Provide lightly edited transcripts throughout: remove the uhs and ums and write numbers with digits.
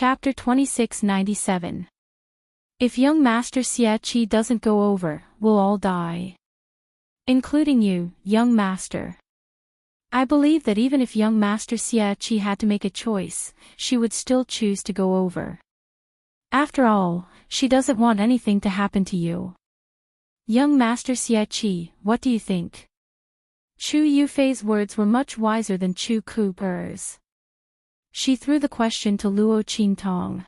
Chapter 2697. If young Master Xie doesn't go over, we'll all die. Including you, young Master. I believe that even if young Master Xie had to make a choice, she would still choose to go over. After all, she doesn't want anything to happen to you. Young Master Xie, what do you think? Chu Yufei's words were much wiser than Chu Ku's. She threw the question to Luo Qingtong.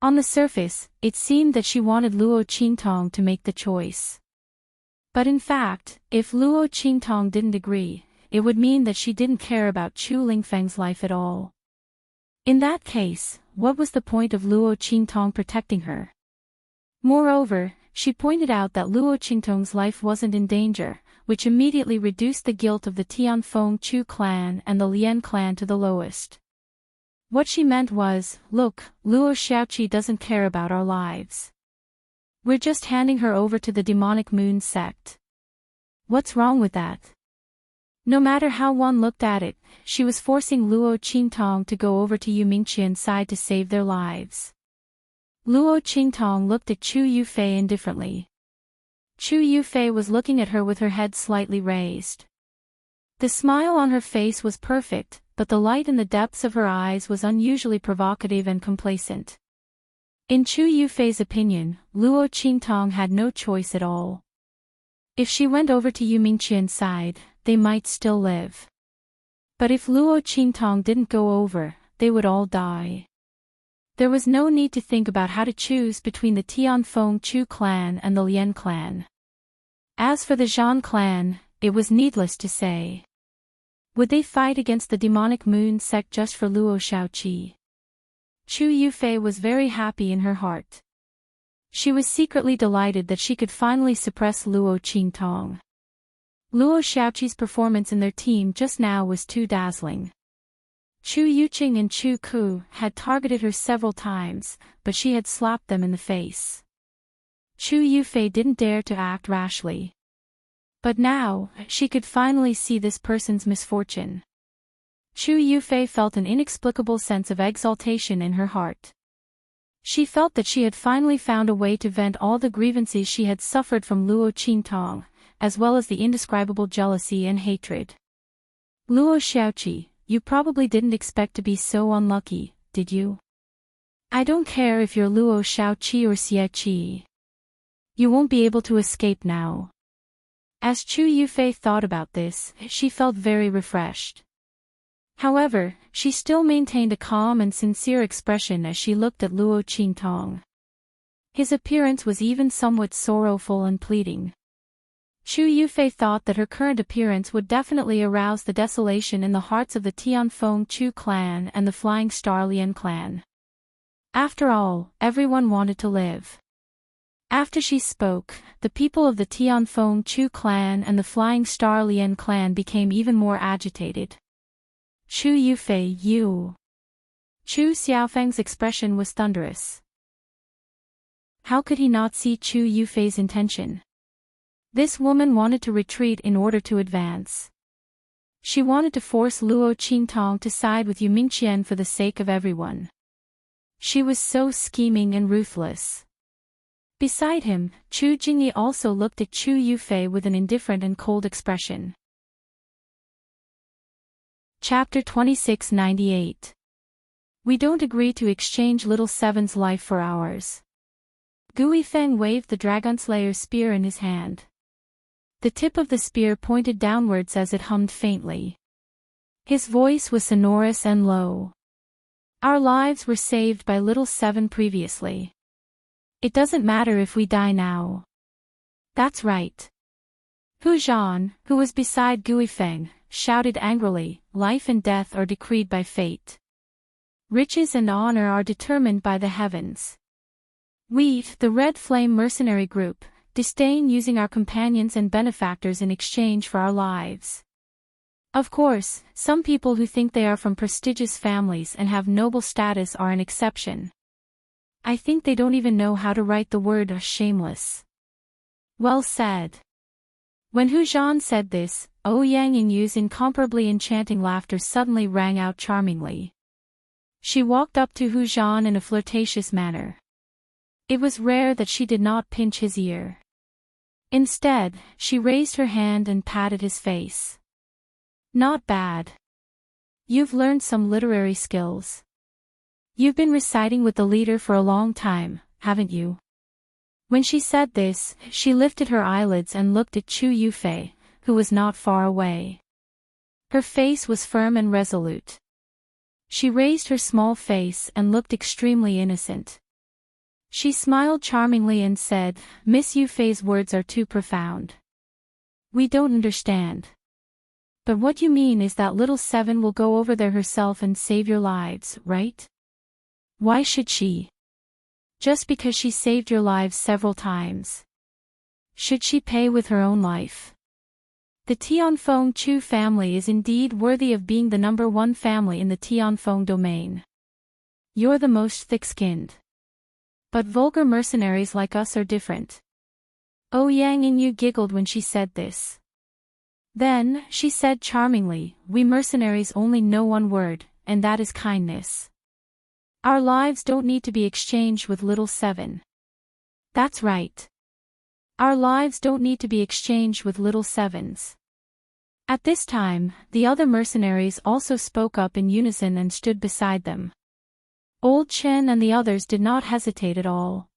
On the surface, it seemed that she wanted Luo Qingtong to make the choice. But in fact, if Luo Qingtong didn't agree, it would mean that she didn't care about Chu Lingfeng's life at all. In that case, what was the point of Luo Qingtong protecting her? Moreover, she pointed out that Luo Qingtong's life wasn't in danger, which immediately reduced the guilt of the Tianfeng Chu clan and the Lian clan to the lowest. What she meant was, look, Luo Xiaoqi doesn't care about our lives. We're just handing her over to the demonic moon sect. What's wrong with that? No matter how one looked at it, she was forcing Luo Qingtong to go over to Yu Mingqian's side to save their lives. Luo Qingtong looked at Chu Yufei indifferently. Chu Yufei was looking at her with her head slightly raised. The smile on her face was perfect, but the light in the depths of her eyes was unusually provocative and complacent. In Chu Yufei's opinion, Luo Qingtong had no choice at all. If she went over to Yu Mingqian's side, they might still live. But if Luo Qingtong didn't go over, they would all die. There was no need to think about how to choose between the Tianfeng Chu clan and the Lian clan. As for the Zhan clan, it was needless to say. Would they fight against the demonic moon sect just for Luo Xiaoqi? Chu Yufei was very happy in her heart. She was secretly delighted that she could finally suppress Luo Qingtong. Luo Xiaoqi's performance in their team just now was too dazzling. Chu Yuqing and Chu Ku had targeted her several times, but she had slapped them in the face. Chu Yufei didn't dare to act rashly. But now, she could finally see this person's misfortune. Chu Yufei felt an inexplicable sense of exaltation in her heart. She felt that she had finally found a way to vent all the grievances she had suffered from Luo Qingtong, as well as the indescribable jealousy and hatred. Luo Xiaoqi, you probably didn't expect to be so unlucky, did you? I don't care if you're Luo Xiaoqi or Xie. You won't be able to escape now. As Chu Yufei thought about this, she felt very refreshed. However, she still maintained a calm and sincere expression as she looked at Luo Qingtong. His appearance was even somewhat sorrowful and pleading. Chu Yufei thought that her current appearance would definitely arouse the desolation in the hearts of the Tianfeng Chu clan and the Flying Star Lian clan. After all, everyone wanted to live. After she spoke, the people of the Tianfeng Chu clan and the Flying Star Lian clan became even more agitated. Chu Yufei, you. Chu Xiaofeng's expression was thunderous. How could he not see Chu Yufei's intention? This woman wanted to retreat in order to advance. She wanted to force Luo Qingtong to side with Yu Mingqian for the sake of everyone. She was so scheming and ruthless. Beside him, Chu Jingyi also looked at Chu Yufei with an indifferent and cold expression. Chapter 2698. We don't agree to exchange Little Seven's life for ours. Gui Feng waved the Dragonslayer's spear in his hand. The tip of the spear pointed downwards as it hummed faintly. His voice was sonorous and low. Our lives were saved by Little Seven previously. It doesn't matter if we die now. That's right. Hu Zhan, who was beside Gui Feng, shouted angrily, life and death are decreed by fate. Riches and honor are determined by the heavens. We, the Red Flame Mercenary Group, disdain using our companions and benefactors in exchange for our lives. Of course, some people who think they are from prestigious families and have noble status are an exception. I think they don't even know how to write the word shameless. Well said. When Hu Zhan said this, Yang Yingyu's incomparably enchanting laughter suddenly rang out charmingly. She walked up to Hu Zhan in a flirtatious manner. It was rare that she did not pinch his ear. Instead, she raised her hand and patted his face. Not bad. You've learned some literary skills. You've been reciting with the leader for a long time, haven't you? When she said this, she lifted her eyelids and looked at Chu Yufei, who was not far away. Her face was firm and resolute. She raised her small face and looked extremely innocent. She smiled charmingly and said, Miss Yufei's words are too profound. We don't understand. But what you mean is that little Seven will go over there herself and save your lives, right? Why should she? Just because she saved your lives several times. Should she pay with her own life? The Tianfeng Chu family is indeed worthy of being the #1 family in the Tianfeng domain. You're the most thick-skinned. But vulgar mercenaries like us are different. Yang Yingyu giggled when she said this. Then, she said charmingly, we mercenaries only know one word, and that is kindness. Our lives don't need to be exchanged with little Seven. That's right. Our lives don't need to be exchanged with little Sevens. At this time, the other mercenaries also spoke up in unison and stood beside them. Old Chen and the others did not hesitate at all.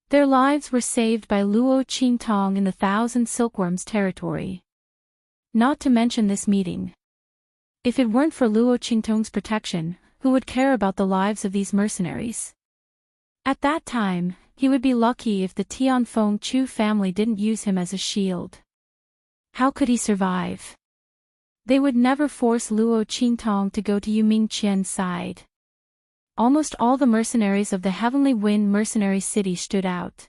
Their lives were saved by Luo Qingtong in the Thousand Silkworms territory. Not to mention this meeting. If it weren't for Luo Qingtong's protection, who would care about the lives of these mercenaries? At that time, he would be lucky if the Tianfeng Chu family didn't use him as a shield. How could he survive? They would never force Luo Qingtong to go to Yu Mingqian's side. Almost all the mercenaries of the Heavenly Wind Mercenary City stood out.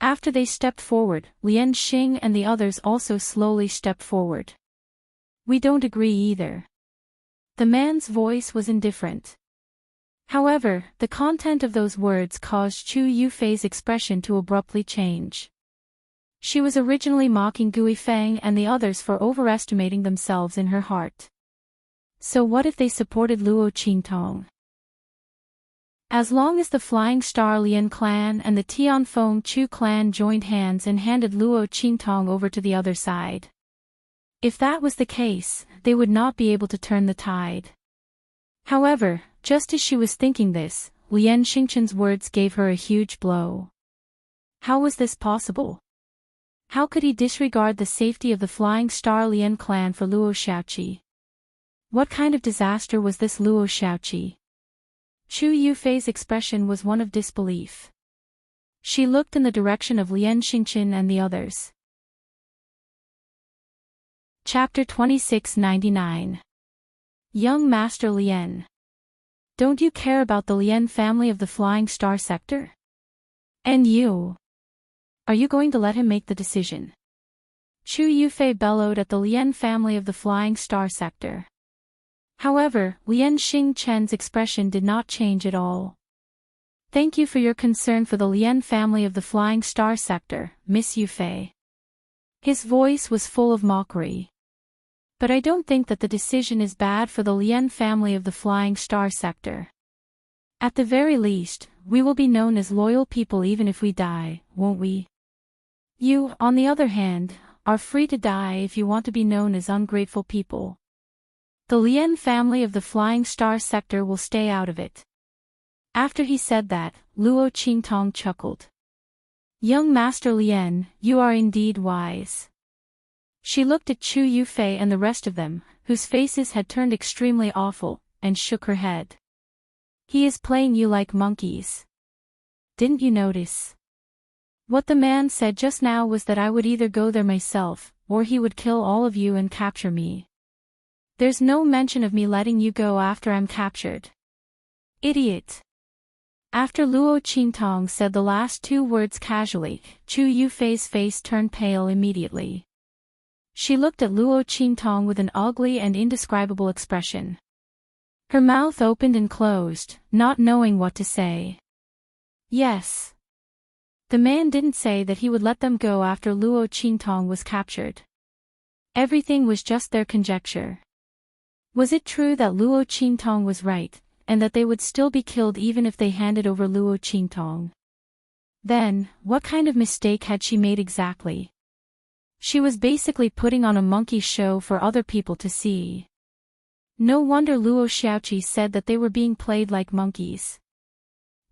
After they stepped forward, Lian Xing and the others also slowly stepped forward. We don't agree either. The man's voice was indifferent. However, the content of those words caused Chu Yufei's expression to abruptly change. She was originally mocking Gui Feng and the others for overestimating themselves in her heart. So what if they supported Luo Qingtong? As long as the Flying Star Lian clan and the Tianfeng Chu clan joined hands and handed Luo Qingtong over to the other side. If that was the case, they would not be able to turn the tide. However, just as she was thinking this, Lian Xingchen's words gave her a huge blow. How was this possible? How could he disregard the safety of the Flying Star Lian clan for Luo Xiaoqi? What kind of disaster was this Luo Xiaoqi? Chu Yufei's expression was one of disbelief. She looked in the direction of Lian Xingchen and the others. Chapter 2699. Young Master Lian. Don't you care about the Lian family of the Flying Star sector? And you? Are you going to let him make the decision? Chu Yufei bellowed at the Lian family of the Flying Star sector. However, Lian Xingchen's expression did not change at all. Thank you for your concern for the Lian family of the Flying Star sector, Miss Yufei. His voice was full of mockery. But I don't think that the decision is bad for the Lian family of the Flying Star sector. At the very least, we will be known as loyal people even if we die, won't we? You, on the other hand, are free to die if you want to be known as ungrateful people. The Lian family of the Flying Star sector will stay out of it. After he said that, Luo Qingtong chuckled. Young Master Lian, you are indeed wise. She looked at Chu Yufei and the rest of them, whose faces had turned extremely awful, and shook her head. He is playing you like monkeys. Didn't you notice? What the man said just now was that I would either go there myself, or he would kill all of you and capture me. There's no mention of me letting you go after I'm captured. Idiot. After Luo Qingtong said the last two words casually, Chu Yufei's face turned pale immediately. She looked at Luo Qingtong with an ugly and indescribable expression. Her mouth opened and closed, not knowing what to say. Yes. The man didn't say that he would let them go after Luo Qingtong was captured. Everything was just their conjecture. Was it true that Luo Qingtong was right, and that they would still be killed even if they handed over Luo Qingtong. Then, what kind of mistake had she made exactly? She was basically putting on a monkey show for other people to see. No wonder Luo Xiaoqi said that they were being played like monkeys.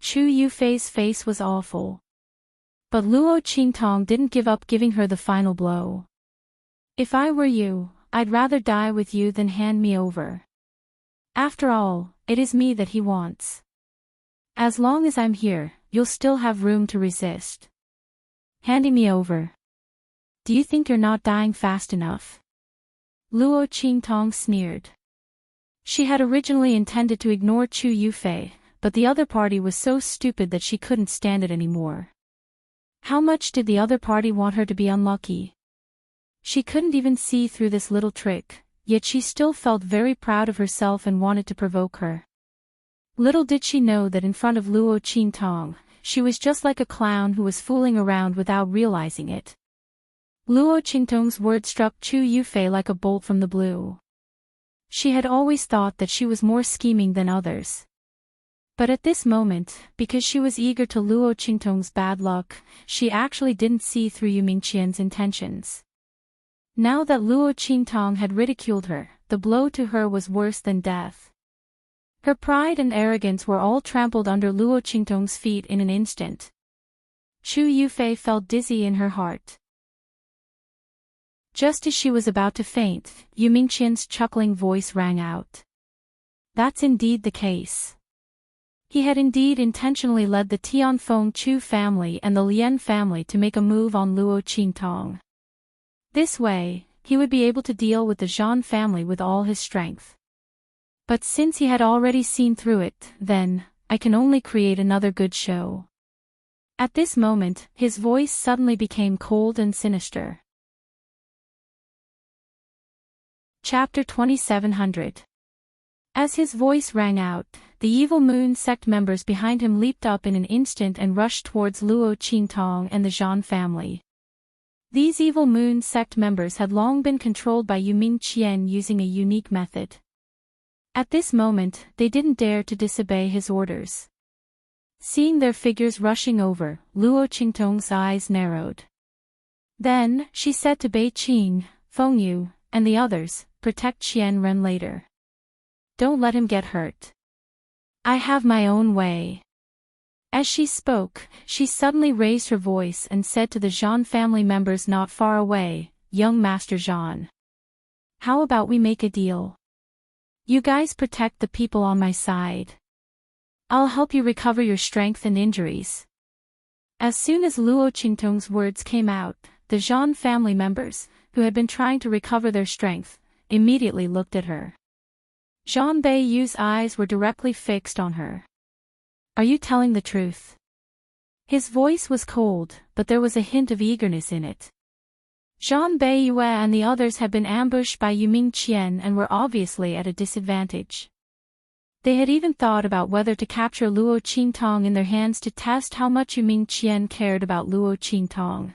Chu Yufei's face was awful. But Luo Qingtong didn't give up giving her the final blow. If I were you, I'd rather die with you than hand me over. After all, it is me that he wants. As long as I'm here, you'll still have room to resist. Handing me over. Do you think you're not dying fast enough? Luo Qingtong sneered. She had originally intended to ignore Chu Yufei, but the other party was so stupid that she couldn't stand it anymore. How much did the other party want her to be unlucky? She couldn't even see through this little trick, yet she still felt very proud of herself and wanted to provoke her. Little did she know that in front of Luo Qingtong, she was just like a clown who was fooling around without realizing it. Luo Qingtong's words struck Chu Yufei like a bolt from the blue. She had always thought that she was more scheming than others. But at this moment, because she was eager to Luo Qingtong's bad luck, she actually didn't see through Yu Mingqian's intentions. Now that Luo Qingtong had ridiculed her, the blow to her was worse than death. Her pride and arrogance were all trampled under Luo Qingtong's feet in an instant. Chu Yufei felt dizzy in her heart. Just as she was about to faint, Yu Mingqian's chuckling voice rang out. That's indeed the case. He had indeed intentionally led the Tianfeng Chu family and the Lian family to make a move on Luo Qingtong. This way, he would be able to deal with the Zhan family with all his strength. But since he had already seen through it, then, I can only create another good show. At this moment, his voice suddenly became cold and sinister. Chapter 2700. As his voice rang out, the evil Moon sect members behind him leaped up in an instant and rushed towards Luo Qingtong and the Zhan family. These evil Moon sect members had long been controlled by Yu Mingqian using a unique method. At this moment, they didn't dare to disobey his orders. Seeing their figures rushing over, Luo Qingtong's eyes narrowed. Then, she said to Bei Qing, Feng Yu, and the others, protect Qian Ren later. Don't let him get hurt. I have my own way. As she spoke, she suddenly raised her voice and said to the Zhan family members not far away, Young Master Zhan. How about we make a deal? You guys protect the people on my side. I'll help you recover your strength and injuries. As soon as Luo Qingtong's words came out, the Zhan family members, who had been trying to recover their strength, immediately looked at her. Zhan Beiyu's eyes were directly fixed on her. Are you telling the truth? His voice was cold, but there was a hint of eagerness in it. Zhan Beiyue and the others had been ambushed by Yu Mingqian and were obviously at a disadvantage. They had even thought about whether to capture Luo Qingtong in their hands to test how much Yu Mingqian cared about Luo Qingtong.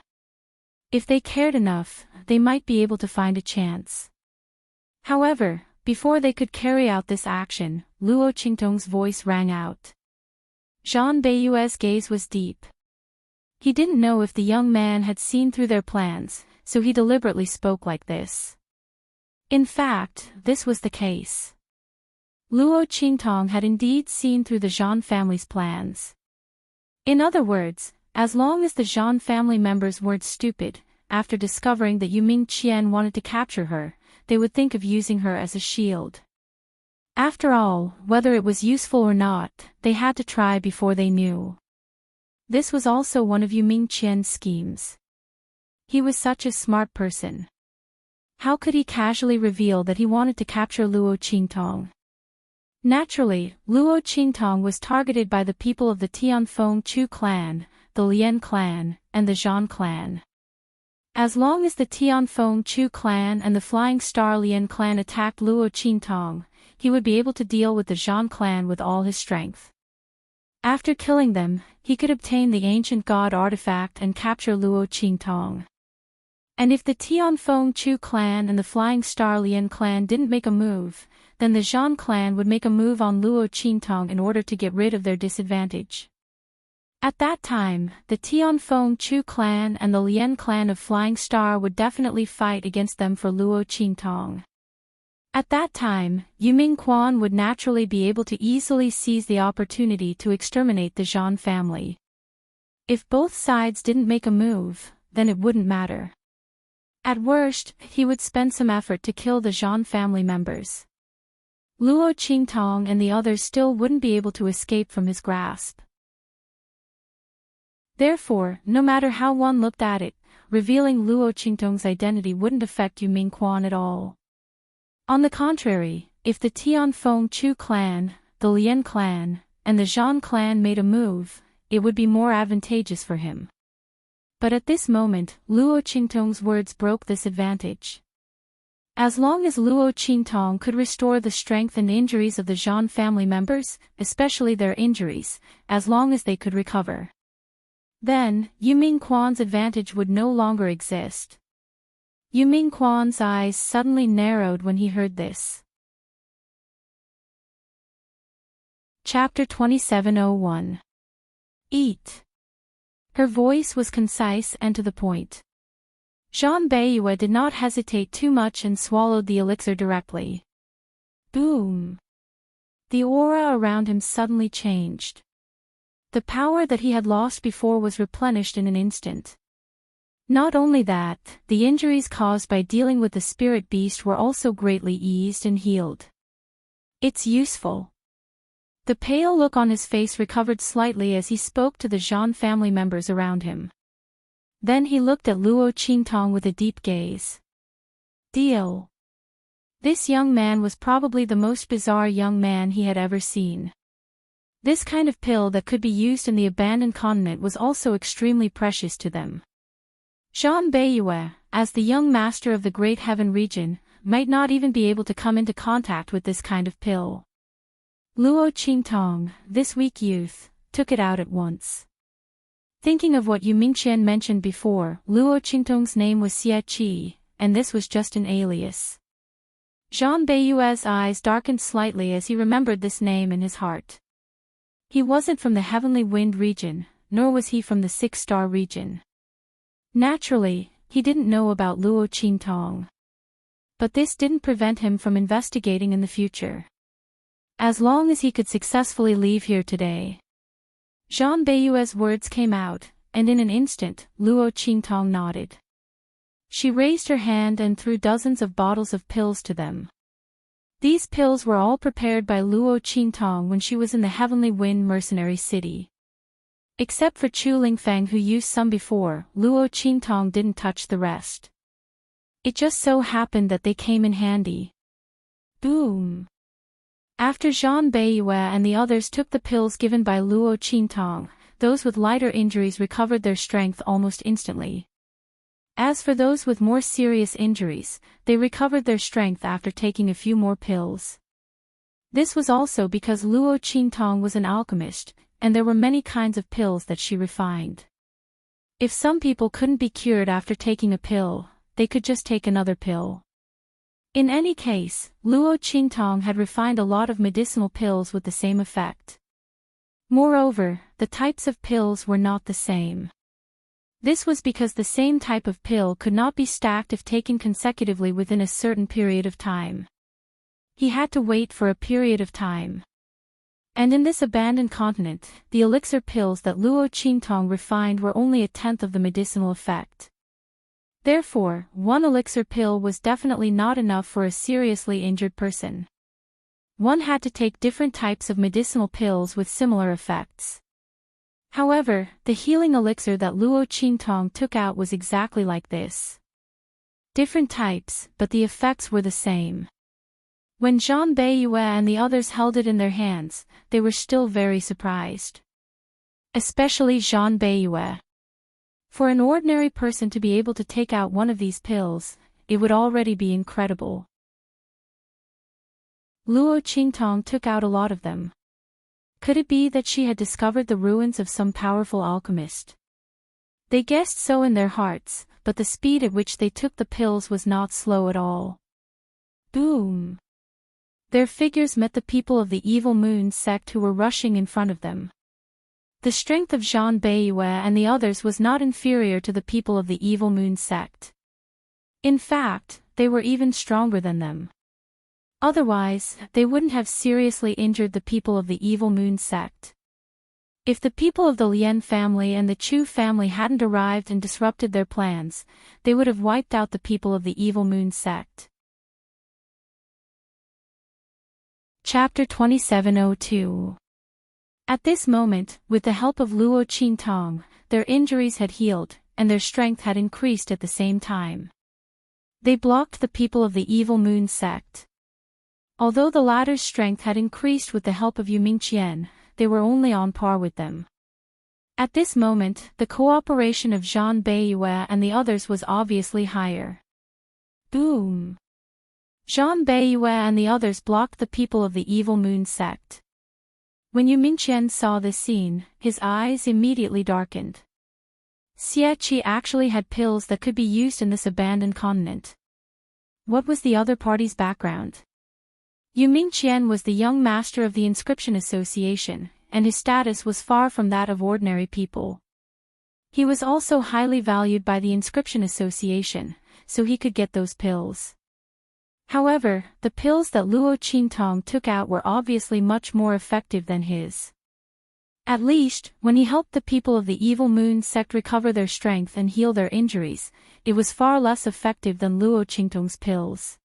If they cared enough, they might be able to find a chance. However, before they could carry out this action, Luo Qingtong's voice rang out. Zhan Beiyue's gaze was deep. He didn't know if the young man had seen through their plans, so he deliberately spoke like this. In fact, this was the case. Luo Qingtong had indeed seen through the Zhan family's plans. In other words, as long as the Zhan family members weren't stupid, after discovering that Yu Mingqian wanted to capture her, they would think of using her as a shield. After all, whether it was useful or not, they had to try before they knew. This was also one of Yu Mingqian's schemes. He was such a smart person. How could he casually reveal that he wanted to capture Luo Qingtong? Naturally, Luo Qingtong was targeted by the people of the Tianfeng Chu clan, the Lian clan, and the Zhan clan. As long as the Tianfeng Chu clan and the Flying Star Lian clan attacked Luo Qingtong, he would be able to deal with the Zhan clan with all his strength. After killing them, he could obtain the ancient god artifact and capture Luo Qingtong. And if the Tianfeng Chu clan and the Flying Star Lian clan didn't make a move, then the Zhan clan would make a move on Luo Qingtong in order to get rid of their disadvantage. At that time, the Tianfeng Chu clan and the Lian clan of Flying Star would definitely fight against them for Luo Qingtong. At that time, Yuming Quan would naturally be able to easily seize the opportunity to exterminate the Zhan family. If both sides didn't make a move, then it wouldn't matter. At worst, he would spend some effort to kill the Zhan family members. Luo Qingtong and the others still wouldn't be able to escape from his grasp. Therefore, no matter how one looked at it, revealing Luo Qingtong's identity wouldn't affect Yuming Quan at all. On the contrary, if the Tianfeng Chu clan, the Lian clan, and the Zhan clan made a move, it would be more advantageous for him. But at this moment, Luo Qingtong's words broke this advantage. As long as Luo Qingtong could restore the strength and injuries of the Zhan family members, especially their injuries, as long as they could recover, then, Yuming Quan's advantage would no longer exist. Yuming Quan's eyes suddenly narrowed when he heard this. Chapter 2701. Eat. Her voice was concise and to the point. Zhan Beiyue did not hesitate too much and swallowed the elixir directly. Boom! The aura around him suddenly changed. The power that he had lost before was replenished in an instant. Not only that, the injuries caused by dealing with the spirit beast were also greatly eased and healed. It's useful. The pale look on his face recovered slightly as he spoke to the Zhan family members around him. Then he looked at Luo Qingtong with a deep gaze. Deal. This young man was probably the most bizarre young man he had ever seen. This kind of pill that could be used in the abandoned continent was also extremely precious to them. Zhan Beiyue, as the young master of the Great Heaven region, might not even be able to come into contact with this kind of pill. Luo Qingtong, this weak youth, took it out at once. Thinking of what Yu Mingqian mentioned before, Luo Qingtong's name was Xie Qi, and this was just an alias. Zhan Beiyue's eyes darkened slightly as he remembered this name in his heart. He wasn't from the Heavenly Wind region, nor was he from the Six-Star region. Naturally, he didn't know about Luo Qingtong. But this didn't prevent him from investigating in the future. As long as he could successfully leave here today. Zhan Beiyue's words came out, and in an instant, Luo Qingtong nodded. She raised her hand and threw dozens of bottles of pills to them. These pills were all prepared by Luo Qingtong when she was in the Heavenly Wind Mercenary City. Except for Chu Lingfeng, who used some before, Luo Qingtong didn't touch the rest. It just so happened that they came in handy. Boom! After Zhan Beiyue and the others took the pills given by Luo Qingtong, those with lighter injuries recovered their strength almost instantly. As for those with more serious injuries, they recovered their strength after taking a few more pills. This was also because Luo Qingtong was an alchemist, and there were many kinds of pills that she refined. If some people couldn't be cured after taking a pill, they could just take another pill. In any case, Luo Qingtong had refined a lot of medicinal pills with the same effect. Moreover, the types of pills were not the same. This was because the same type of pill could not be stacked if taken consecutively within a certain period of time. He had to wait for a period of time. And in this abandoned continent, the elixir pills that Luo Qingtong refined were only a tenth of the medicinal effect. Therefore, one elixir pill was definitely not enough for a seriously injured person. One had to take different types of medicinal pills with similar effects. However, the healing elixir that Luo Qingtong took out was exactly like this. Different types, but the effects were the same. When Zhan Beiyue and the others held it in their hands, they were still very surprised. Especially Zhan Beiyue. For an ordinary person to be able to take out one of these pills, it would already be incredible. Luo Qingtong took out a lot of them. Could it be that she had discovered the ruins of some powerful alchemist? They guessed so in their hearts, but the speed at which they took the pills was not slow at all. Boom! Their figures met the people of the Evil Moon sect who were rushing in front of them. The strength of Jean Bayue and the others was not inferior to the people of the Evil Moon sect. In fact, they were even stronger than them. Otherwise, they wouldn't have seriously injured the people of the Evil Moon sect. If the people of the Lien family and the Chu family hadn't arrived and disrupted their plans, they would have wiped out the people of the Evil Moon sect. Chapter 2702. At this moment, with the help of Luo Qingtong, their injuries had healed, and their strength had increased at the same time. They blocked the people of the Evil Moon sect. Although the latter's strength had increased with the help of Yu Mingqian, they were only on par with them. At this moment, the cooperation of Jean Bayue and the others was obviously higher. Boom! Jean Bayue and the others blocked the people of the Evil Moon sect. When Yu Mingqian saw this scene, his eyes immediately darkened. Xie Qi actually had pills that could be used in this abandoned continent. What was the other party's background? Yu Mingqian was the young master of the Inscription Association, and his status was far from that of ordinary people. He was also highly valued by the Inscription Association, so he could get those pills. However, the pills that Luo Qingtong took out were obviously much more effective than his. At least, when he helped the people of the Evil Moon sect recover their strength and heal their injuries, it was far less effective than Luo Qingtong's pills.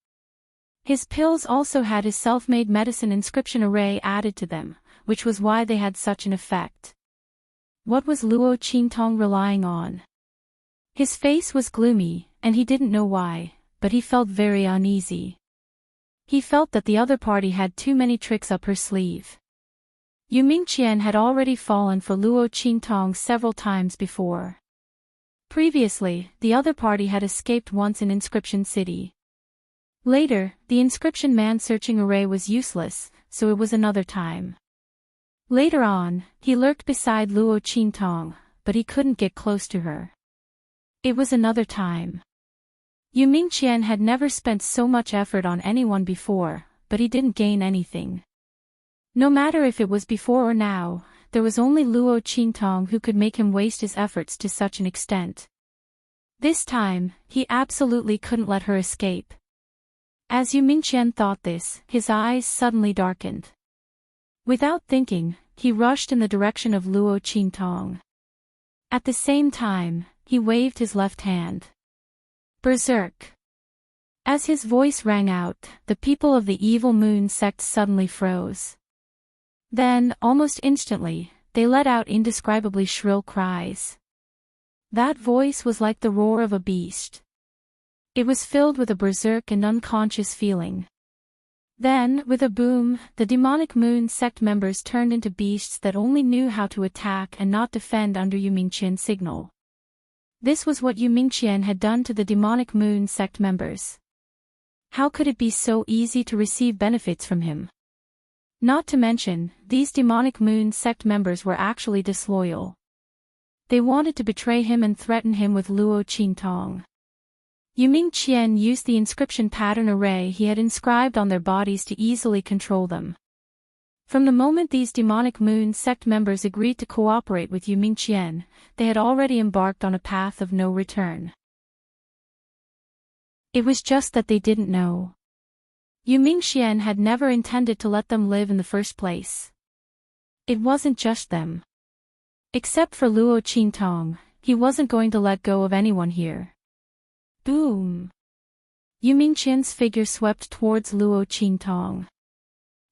His pills also had his self-made medicine inscription array added to them, which was why they had such an effect. What was Luo Qingtong relying on? His face was gloomy, and he didn't know why, but he felt very uneasy. He felt that the other party had too many tricks up her sleeve. Yu Mingqian had already fallen for Luo Qingtong several times before. Previously, the other party had escaped once in Inscription City. Later, the inscription man-searching array was useless, so it was another time. Later on, he lurked beside Luo Qingtong, but he couldn't get close to her. It was another time. Yu Mingqian had never spent so much effort on anyone before, but he didn't gain anything. No matter if it was before or now, there was only Luo Qingtong who could make him waste his efforts to such an extent. This time, he absolutely couldn't let her escape. As Yu Mingqian thought this, his eyes suddenly darkened. Without thinking, he rushed in the direction of Luo Qingtong. At the same time, he waved his left hand. Berserk! As his voice rang out, the people of the Evil Moon sect suddenly froze. Then, almost instantly, they let out indescribably shrill cries. That voice was like the roar of a beast. It was filled with a berserk and unconscious feeling. Then, with a boom, the demonic moon sect members turned into beasts that only knew how to attack and not defend under Yu Mingqian's signal. This was what Yu Mingqian had done to the demonic moon sect members. How could it be so easy to receive benefits from him? Not to mention, these demonic moon sect members were actually disloyal. They wanted to betray him and threaten him with Luo Qingtong. Yu Mingqian used the inscription pattern array he had inscribed on their bodies to easily control them. From the moment these demonic moon sect members agreed to cooperate with Yu Mingqian, they had already embarked on a path of no return. It was just that they didn't know. Yu Mingqian had never intended to let them live in the first place. It wasn't just them. Except for Luo Qingtong, he wasn't going to let go of anyone here. Boom! Yu Mingqian's figure swept towards Luo Qingtong.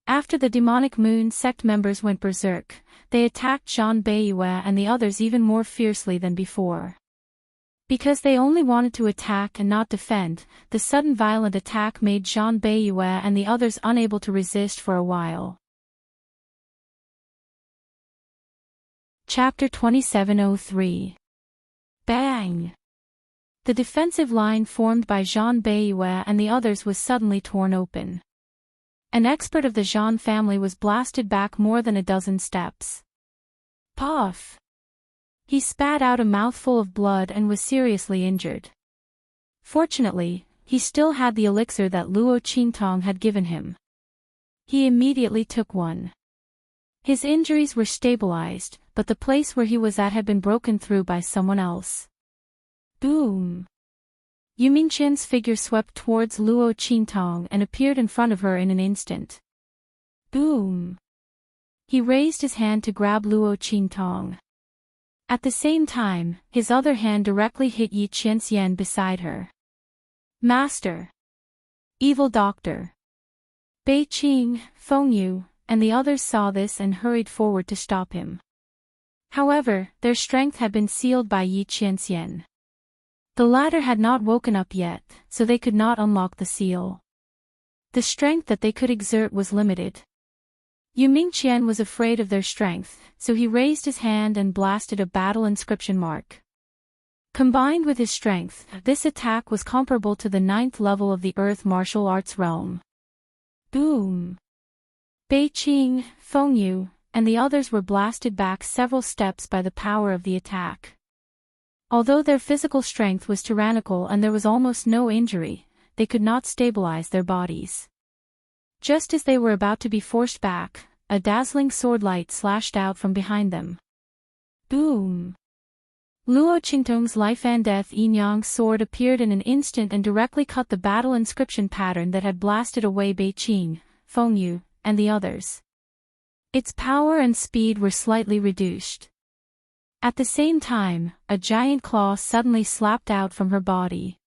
After the demonic moon sect members went berserk, they attacked Jean Bayue and the others even more fiercely than before. Because they only wanted to attack and not defend, the sudden violent attack made Jean Bayue and the others unable to resist for a while. Chapter 2703. Bang! The defensive line formed by Jean Bayue and the others was suddenly torn open. An expert of the Jean family was blasted back more than a dozen steps. Puff! He spat out a mouthful of blood and was seriously injured. Fortunately, he still had the elixir that Luo Qingtong had given him. He immediately took one. His injuries were stabilized, but the place where he was at had been broken through by someone else. Boom! Yu Mingqian's figure swept towards Luo Qingtong and appeared in front of her in an instant. Boom! He raised his hand to grab Luo Qingtong. At the same time, his other hand directly hit Yi Qianxian beside her. Master! Evil Doctor! Bei Qing, Feng Yu, and the others saw this and hurried forward to stop him. However, their strength had been sealed by Yi Qianxian. The latter had not woken up yet, so they could not unlock the seal. The strength that they could exert was limited. Yu Mingqian was afraid of their strength, so he raised his hand and blasted a battle inscription mark. Combined with his strength, this attack was comparable to the 9th level of the Earth martial arts realm. Boom! Bei Qing, Feng Yu, and the others were blasted back several steps by the power of the attack. Although their physical strength was tyrannical and there was almost no injury, they could not stabilize their bodies. Just as they were about to be forced back, a dazzling sword light slashed out from behind them. Boom! Luo Qingtong's life and death yin-yang sword appeared in an instant and directly cut the battle inscription pattern that had blasted away Bei Qing, Feng Yu, and the others. Its power and speed were slightly reduced. At the same time, a giant claw suddenly slapped out from her body.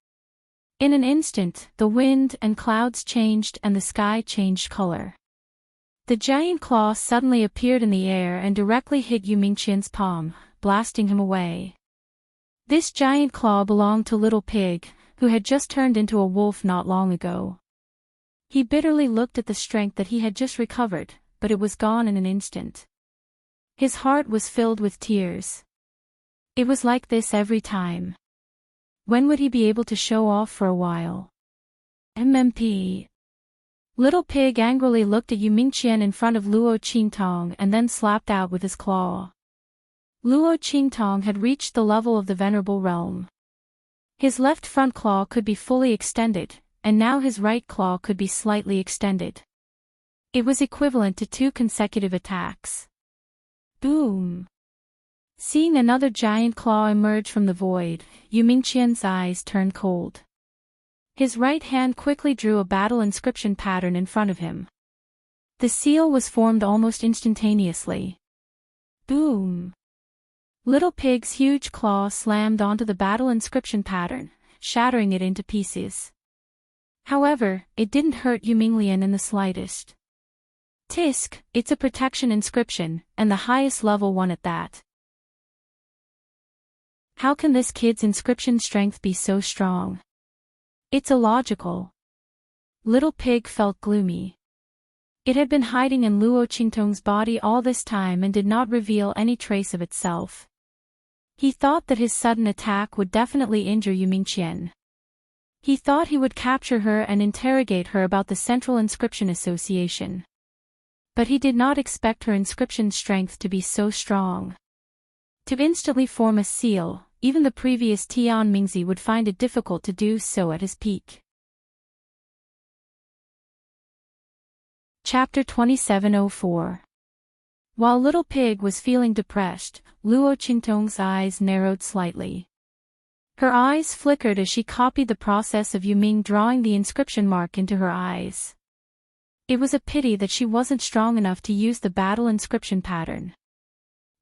In an instant, the wind and clouds changed and the sky changed color. The giant claw suddenly appeared in the air and directly hit Yu Mingqian's palm, blasting him away. This giant claw belonged to Little Pig, who had just turned into a wolf not long ago. He bitterly looked at the strength that he had just recovered, but it was gone in an instant. His heart was filled with tears. It was like this every time. When would he be able to show off for a while? MMP. Little Pig angrily looked at Yu Mingqian in front of Luo Qingtong and then slapped out with his claw. Luo Qingtong had reached the level of the Venerable Realm. His left front claw could be fully extended, and now his right claw could be slightly extended. It was equivalent to 2 consecutive attacks. Boom! Seeing another giant claw emerge from the void, Yu Mingqian's eyes turned cold. His right hand quickly drew a battle inscription pattern in front of him. The seal was formed almost instantaneously. Boom! Little Pig's huge claw slammed onto the battle inscription pattern, shattering it into pieces. However, it didn't hurt Yu Minglian in the slightest. Tisk, it's a protection inscription, and the highest level one at that. How can this kid's inscription strength be so strong? It's illogical. Little Pig felt gloomy. It had been hiding in Luo Qingtong's body all this time and did not reveal any trace of itself. He thought that his sudden attack would definitely injure Yu Mingqian. He thought he would capture her and interrogate her about the Central Inscription Association. But he did not expect her inscription strength to be so strong. To instantly form a seal, even the previous Tian Mingzi would find it difficult to do so at his peak. Chapter 2704. While Little Pig was feeling depressed, Luo Qingtong's eyes narrowed slightly. Her eyes flickered as she copied the process of Yu Ming drawing the inscription mark into her eyes. It was a pity that she wasn't strong enough to use the battle inscription pattern.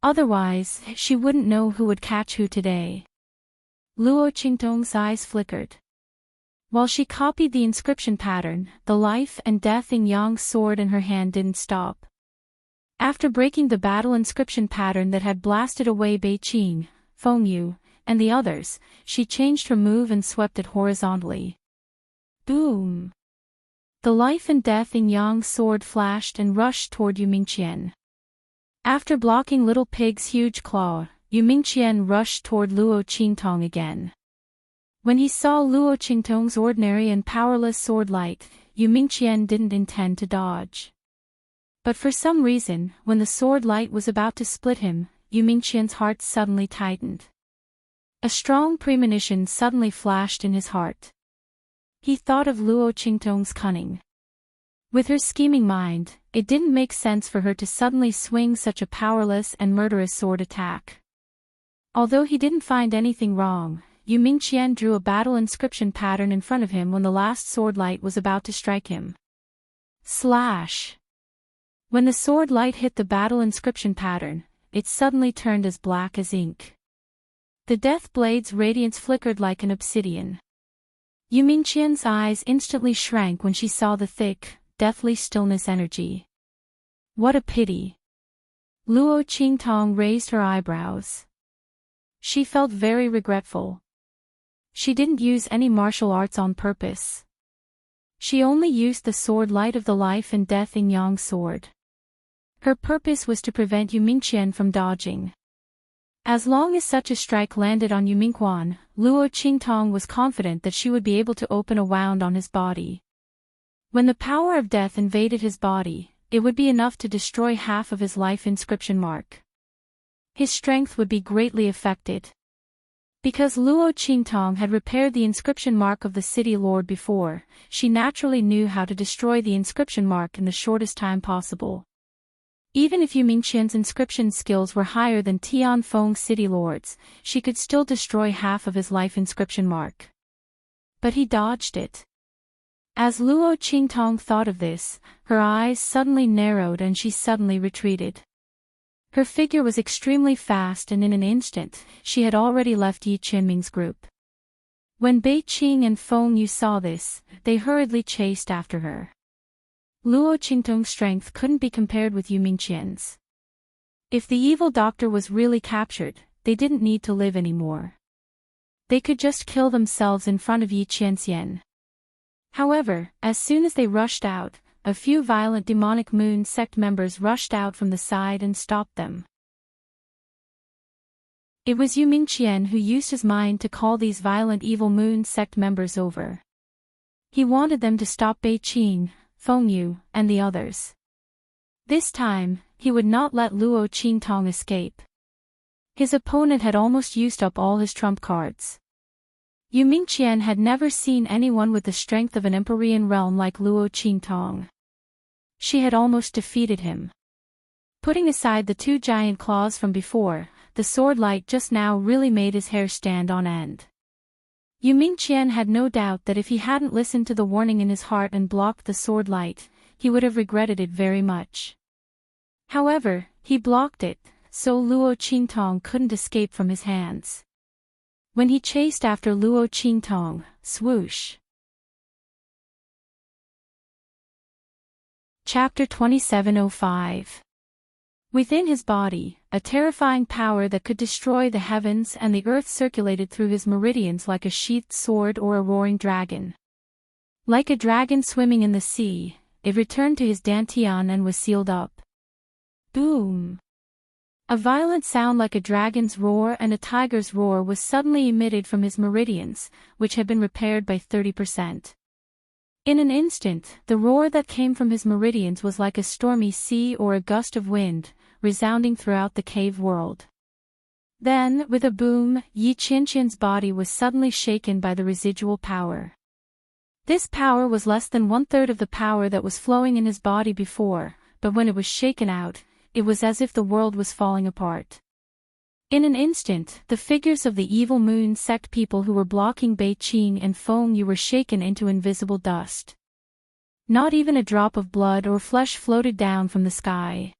Otherwise, she wouldn't know who would catch who today. Luo Qingtong's eyes flickered. While she copied the inscription pattern, the life and death yin-yang sword in her hand didn't stop. After breaking the battle inscription pattern that had blasted away Bei Qing, Feng Yu, and the others, she changed her move and swept it horizontally. Boom! The life and death yin-yang sword flashed and rushed toward Yu Mingqian. After blocking Little Pig's huge claw, Yu Mingqian rushed toward Luo Qingtong again. When he saw Luo Qingtong's ordinary and powerless sword light, Yu Mingqian didn't intend to dodge. But for some reason, when the sword light was about to split him, Yu Mingqian's heart suddenly tightened. A strong premonition suddenly flashed in his heart. He thought of Luo Qingtong's cunning. With her scheming mind, it didn't make sense for her to suddenly swing such a powerless and murderous sword attack. Although he didn't find anything wrong, Yu Mingqian drew a battle inscription pattern in front of him when the last sword light was about to strike him. Slash! When the sword light hit the battle inscription pattern, it suddenly turned as black as ink. The death blade's radiance flickered like an obsidian. Yu Mingqian's eyes instantly shrank when she saw the thick, deathly stillness energy. What a pity. Luo Qingtong raised her eyebrows. She felt very regretful. She didn't use any martial arts on purpose. She only used the sword light of the life and death in Yang sword. Her purpose was to prevent Yu Mingqian from dodging. As long as such a strike landed on Yu Mingqian, Luo Qingtong was confident that she would be able to open a wound on his body. When the power of death invaded his body, it would be enough to destroy half of his life inscription mark. His strength would be greatly affected. Because Luo Qingtong had repaired the inscription mark of the city lord before, she naturally knew how to destroy the inscription mark in the shortest time possible. Even if Yu Mingqian's inscription skills were higher than Tianfeng's city lord's, she could still destroy half of his life inscription mark. But he dodged it. As Luo Qingtong thought of this, her eyes suddenly narrowed and she suddenly retreated. Her figure was extremely fast and in an instant, she had already left Yi Qianming's group. When Bei Qing and Feng Yu saw this, they hurriedly chased after her. Luo Qingtong's strength couldn't be compared with Yu Mingqian's. If the evil doctor was really captured, they didn't need to live anymore. They could just kill themselves in front of Yi Qianxian. However, as soon as they rushed out, a few violent demonic moon sect members rushed out from the side and stopped them. It was Yu Mingqian who used his mind to call these violent evil moon sect members over. He wanted them to stop Bei Qing, Feng Yu, and the others. This time, he would not let Luo Qingtong escape. His opponent had almost used up all his trump cards. Yu Mingqian had never seen anyone with the strength of an Empyrean realm like Luo Qingtong. She had almost defeated him. Putting aside the two giant claws from before, the sword light just now really made his hair stand on end. Yu Mingqian had no doubt that if he hadn't listened to the warning in his heart and blocked the sword light, he would have regretted it very much. However, he blocked it, so Luo Qingtong couldn't escape from his hands. When he chased after Luo Qingtong, swoosh. Chapter 2705. Within his body, a terrifying power that could destroy the heavens and the earth circulated through his meridians like a sheathed sword or a roaring dragon. Like a dragon swimming in the sea, it returned to his dantian and was sealed up. Boom! A violent sound like a dragon's roar and a tiger's roar was suddenly emitted from his meridians, which had been repaired by 30%. In an instant, the roar that came from his meridians was like a stormy sea or a gust of wind, resounding throughout the cave world. Then, with a boom, Yi Qianqian's body was suddenly shaken by the residual power. This power was less than 1/3 of the power that was flowing in his body before, but when it was shaken out, it was as if the world was falling apart. In an instant, the figures of the evil moon sect people who were blocking Bei Qing and Feng Yu were shaken into invisible dust. Not even a drop of blood or flesh floated down from the sky.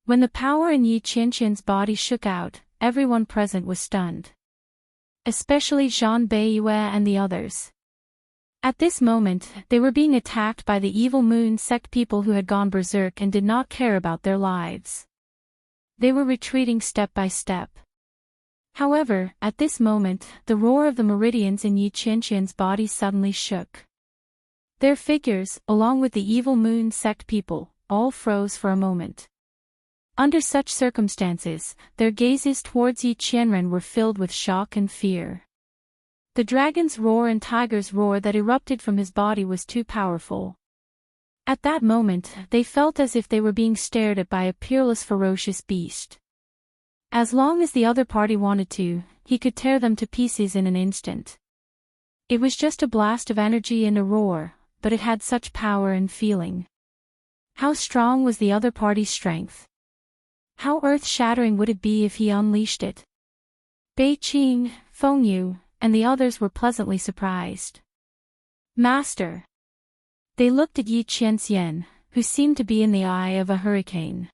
When the power in Yi Qianqian's body shook out, everyone present was stunned. Especially Zhan Beiyue and the others. At this moment, they were being attacked by the evil moon sect people who had gone berserk and did not care about their lives. They were retreating step by step. However, at this moment, the roar of the meridians in Yi Qianqian's body suddenly shook. Their figures, along with the evil moon sect people, all froze for a moment. Under such circumstances, their gazes towards Yi Qianren were filled with shock and fear. The dragon's roar and tiger's roar that erupted from his body was too powerful. At that moment, they felt as if they were being stared at by a peerless ferocious beast. As long as the other party wanted to, he could tear them to pieces in an instant. It was just a blast of energy and a roar, but it had such power and feeling. How strong was the other party's strength? How earth-shattering would it be if he unleashed it? Bei Qing, Feng Yu, and the others were pleasantly surprised. Master. They looked at Yi Qianxian, who seemed to be in the eye of a hurricane.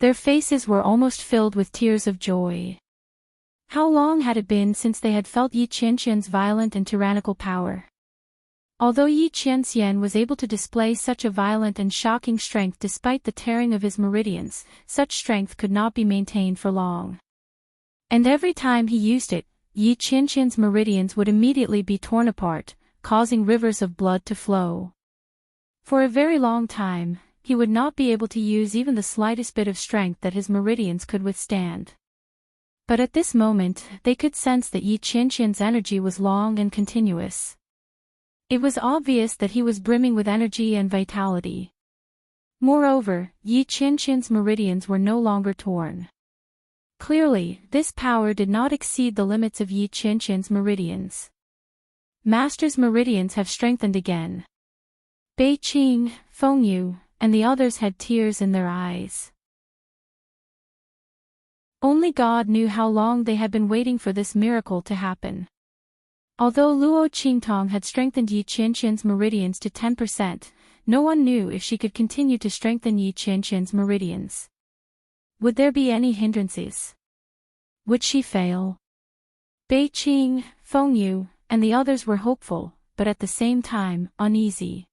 Their faces were almost filled with tears of joy. How long had it been since they had felt Yi Qianxian's violent and tyrannical power? Although Yi Qianxian was able to display such a violent and shocking strength despite the tearing of his meridians, such strength could not be maintained for long. And every time he used it, Yi Qianxian's meridians would immediately be torn apart, causing rivers of blood to flow. For a very long time, he would not be able to use even the slightest bit of strength that his meridians could withstand. But at this moment, they could sense that Yi Qianxian's energy was long and continuous. It was obvious that he was brimming with energy and vitality. Moreover, Yi Qianxian's meridians were no longer torn. Clearly, this power did not exceed the limits of Yi Qianxian's meridians. Master's meridians have strengthened again. Bei Qing, Feng Yu, and the others had tears in their eyes. Only God knew how long they had been waiting for this miracle to happen. Although Luo Qingtong had strengthened Yi Qianxian's meridians to 10%, no one knew if she could continue to strengthen Yi Qianxian's meridians. Would there be any hindrances? Would she fail? Bei Qing, Feng Yu, and the others were hopeful, but at the same time, uneasy.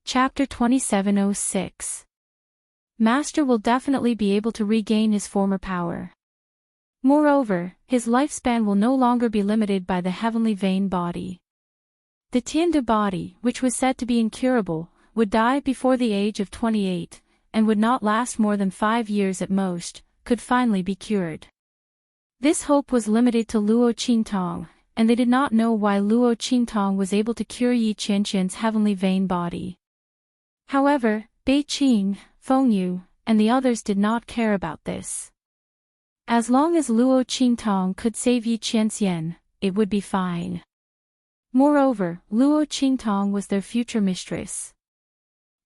Chapter 2706. Master will definitely be able to regain his former power. Moreover, his lifespan will no longer be limited by the heavenly vein body. The Tiande body, which was said to be incurable, would die before the age of 28, and would not last more than 5 years at most, could finally be cured. This hope was limited to Luo Qingtong, and they did not know why Luo Qingtong was able to cure Yi Qianxian's heavenly vein body. However, Bei Qing, Feng Yu, and the others did not care about this. As long as Luo Qingtong could save Yi Qianxian, it would be fine. Moreover, Luo Qingtong was their future mistress.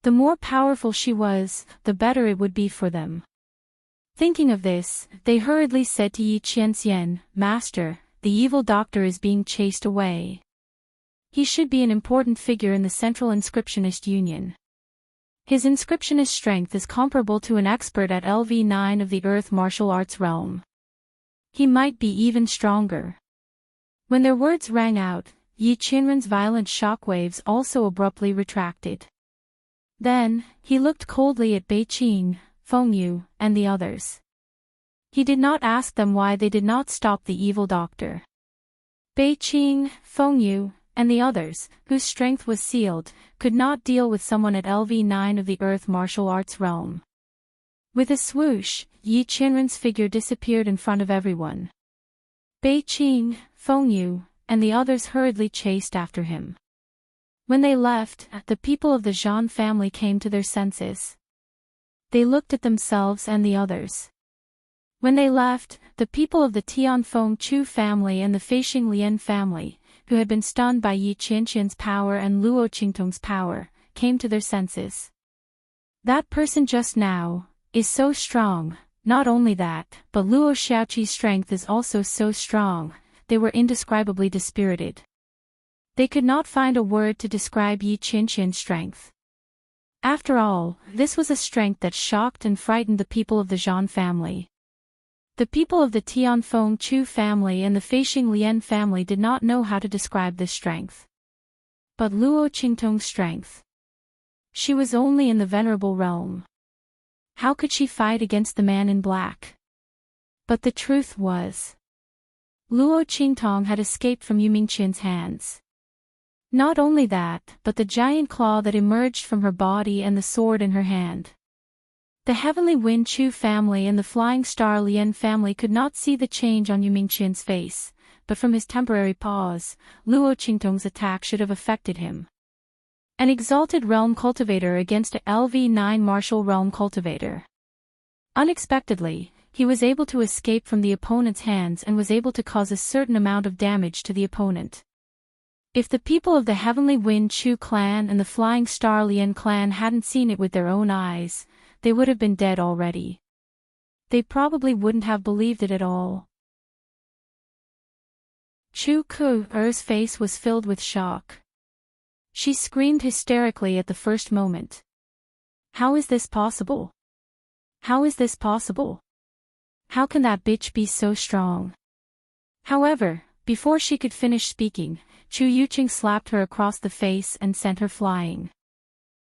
The more powerful she was, the better it would be for them. Thinking of this, they hurriedly said to Yi Qianxian, Master, the evil doctor is being chased away. He should be an important figure in the Central Inscriptionist Union. His inscriptionist strength is comparable to an expert at LV9 of the Earth martial arts realm. He might be even stronger. When their words rang out, Yi Qianren's violent shockwaves also abruptly retracted. Then, he looked coldly at Bei Qing, Feng Yu, and the others. He did not ask them why they did not stop the evil doctor. Bei Qing, Feng Yu, and the others, whose strength was sealed, could not deal with someone at LV9 of the Earth martial arts realm. With a swoosh, Yi Qianren's figure disappeared in front of everyone. Bei Qing, Feng Yu, and the others hurriedly chased after him. When they left, the people of the Zhan family came to their senses. They looked at themselves and the others. When they left, the people of the Tianfeng Chu family and the Feixing Lian family, who had been stunned by Yi Qianxian's power and Luo Qingtong's power, came to their senses. That person just now is so strong. Not only that, but Luo Xiaoqi's strength is also so strong. They were indescribably dispirited. They could not find a word to describe Yi Qianxian's strength. After all, this was a strength that shocked and frightened the people of the Zhan family. The people of the Tianfeng Chu family and the Feixing Lian family did not know how to describe this strength. But Luo Qingtong's strength. She was only in the venerable realm. How could she fight against the man in black? But the truth was, Luo Qingtong had escaped from Yu Mingqian's hands. Not only that, but the giant claw that emerged from her body and the sword in her hand. The Heavenly Wind Chu family and the Flying Star Lian family could not see the change on Yu Mingqian's face, but from his temporary pause, Luo Qingtong's attack should have affected him. An exalted realm cultivator against a LV9 martial realm cultivator. Unexpectedly, he was able to escape from the opponent's hands and was able to cause a certain amount of damage to the opponent. If the people of the Heavenly Wind Chu clan and the Flying Star Lien clan hadn't seen it with their own eyes, they would have been dead already. They probably wouldn't have believed it at all. Chu Ku's face was filled with shock. She screamed hysterically at the first moment. How is this possible? How is this possible? How can that bitch be so strong? However, before she could finish speaking, Chu Yuqing slapped her across the face and sent her flying.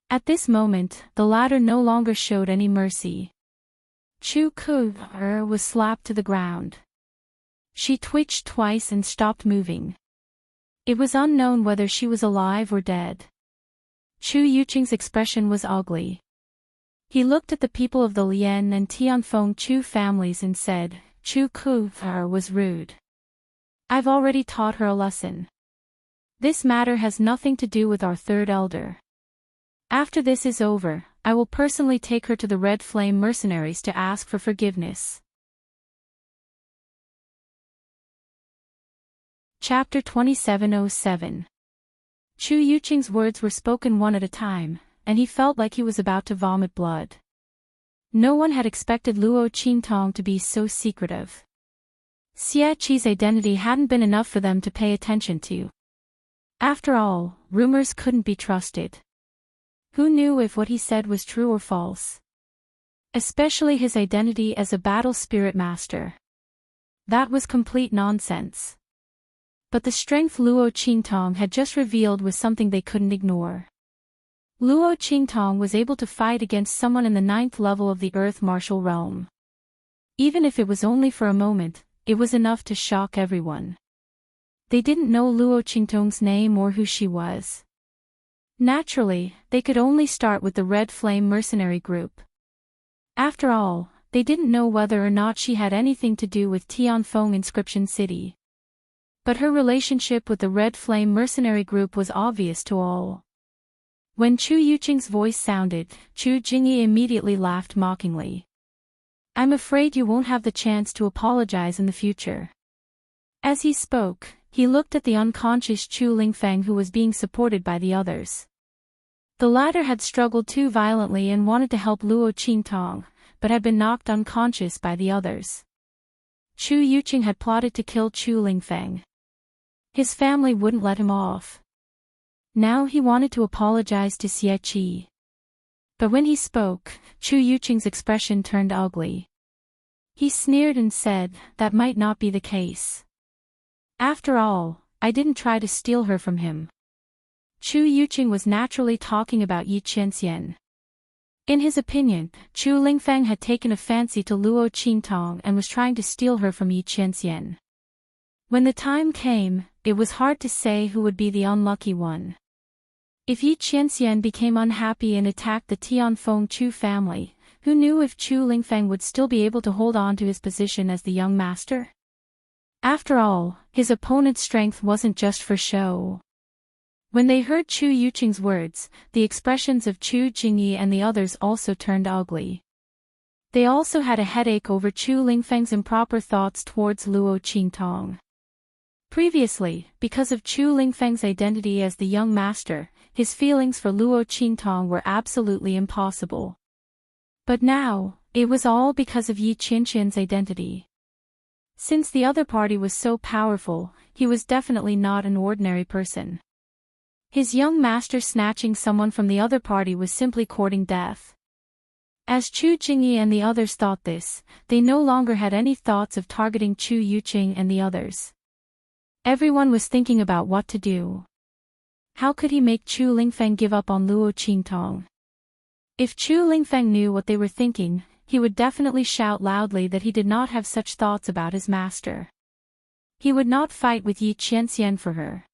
At this moment, the latter no longer showed any mercy. Chu Ku was slapped to the ground. She twitched twice and stopped moving. It was unknown whether she was alive or dead. Chu Yuqing's expression was ugly. He looked at the people of the Lien and Tianfeng Chu families and said, Chu Ku was rude. I've already taught her a lesson. This matter has nothing to do with our third elder. After this is over, I will personally take her to the Red Flame mercenaries to ask for forgiveness. Chapter 2707. Chu Yuqing's words were spoken one at a time, and he felt like he was about to vomit blood. No one had expected Luo Qingtong to be so secretive. Xie Qi's identity hadn't been enough for them to pay attention to. After all, rumors couldn't be trusted. Who knew if what he said was true or false? Especially his identity as a battle spirit master. That was complete nonsense. But the strength Luo Qingtong had just revealed was something they couldn't ignore. Luo Qingtong was able to fight against someone in the 9th level of the Earth Martial Realm. Even if it was only for a moment, it was enough to shock everyone. They didn't know Luo Qingtong's name or who she was. Naturally, they could only start with the Red Flame mercenary group. After all, they didn't know whether or not she had anything to do with Tianfeng Inscription City. But her relationship with the Red Flame mercenary group was obvious to all. When Chu Yuqing's voice sounded, Chu Jingyi immediately laughed mockingly. I'm afraid you won't have the chance to apologize in the future. As he spoke, he looked at the unconscious Chu Lingfeng who was being supported by the others. The latter had struggled too violently and wanted to help Luo Qingtong, but had been knocked unconscious by the others. Chu Yuqing had plotted to kill Chu Lingfeng. His family wouldn't let him off. Now he wanted to apologize to Xie Qi. But when he spoke, Chu Yuqing's expression turned ugly. He sneered and said, that might not be the case. After all, I didn't try to steal her from him. Chu Yuqing was naturally talking about Yi Qianxian. In his opinion, Chu Lingfeng had taken a fancy to Luo Qingtong and was trying to steal her from Yi Qianxian. When the time came, it was hard to say who would be the unlucky one. If Yi Qianxian became unhappy and attacked the Tianfeng Chu family, who knew if Chu Lingfeng would still be able to hold on to his position as the young master? After all, his opponent's strength wasn't just for show. When they heard Chu Yuqing's words, the expressions of Chu Jingyi and the others also turned ugly. They also had a headache over Chu Lingfeng's improper thoughts towards Luo Qingtong. Previously, because of Chu Lingfeng's identity as the young master, his feelings for Luo Qingtong were absolutely impossible. But now, it was all because of Yi Qianxian's identity. Since the other party was so powerful, he was definitely not an ordinary person. His young master snatching someone from the other party was simply courting death. As Chu Jingyi and the others thought this, they no longer had any thoughts of targeting Chu Yuqing and the others. Everyone was thinking about what to do. How could he make Chu Lingfeng give up on Luo Qingtong? If Chu Lingfeng knew what they were thinking, he would definitely shout loudly that he did not have such thoughts about his master. He would not fight with Yi Qianxian for her.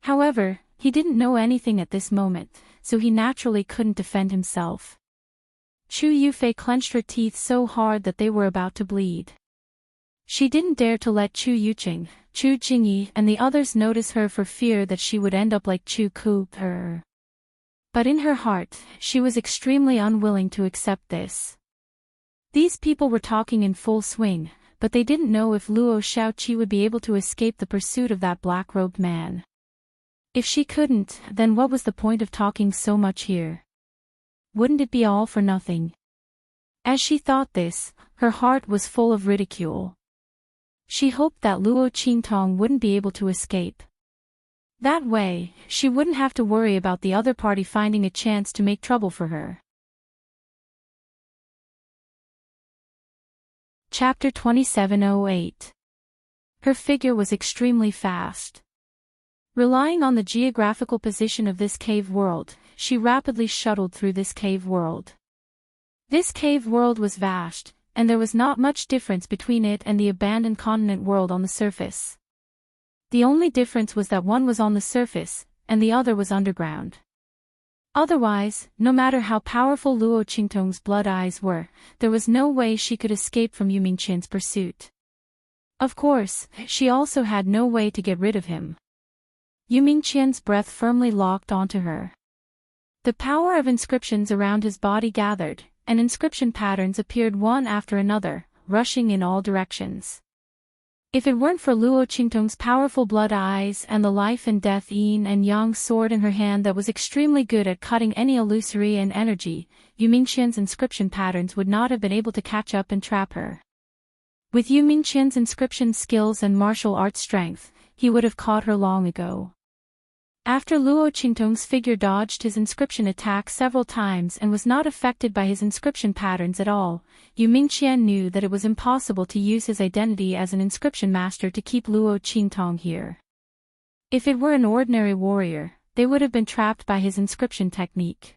However, he didn't know anything at this moment, so he naturally couldn't defend himself. Chu Yufei clenched her teeth so hard that they were about to bleed. She didn't dare to let Chu Yuqing, Chu Jingyi and the others notice her for fear that she would end up like Chu Ku. But in her heart, she was extremely unwilling to accept this. These people were talking in full swing, but they didn't know if Luo Shaoqi would be able to escape the pursuit of that black-robed man. If she couldn't, then what was the point of talking so much here? Wouldn't it be all for nothing? As she thought this, her heart was full of ridicule. She hoped that Luo Qingtong wouldn't be able to escape. That way, she wouldn't have to worry about the other party finding a chance to make trouble for her. Chapter 2708. Her figure was extremely fast. Relying on the geographical position of this cave world, she rapidly shuttled through this cave world. This cave world was vast, and there was not much difference between it and the abandoned continent world on the surface. The only difference was that one was on the surface, and the other was underground. Otherwise, no matter how powerful Luo Qingtong's blood eyes were, there was no way she could escape from Yu Mingqian's pursuit. Of course, she also had no way to get rid of him. Yu Mingqian's breath firmly locked onto her. The power of inscriptions around his body gathered, and inscription patterns appeared one after another, rushing in all directions. If it weren't for Luo Qingtong's powerful blood eyes and the life and death yin and yang sword in her hand that was extremely good at cutting any illusory and energy, Yu Mingqian's inscription patterns would not have been able to catch up and trap her. With Yu Mingqian's inscription skills and martial arts strength, he would have caught her long ago. After Luo Qingtong's figure dodged his inscription attack several times and was not affected by his inscription patterns at all, Yu Mingqian knew that it was impossible to use his identity as an inscription master to keep Luo Qingtong here. If it were an ordinary warrior, they would have been trapped by his inscription technique.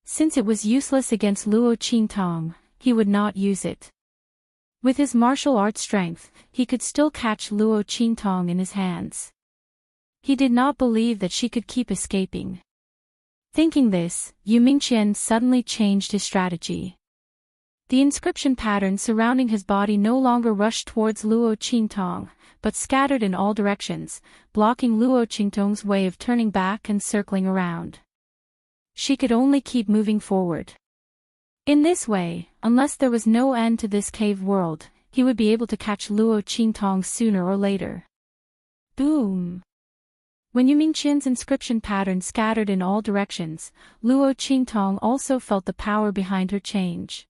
Since it was useless against Luo Qingtong, he would not use it. With his martial arts strength, he could still catch Luo Qingtong in his hands. He did not believe that she could keep escaping. Thinking this, Yu Mingqian suddenly changed his strategy. The inscription patterns surrounding his body no longer rushed towards Luo Qingtong, but scattered in all directions, blocking Luo Qingtong's way of turning back and circling around. She could only keep moving forward. In this way, unless there was no end to this cave world, he would be able to catch Luo Qingtong sooner or later. Boom! When Yu Mingqian's inscription pattern scattered in all directions, Luo Qingtong also felt the power behind her change.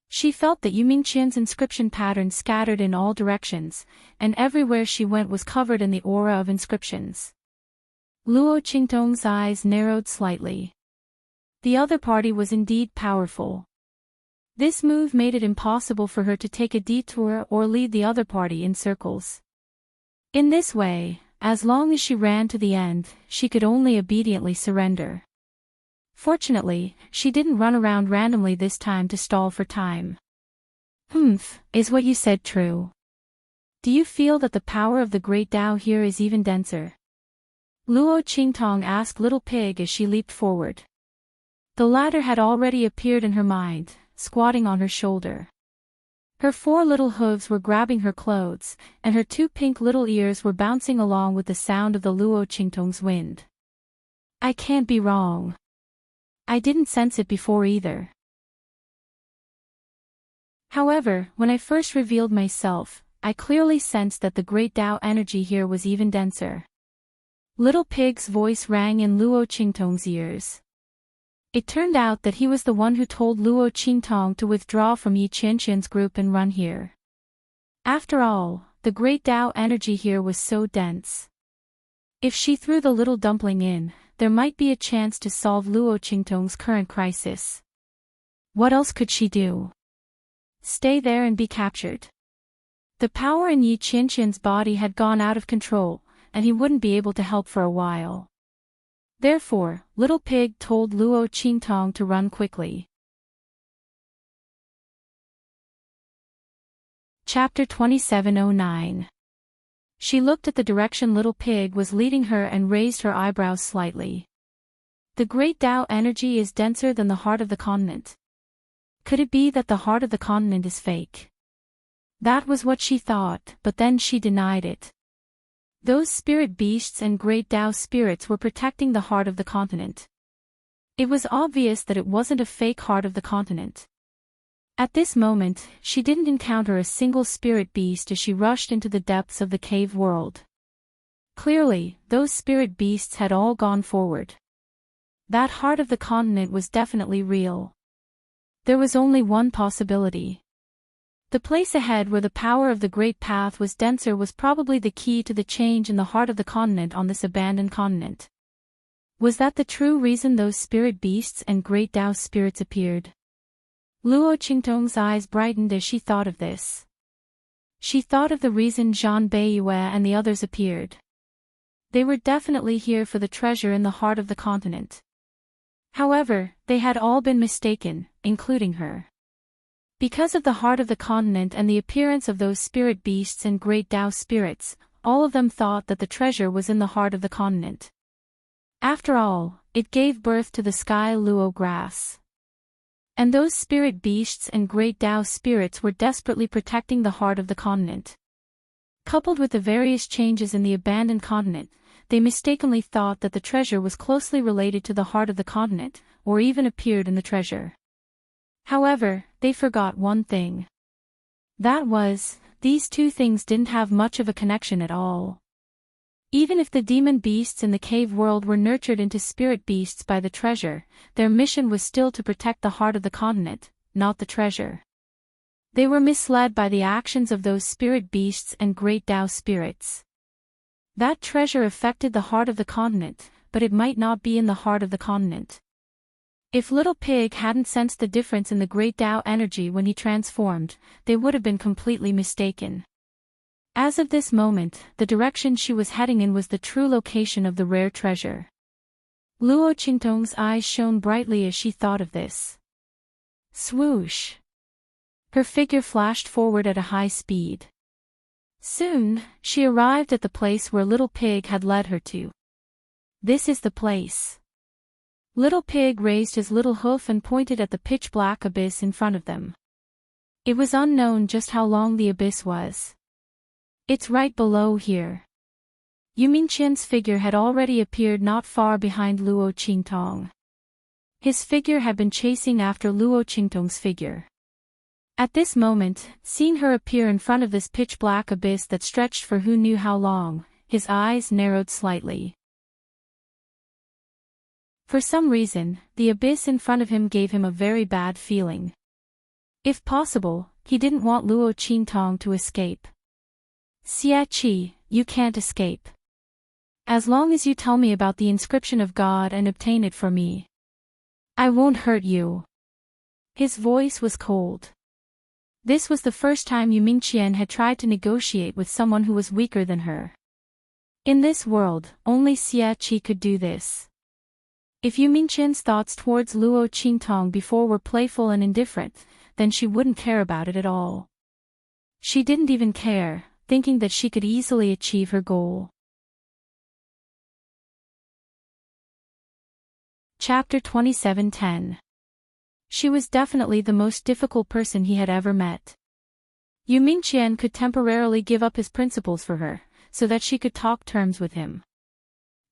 She felt that Yu Mingqian's inscription pattern scattered in all directions, and everywhere she went was covered in the aura of inscriptions. Luo Qingtong's eyes narrowed slightly. The other party was indeed powerful. This move made it impossible for her to take a detour or lead the other party in circles. In this way, as long as she ran to the end, she could only obediently surrender. Fortunately, she didn't run around randomly this time to stall for time. Is what you said true? Do you feel that the power of the great Tao here is even denser? Luo Qingtong asked Little Pig as she leaped forward. The latter had already appeared in her mind, squatting on her shoulder. Her 4 little hooves were grabbing her clothes, and her 2 pink little ears were bouncing along with the sound of the Luo Qingtong's wind. I can't be wrong. I didn't sense it before either. However, when I first revealed myself, I clearly sensed that the great Tao energy here was even denser. Little Pig's voice rang in Luo Qingtong's ears. It turned out that he was the one who told Luo Qingtong to withdraw from Yi Qianqian's group and run here. After all, the great Tao energy here was so dense. If she threw the little dumpling in, there might be a chance to solve Luo Qingtong's current crisis. What else could she do? Stay there and be captured. The power in Yi Qianqian's body had gone out of control, and he wouldn't be able to help for a while. Therefore, Little Pig told Luo Qingtong to run quickly. Chapter 2709. She looked at the direction Little Pig was leading her and raised her eyebrows slightly. The great Tao energy is denser than the heart of the continent. Could it be that the heart of the continent is fake? That was what she thought, but then she denied it. Those spirit beasts and great Tao spirits were protecting the heart of the continent. It was obvious that it wasn't a fake heart of the continent. At this moment, she didn't encounter a single spirit beast as she rushed into the depths of the cave world. Clearly, those spirit beasts had all gone forward. That heart of the continent was definitely real. There was only one possibility. The place ahead where the power of the Great Path was denser was probably the key to the change in the heart of the continent on this abandoned continent. Was that the true reason those spirit beasts and great Tao spirits appeared? Luo Qingtong's eyes brightened as she thought of this. She thought of the reason Zhang Beiyue and the others appeared. They were definitely here for the treasure in the heart of the continent. However, they had all been mistaken, including her. Because of the heart of the continent and the appearance of those spirit beasts and great Tao spirits, all of them thought that the treasure was in the heart of the continent. After all, it gave birth to the sky luo grass. And those spirit beasts and great Tao spirits were desperately protecting the heart of the continent. Coupled with the various changes in the abandoned continent, they mistakenly thought that the treasure was closely related to the heart of the continent, or even appeared in the treasure. However, they forgot one thing. That was, these two things didn't have much of a connection at all. Even if the demon beasts in the cave world were nurtured into spirit beasts by the treasure, their mission was still to protect the heart of the continent, not the treasure. They were misled by the actions of those spirit beasts and great Tao spirits. That treasure affected the heart of the continent, but it might not be in the heart of the continent. If Little Pig hadn't sensed the difference in the great Tao energy when he transformed, they would have been completely mistaken. As of this moment, the direction she was heading in was the true location of the rare treasure. Luo Qingtong's eyes shone brightly as she thought of this. Swoosh! Her figure flashed forward at a high speed. Soon, she arrived at the place where Little Pig had led her to. This is the place. Little Pig raised his little hoof and pointed at the pitch-black abyss in front of them. It was unknown just how long the abyss was. It's right below here. Yu Mingqian's figure had already appeared not far behind Luo Qingtong. His figure had been chasing after Luo Qingtong's figure. At this moment, seeing her appear in front of this pitch-black abyss that stretched for who knew how long, his eyes narrowed slightly. For some reason, the abyss in front of him gave him a very bad feeling. If possible, he didn't want Luo Qingtong to escape. Xie Qi, you can't escape. As long as you tell me about the inscription of God and obtain it for me, I won't hurt you. His voice was cold. This was the first time Yu Mingqian had tried to negotiate with someone who was weaker than her. In this world, only Xie Qi could do this. If Yu Mingqian's thoughts towards Luo Qingtong before were playful and indifferent, then she wouldn't care about it at all. She didn't even care, thinking that she could easily achieve her goal. Chapter 27:10. She was definitely the most difficult person he had ever met. Yu Mingqian could temporarily give up his principles for her, so that she could talk terms with him.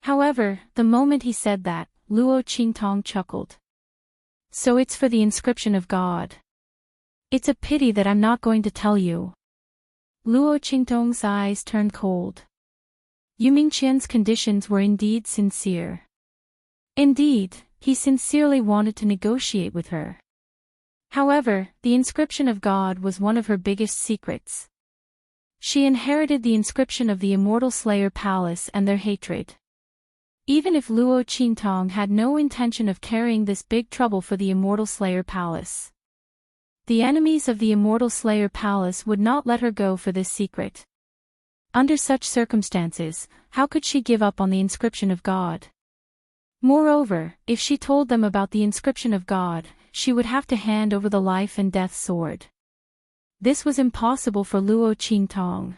However, the moment he said that, Luo Qingtong chuckled. So it's for the inscription of God. It's a pity that I'm not going to tell you. Luo Qingtong's eyes turned cold. Yu Mingqian's conditions were indeed sincere. Indeed, he sincerely wanted to negotiate with her. However, the inscription of God was one of her biggest secrets. She inherited the inscription of the Immortal Slayer Palace and their hatred. Even if Luo Qingtong had no intention of carrying this big trouble for the Immortal Slayer Palace, the enemies of the Immortal Slayer Palace would not let her go for this secret. Under such circumstances, how could she give up on the inscription of God? Moreover, if she told them about the inscription of God, she would have to hand over the life and death sword. This was impossible for Luo Qingtong.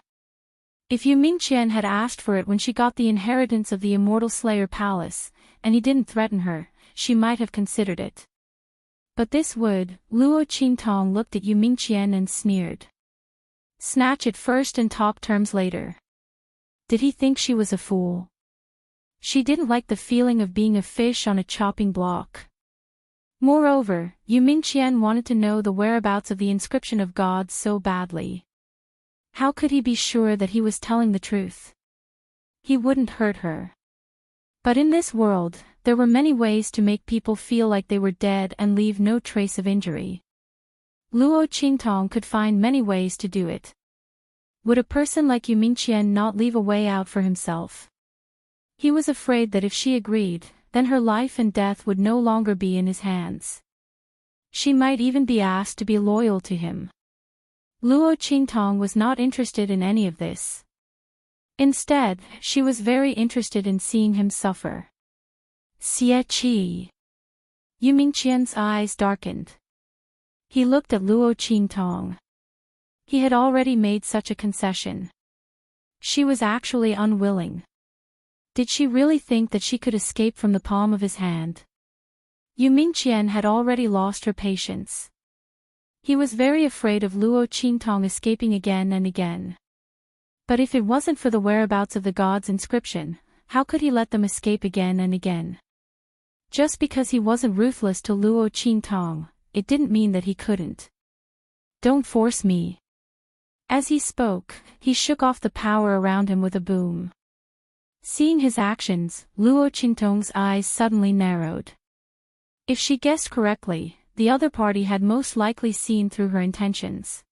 If Yu Mingqian had asked for it when she got the inheritance of the Immortal Slayer Palace, and he didn't threaten her, she might have considered it. But this would, Luo Qingtong looked at Yu Mingqian and sneered. Snatch it first and talk terms later. Did he think she was a fool? She didn't like the feeling of being a fish on a chopping block. Moreover, Yu Mingqian wanted to know the whereabouts of the inscription of gods so badly. How could he be sure that he was telling the truth? He wouldn't hurt her. But in this world, there were many ways to make people feel like they were dead and leave no trace of injury. Luo Qingtong could find many ways to do it. Would a person like Yu Mingqian not leave a way out for himself? He was afraid that if she agreed, then her life and death would no longer be in his hands. She might even be asked to be loyal to him. Luo Qingtong was not interested in any of this. Instead, she was very interested in seeing him suffer. Xie Qi. Yu Mingqian's eyes darkened. He looked at Luo Qingtong. He had already made such a concession. She was actually unwilling. Did she really think that she could escape from the palm of his hand? Yu Mingqian had already lost her patience. He was very afraid of Luo Qingtong escaping again and again. But if it wasn't for the whereabouts of the gods' inscription, how could he let them escape again and again? Just because he wasn't ruthless to Luo Qingtong, it didn't mean that he couldn't. Don't force me. As he spoke, he shook off the power around him with a boom. Seeing his actions, Luo Qingtong's eyes suddenly narrowed. If she guessed correctly, the other party had most likely seen through her intentions.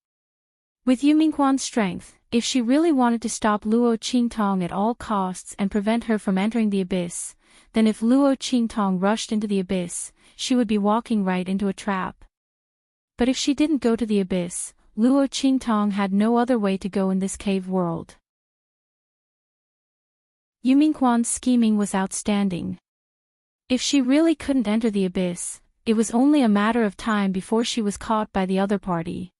With Yu Mingqian's strength, if she really wanted to stop Luo Qingtong at all costs and prevent her from entering the abyss, then if Luo Qingtong rushed into the abyss, she would be walking right into a trap. But if she didn't go to the abyss, Luo Qingtong had no other way to go in this cave world. Yu Mingqian's scheming was outstanding. If she really couldn't enter the abyss, it was only a matter of time before she was caught by the other party.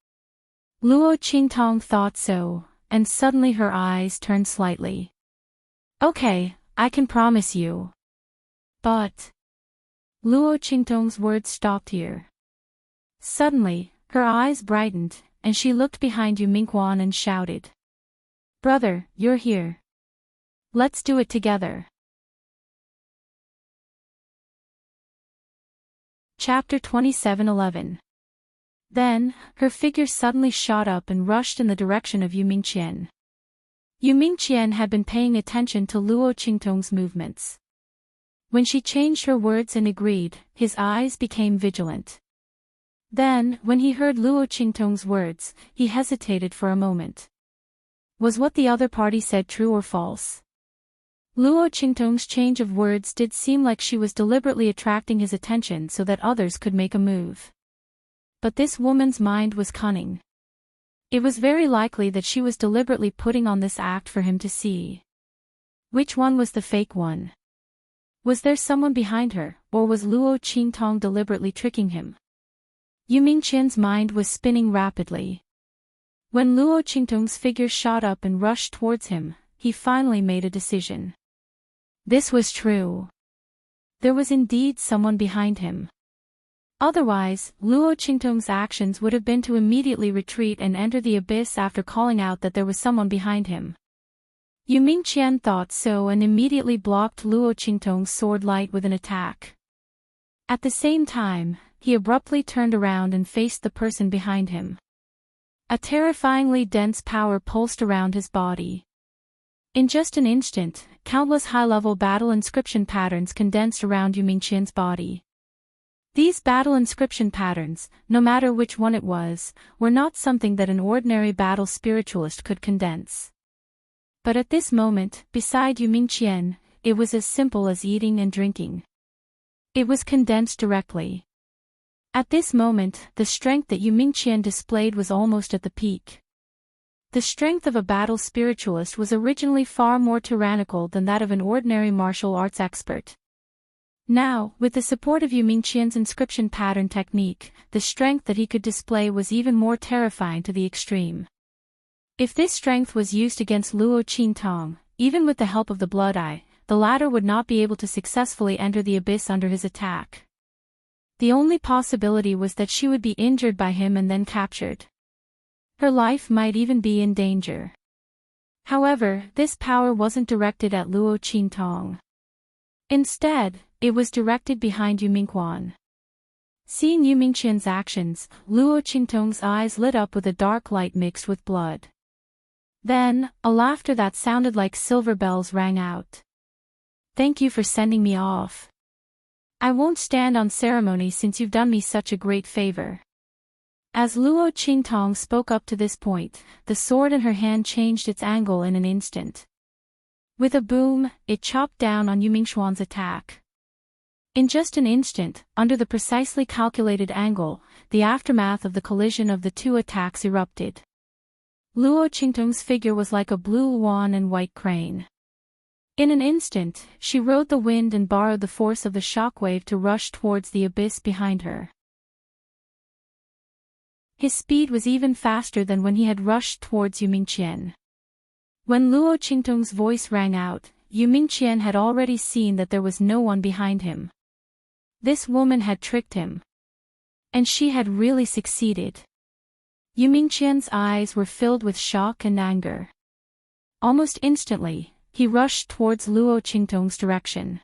Luo Qingtong thought so, and suddenly her eyes turned slightly. Okay, I can promise you. But... Luo Qingtong's words stopped here. Suddenly, her eyes brightened, and she looked behind Yu Mingqian and shouted. Brother, you're here. Let's do it together. Chapter 27:11. Then, her figure suddenly shot up and rushed in the direction of Yu Mingqian. Yu Mingqian had been paying attention to Luo Qingtong's movements. When she changed her words and agreed, his eyes became vigilant. Then, when he heard Luo Qingtong's words, he hesitated for a moment. Was what the other party said true or false? Luo Qingtong's change of words did seem like she was deliberately attracting his attention so that others could make a move. But this woman's mind was cunning. It was very likely that she was deliberately putting on this act for him to see. Which one was the fake one? Was there someone behind her, or was Luo Qingtong deliberately tricking him? Yu Mingqian's mind was spinning rapidly. When Luo Qingtong's figure shot up and rushed towards him, he finally made a decision. This was true. There was indeed someone behind him. Otherwise, Luo Qingtong's actions would have been to immediately retreat and enter the abyss after calling out that there was someone behind him. Yu Mingqian thought so and immediately blocked Luo Qingtong's sword light with an attack. At the same time, he abruptly turned around and faced the person behind him. A terrifyingly dense power pulsed around his body. In just an instant, countless high-level battle inscription patterns condensed around Yu Mingqian's body. These battle inscription patterns, no matter which one it was, were not something that an ordinary battle spiritualist could condense. But at this moment, beside Yu Mingqian, it was as simple as eating and drinking. It was condensed directly. At this moment, the strength that Yu Mingqian displayed was almost at the peak. The strength of a battle spiritualist was originally far more tyrannical than that of an ordinary martial arts expert. Now, with the support of Yu Mingqian's inscription pattern technique, the strength that he could display was even more terrifying to the extreme. If this strength was used against Luo Qingtong, even with the help of the Blood Eye, the latter would not be able to successfully enter the abyss under his attack. The only possibility was that she would be injured by him and then captured. Her life might even be in danger. However, this power wasn't directed at Luo Qingtong. Instead, it was directed behind Yu Mingqian. Seeing Yu Mingqian's actions, Luo Qingtong's eyes lit up with a dark light mixed with blood. Then, a laughter that sounded like silver bells rang out. "Thank you for sending me off. I won't stand on ceremony since you've done me such a great favor." As Luo Qingtong spoke up to this point, the sword in her hand changed its angle in an instant. With a boom, it chopped down on Yu Mingxuan's attack. In just an instant, under the precisely calculated angle, the aftermath of the collision of the two attacks erupted. Luo Qingtong's figure was like a blue swan and white crane. In an instant, she rode the wind and borrowed the force of the shockwave to rush towards the abyss behind her. His speed was even faster than when he had rushed towards Yu Mingqian. When Luo Qingtong's voice rang out, Yu Mingqian had already seen that there was no one behind him. This woman had tricked him. And she had really succeeded. Yu Mingqian's eyes were filled with shock and anger. Almost instantly, he rushed towards Luo Qingtong's direction.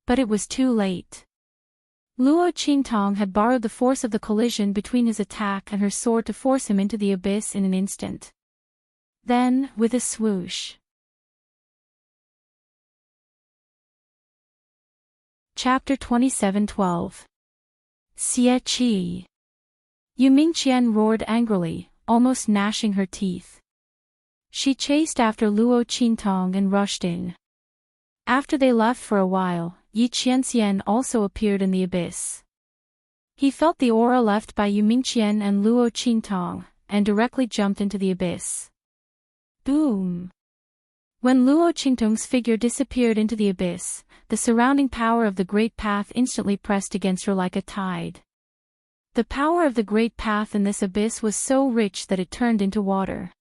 But it was too late. Luo Qingtong had borrowed the force of the collision between his attack and her sword to force him into the abyss in an instant. Then, with a swoosh. Chapter 27:12. Xie Qi. Yu Mingqian roared angrily, almost gnashing her teeth. She chased after Luo Qingtong and rushed in. After they left for a while, Yi Qianxian also appeared in the abyss. He felt the aura left by Yu Mingqian and Luo Qingtong, and directly jumped into the abyss. Boom! When Luo Qingtong's figure disappeared into the abyss, the surrounding power of the Great Path instantly pressed against her like a tide. The power of the Great Path in this abyss was so rich that it turned into water.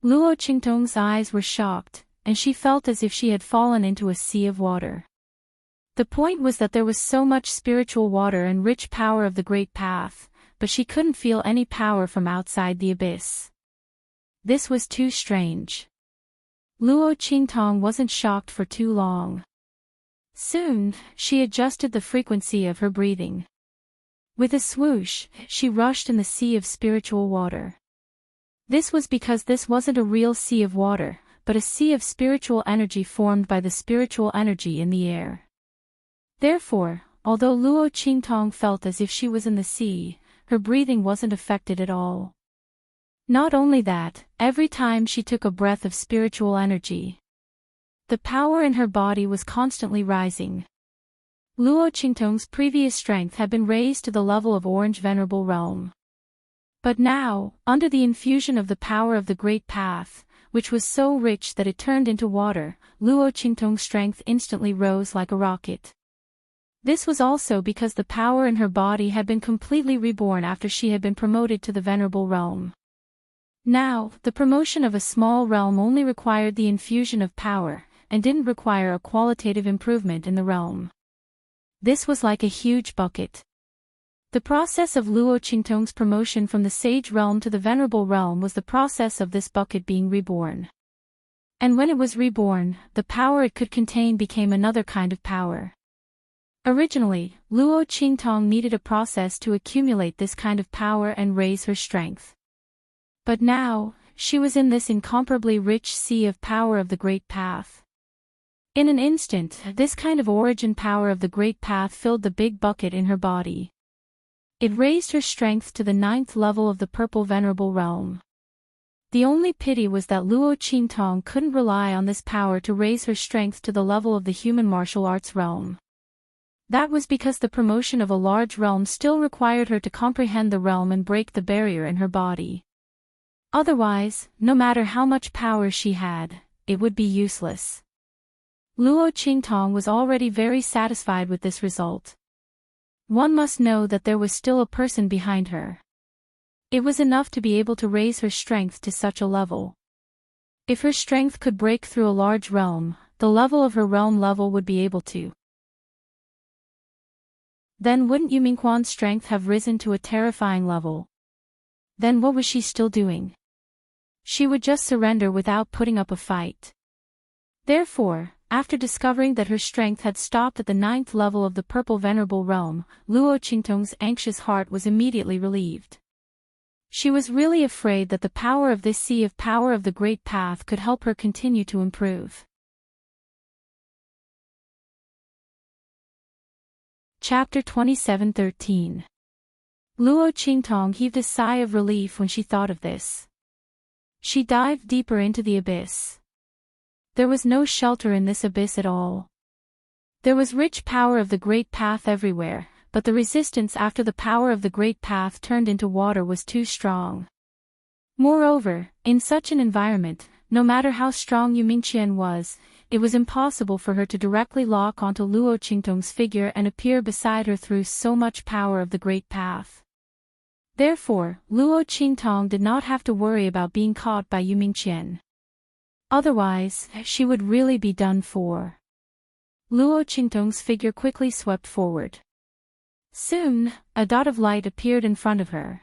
Luo Qingtong's eyes were shocked, and she felt as if she had fallen into a sea of water. The point was that there was so much spiritual water and rich power of the Great Path, but she couldn't feel any power from outside the abyss. This was too strange. Luo Qingtong wasn't shocked for too long. Soon, she adjusted the frequency of her breathing. With a swoosh, she rushed in the sea of spiritual water. This was because this wasn't a real sea of water, but a sea of spiritual energy formed by the spiritual energy in the air. Therefore, although Luo Qingtong felt as if she was in the sea, her breathing wasn't affected at all. Not only that, every time she took a breath of spiritual energy, the power in her body was constantly rising. Luo Qingtong's previous strength had been raised to the level of Orange Venerable Realm. But now, under the infusion of the power of the Great Path, which was so rich that it turned into water, Luo Qingtong's strength instantly rose like a rocket. This was also because the power in her body had been completely reborn after she had been promoted to the Venerable Realm. Now, the promotion of a small realm only required the infusion of power, and didn't require a qualitative improvement in the realm. This was like a huge bucket. The process of Luo Qingtong's promotion from the Sage Realm to the Venerable Realm was the process of this bucket being reborn. And when it was reborn, the power it could contain became another kind of power. Originally, Luo Qingtong needed a process to accumulate this kind of power and raise her strength. But now, she was in this incomparably rich sea of power of the Great Path. In an instant, this kind of origin power of the Great Path filled the big bucket in her body. It raised her strength to the 9th level of the Purple Venerable Realm. The only pity was that Luo Qingtong couldn't rely on this power to raise her strength to the level of the human martial arts realm. That was because the promotion of a large realm still required her to comprehend the realm and break the barrier in her body. Otherwise, no matter how much power she had, it would be useless. Luo Qingtong was already very satisfied with this result. One must know that there was still a person behind her. It was enough to be able to raise her strength to such a level. If her strength could break through a large realm, the level of her realm level would be able to. Then wouldn't Yu Mingqian's strength have risen to a terrifying level? Then what was she still doing? She would just surrender without putting up a fight. Therefore, after discovering that her strength had stopped at the 9th level of the Purple Venerable Realm, Luo Qingtong's anxious heart was immediately relieved. She was really afraid that the power of this sea of power of the Great Path could help her continue to improve. Chapter 27:13. Luo Qingtong heaved a sigh of relief when she thought of this. She dived deeper into the abyss. There was no shelter in this abyss at all. There was rich power of the Great Path everywhere, but the resistance after the power of the Great Path turned into water was too strong. Moreover, in such an environment, no matter how strong Yu Mingqian was, it was impossible for her to directly lock onto Luo Qingtong's figure and appear beside her through so much power of the Great Path. Therefore, Luo Qingtong did not have to worry about being caught by Yu Mingqian. Otherwise, she would really be done for. Luo Qingtong's figure quickly swept forward. Soon, a dot of light appeared in front of her.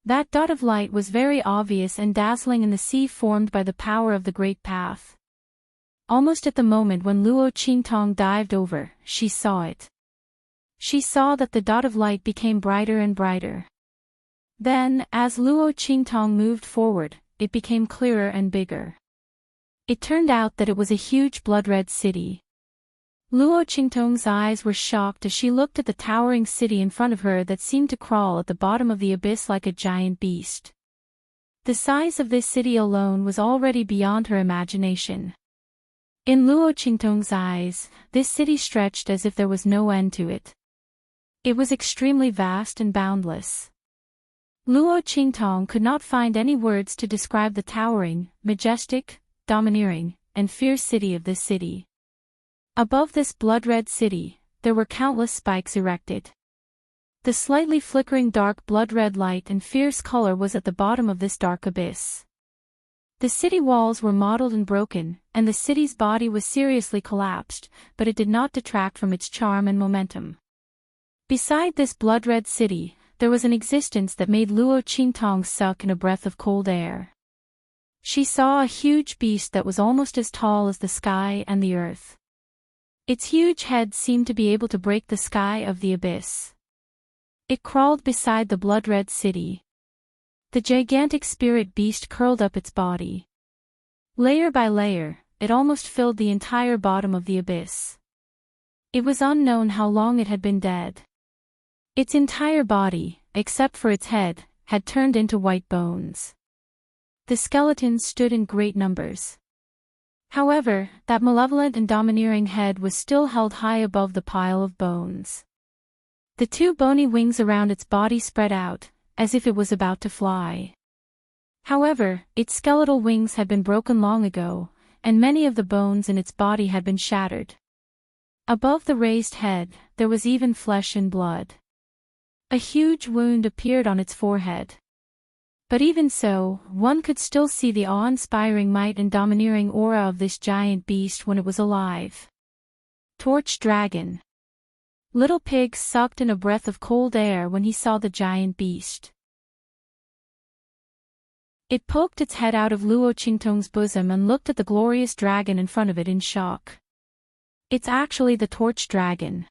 That dot of light was very obvious and dazzling in the sea formed by the power of the Great Path. Almost at the moment when Luo Qingtong dived over, she saw it. She saw that the dot of light became brighter and brighter. Then, as Luo Qingtong moved forward, it became clearer and bigger. It turned out that it was a huge blood-red city. Luo Qingtong's eyes were shocked as she looked at the towering city in front of her that seemed to crawl at the bottom of the abyss like a giant beast. The size of this city alone was already beyond her imagination. In Luo Qingtong's eyes, this city stretched as if there was no end to it. It was extremely vast and boundless. Luo Qingtong could not find any words to describe the towering, majestic, domineering, and fierce city of this city. Above this blood-red city, there were countless spikes erected. The slightly flickering dark blood-red light and fierce color was at the bottom of this dark abyss. The city walls were mottled and broken, and the city's body was seriously collapsed, but it did not detract from its charm and momentum. Beside this blood-red city, there was an existence that made Luo Qingtong suck in a breath of cold air. She saw a huge beast that was almost as tall as the sky and the earth. Its huge head seemed to be able to break the sky of the abyss. It crawled beside the blood-red city. The gigantic spirit beast curled up its body. Layer by layer, it almost filled the entire bottom of the abyss. It was unknown how long it had been dead. Its entire body, except for its head, had turned into white bones. The skeletons stood in great numbers. However, that malevolent and domineering head was still held high above the pile of bones. The two bony wings around its body spread out, as if it was about to fly. However, its skeletal wings had been broken long ago, and many of the bones in its body had been shattered. Above the raised head, there was even flesh and blood. A huge wound appeared on its forehead. But even so, one could still see the awe-inspiring might and domineering aura of this giant beast when it was alive. Torch Dragon. Little Pig sucked in a breath of cold air when he saw the giant beast. It poked its head out of Luo Qingtong's bosom and looked at the glorious dragon in front of it in shock. It's actually the Torch Dragon.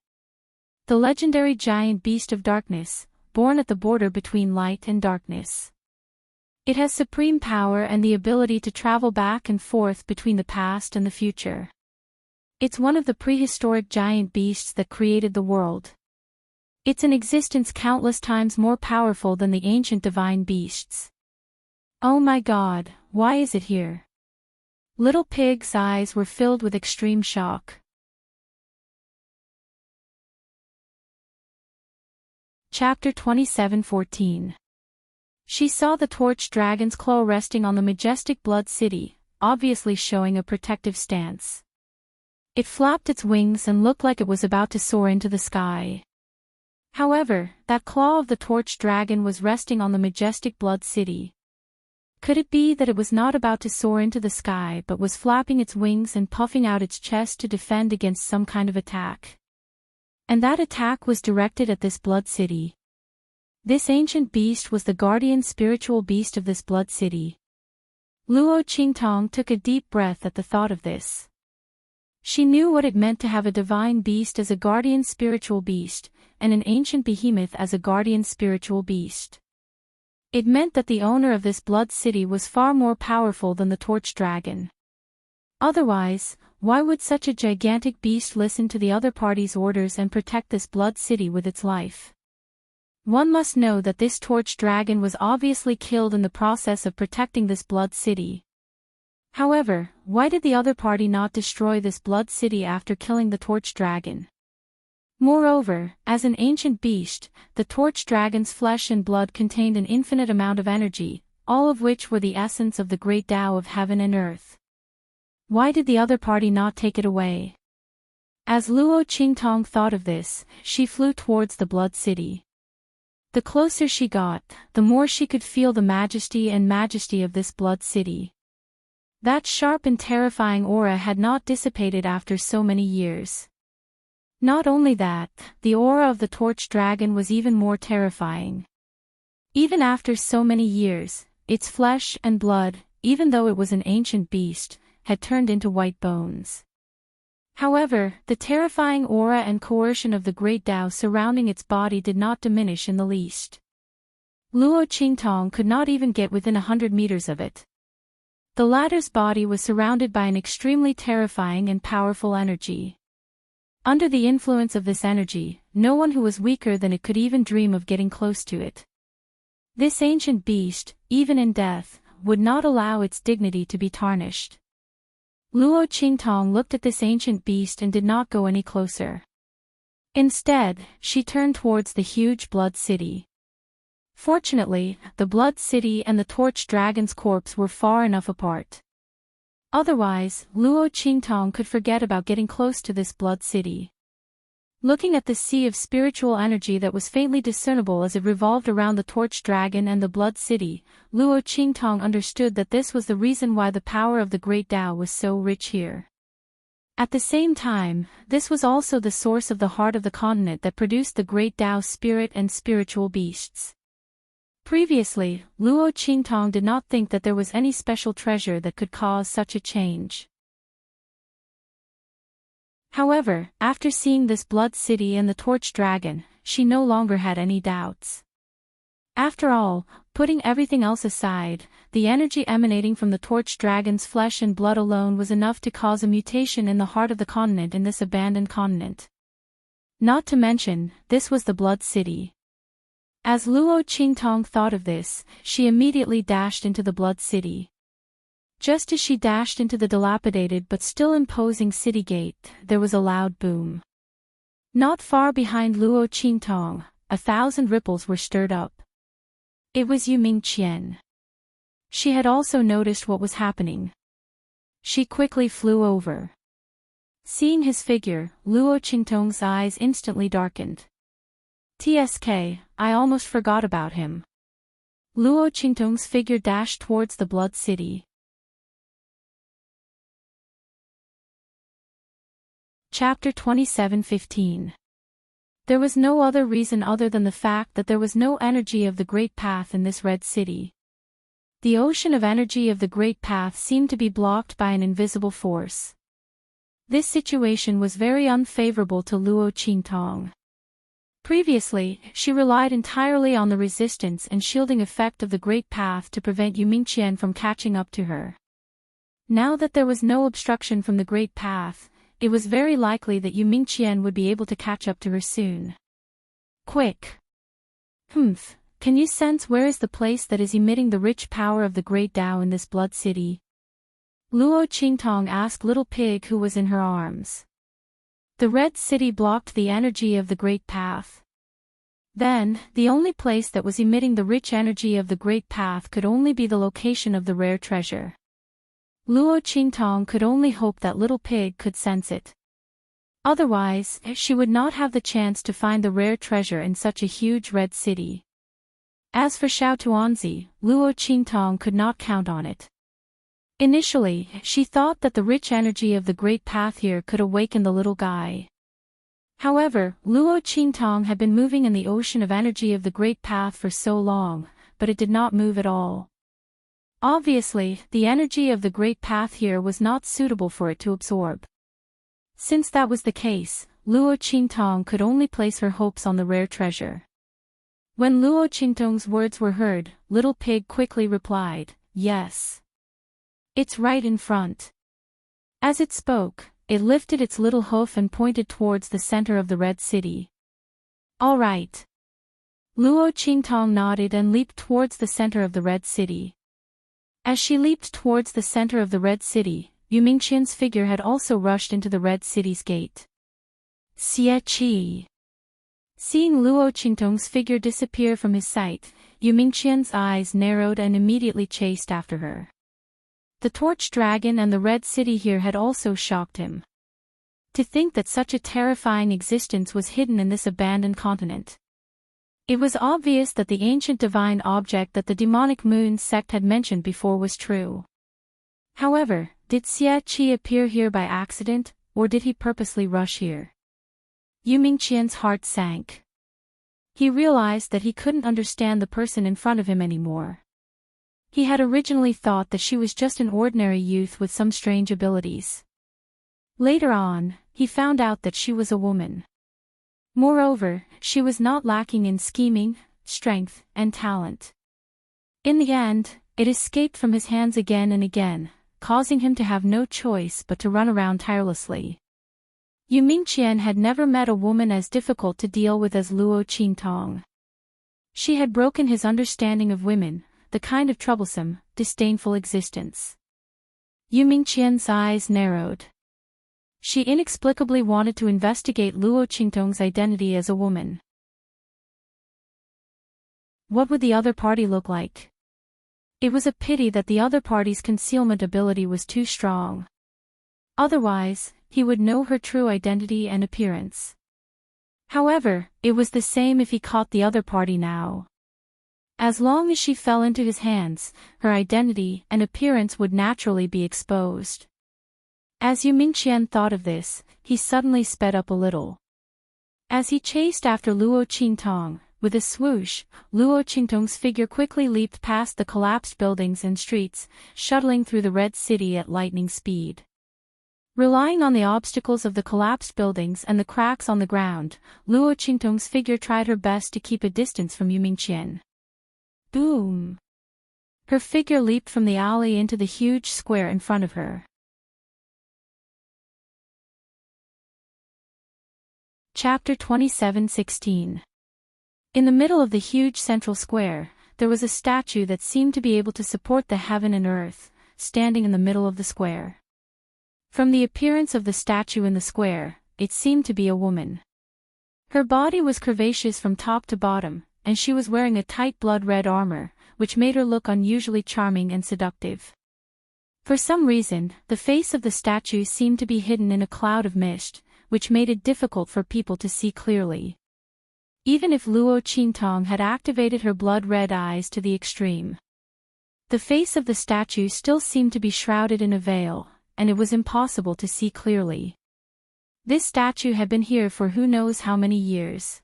The legendary giant beast of darkness, born at the border between light and darkness. It has supreme power and the ability to travel back and forth between the past and the future. It's one of the prehistoric giant beasts that created the world. It's in existence countless times more powerful than the ancient divine beasts. Oh my God, why is it here? Little Pig's eyes were filled with extreme shock. Chapter 27:14. She saw the Torch Dragon's claw resting on the majestic Blood City, obviously showing a protective stance. It flapped its wings and looked like it was about to soar into the sky. However, that claw of the Torch Dragon was resting on the majestic Blood City. Could it be that it was not about to soar into the sky but was flapping its wings and puffing out its chest to defend against some kind of attack? And that attack was directed at this Blood City. This ancient beast was the guardian spiritual beast of this Blood City. Luo Qingtong took a deep breath at the thought of this. She knew what it meant to have a divine beast as a guardian spiritual beast, and an ancient behemoth as a guardian spiritual beast. It meant that the owner of this blood city was far more powerful than the torch dragon. Otherwise, why would such a gigantic beast listen to the other party's orders and protect this blood city with its life? One must know that this torch dragon was obviously killed in the process of protecting this blood city. However, why did the other party not destroy this blood city after killing the torch dragon? Moreover, as an ancient beast, the torch dragon's flesh and blood contained an infinite amount of energy, all of which were the essence of the great Tao of heaven and earth. Why did the other party not take it away? As Luo Qingtong thought of this, she flew towards the blood city. The closer she got, the more she could feel the majesty of this blood city. That sharp and terrifying aura had not dissipated after so many years. Not only that, the aura of the torch dragon was even more terrifying. Even after so many years, its flesh and blood, even though it was an ancient beast, had turned into white bones. However, the terrifying aura and coercion of the great Tao surrounding its body did not diminish in the least. Luo Qingtong could not even get within 100 meters of it. The latter's body was surrounded by an extremely terrifying and powerful energy. Under the influence of this energy, no one who was weaker than it could even dream of getting close to it. This ancient beast, even in death, would not allow its dignity to be tarnished. Luo Qingtong looked at this ancient beast and did not go any closer. Instead, she turned towards the huge blood city. Fortunately, the blood city and the torch dragon's corpse were far enough apart. Otherwise, Luo Qingtong could forget about getting close to this blood city. Looking at the sea of spiritual energy that was faintly discernible as it revolved around the torch dragon and the blood city, Luo Qingtong understood that this was the reason why the power of the great Tao was so rich here. At the same time, this was also the source of the heart of the continent that produced the great Tao spirit and spiritual beasts. Previously, Luo Qingtong did not think that there was any special treasure that could cause such a change. However, after seeing this blood city and the torch dragon, she no longer had any doubts. After all, putting everything else aside, the energy emanating from the torch dragon's flesh and blood alone was enough to cause a mutation in the heart of the continent in this abandoned continent. Not to mention, this was the blood city. As Luo Qingtong thought of this, she immediately dashed into the blood city. Just as she dashed into the dilapidated but still imposing city gate, there was a loud boom. Not far behind Luo Qingtong, 1,000 ripples were stirred up. It was Yu Mingqian. She had also noticed what was happening. She quickly flew over. Seeing his figure, Luo Qingtong's eyes instantly darkened. "TSK, I almost forgot about him." Luo Qingtong's figure dashed towards the blood city. Chapter 27:15. There was no other reason other than the fact that there was no energy of the Great Path in this red city. The ocean of energy of the Great Path seemed to be blocked by an invisible force. This situation was very unfavorable to Luo Qingtong. Previously, she relied entirely on the resistance and shielding effect of the Great Path to prevent Yu Mingqian from catching up to her. Now that there was no obstruction from the Great Path, it was very likely that Yu Mingqian would be able to catch up to her soon. Quick! Can you sense where is the place that is emitting the rich power of the Great Tao in this blood city? Luo Qingtong asked Little Pig who was in her arms. The red city blocked the energy of the Great Path. Then, the only place that was emitting the rich energy of the Great Path could only be the location of the rare treasure. Luo Qingtong could only hope that Little Pig could sense it. Otherwise, she would not have the chance to find the rare treasure in such a huge red city. As for Xiao Tuanzi, Luo Qingtong could not count on it. Initially, she thought that the rich energy of the Great Path here could awaken the little guy. However, Luo Qingtong had been moving in the ocean of energy of the Great Path for so long, but it did not move at all. Obviously, the energy of the Great Path here was not suitable for it to absorb. Since that was the case, Luo Qingtong could only place her hopes on the rare treasure. When Luo Qingtong's words were heard, Little Pig quickly replied, "Yes. It's right in front." As it spoke, it lifted its little hoof and pointed towards the center of the Red City. "All right." Luo Qingtong nodded and leaped towards the center of the Red City. As she leaped towards the center of the Red City, Yu Mingqian's figure had also rushed into the Red City's gate. Xie Qi. Seeing Luo Qingtong's figure disappear from his sight, Yu Mingqian's eyes narrowed and immediately chased after her. The torch dragon and the Red City here had also shocked him. To think that such a terrifying existence was hidden in this abandoned continent. It was obvious that the ancient divine object that the demonic moon sect had mentioned before was true. However, did Xie Qi appear here by accident, or did he purposely rush here? Yu Mingqian's heart sank. He realized that he couldn't understand the person in front of him anymore. He had originally thought that she was just an ordinary youth with some strange abilities. Later on, he found out that she was a woman. Moreover, she was not lacking in scheming, strength, and talent. In the end, it escaped from his hands again and again, causing him to have no choice but to run around tirelessly. Yu Mingqian had never met a woman as difficult to deal with as Luo Qingtong. She had broken his understanding of women, the kind of troublesome, disdainful existence. Yu Mingqian's eyes narrowed. She inexplicably wanted to investigate Luo Qingtong's identity as a woman. What would the other party look like? It was a pity that the other party's concealment ability was too strong. Otherwise, he would know her true identity and appearance. However, it was the same if he caught the other party now. As long as she fell into his hands, her identity and appearance would naturally be exposed. As Yu Mingqian thought of this, he suddenly sped up a little. As he chased after Luo Qingtong, with a swoosh, Luo Qingtong's figure quickly leaped past the collapsed buildings and streets, shuttling through the Red City at lightning speed. Relying on the obstacles of the collapsed buildings and the cracks on the ground, Luo Qingtong's figure tried her best to keep a distance from Yu Mingqian. Boom! Her figure leaped from the alley into the huge square in front of her. Chapter 27:16. In the middle of the huge central square, there was a statue that seemed to be able to support the heaven and earth, standing in the middle of the square. From the appearance of the statue in the square, it seemed to be a woman. Her body was curvaceous from top to bottom, and she was wearing a tight blood-red armor, which made her look unusually charming and seductive. For some reason, the face of the statue seemed to be hidden in a cloud of mist, which made it difficult for people to see clearly. Even if Luo Qingtong had activated her blood-red eyes to the extreme, the face of the statue still seemed to be shrouded in a veil, and it was impossible to see clearly. This statue had been here for who knows how many years.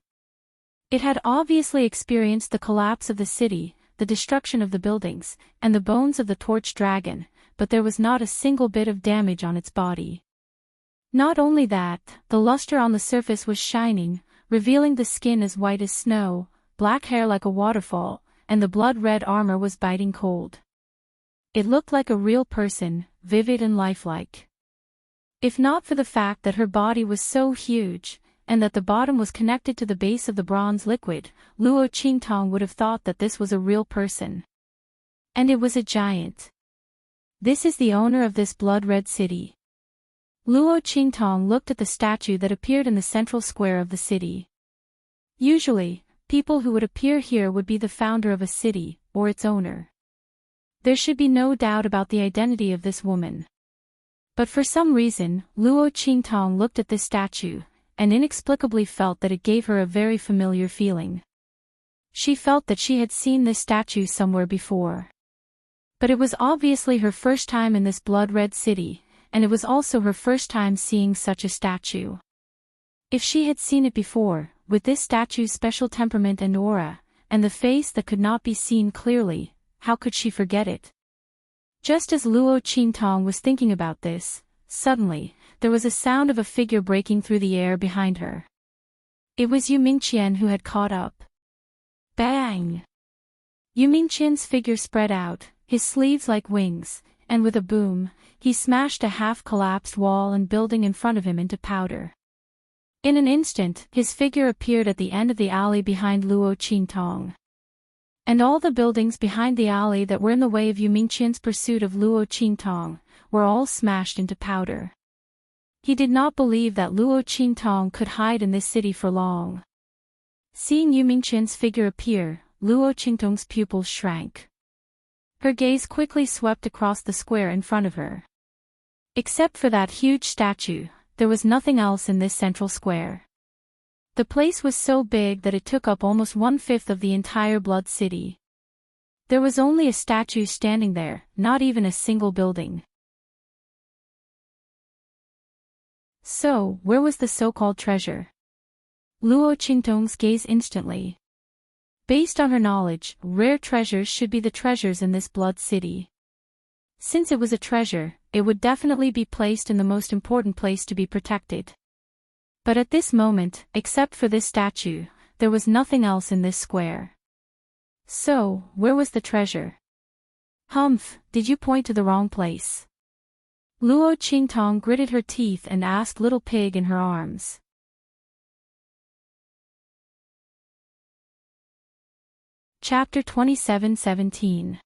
It had obviously experienced the collapse of the city, the destruction of the buildings, and the bones of the torch dragon, but there was not a single bit of damage on its body. Not only that, the luster on the surface was shining, revealing the skin as white as snow, black hair like a waterfall, and the blood-red armor was biting cold. It looked like a real person, vivid and lifelike. If not for the fact that her body was so huge, and that the bottom was connected to the base of the bronze liquid, Luo Qingtong would have thought that this was a real person. And it was a giant. This is the owner of this blood-red city. Luo Qingtong looked at the statue that appeared in the central square of the city. Usually, people who would appear here would be the founder of a city, or its owner. There should be no doubt about the identity of this woman. But for some reason, Luo Qingtong looked at this statue, and inexplicably felt that it gave her a very familiar feeling. She felt that she had seen this statue somewhere before. But it was obviously her first time in this blood-red city, and it was also her first time seeing such a statue. If she had seen it before, with this statue's special temperament and aura, and the face that could not be seen clearly, how could she forget it? Just as Luo Qingtong was thinking about this, suddenly, there was a sound of a figure breaking through the air behind her. It was Yu Mingqian who had caught up. Bang! Yu Mingqian's figure spread out, his sleeves like wings, and with a boom, he smashed a half-collapsed wall and building in front of him into powder. In an instant, his figure appeared at the end of the alley behind Luo Qingtong. And all the buildings behind the alley that were in the way of Yu Mingqian's pursuit of Luo Qingtong were all smashed into powder. He did not believe that Luo Qingtong could hide in this city for long. Seeing Yu Mingqian's figure appear, Luo Qingtong's pupils shrank. Her gaze quickly swept across the square in front of her. Except for that huge statue, there was nothing else in this central square. The place was so big that it took up almost 1/5 of the entire Blood City. There was only a statue standing there, not even a single building. So, where was the so-called treasure? Luo Qingtong's gaze instantly. Based on her knowledge, rare treasures should be the treasures in this Blood City. Since it was a treasure, it would definitely be placed in the most important place to be protected. But at this moment, except for this statue, there was nothing else in this square. So, where was the treasure? Humph, did you point to the wrong place? Luo Qingtong gritted her teeth and asked Little Pig in her arms. Chapter 27:17.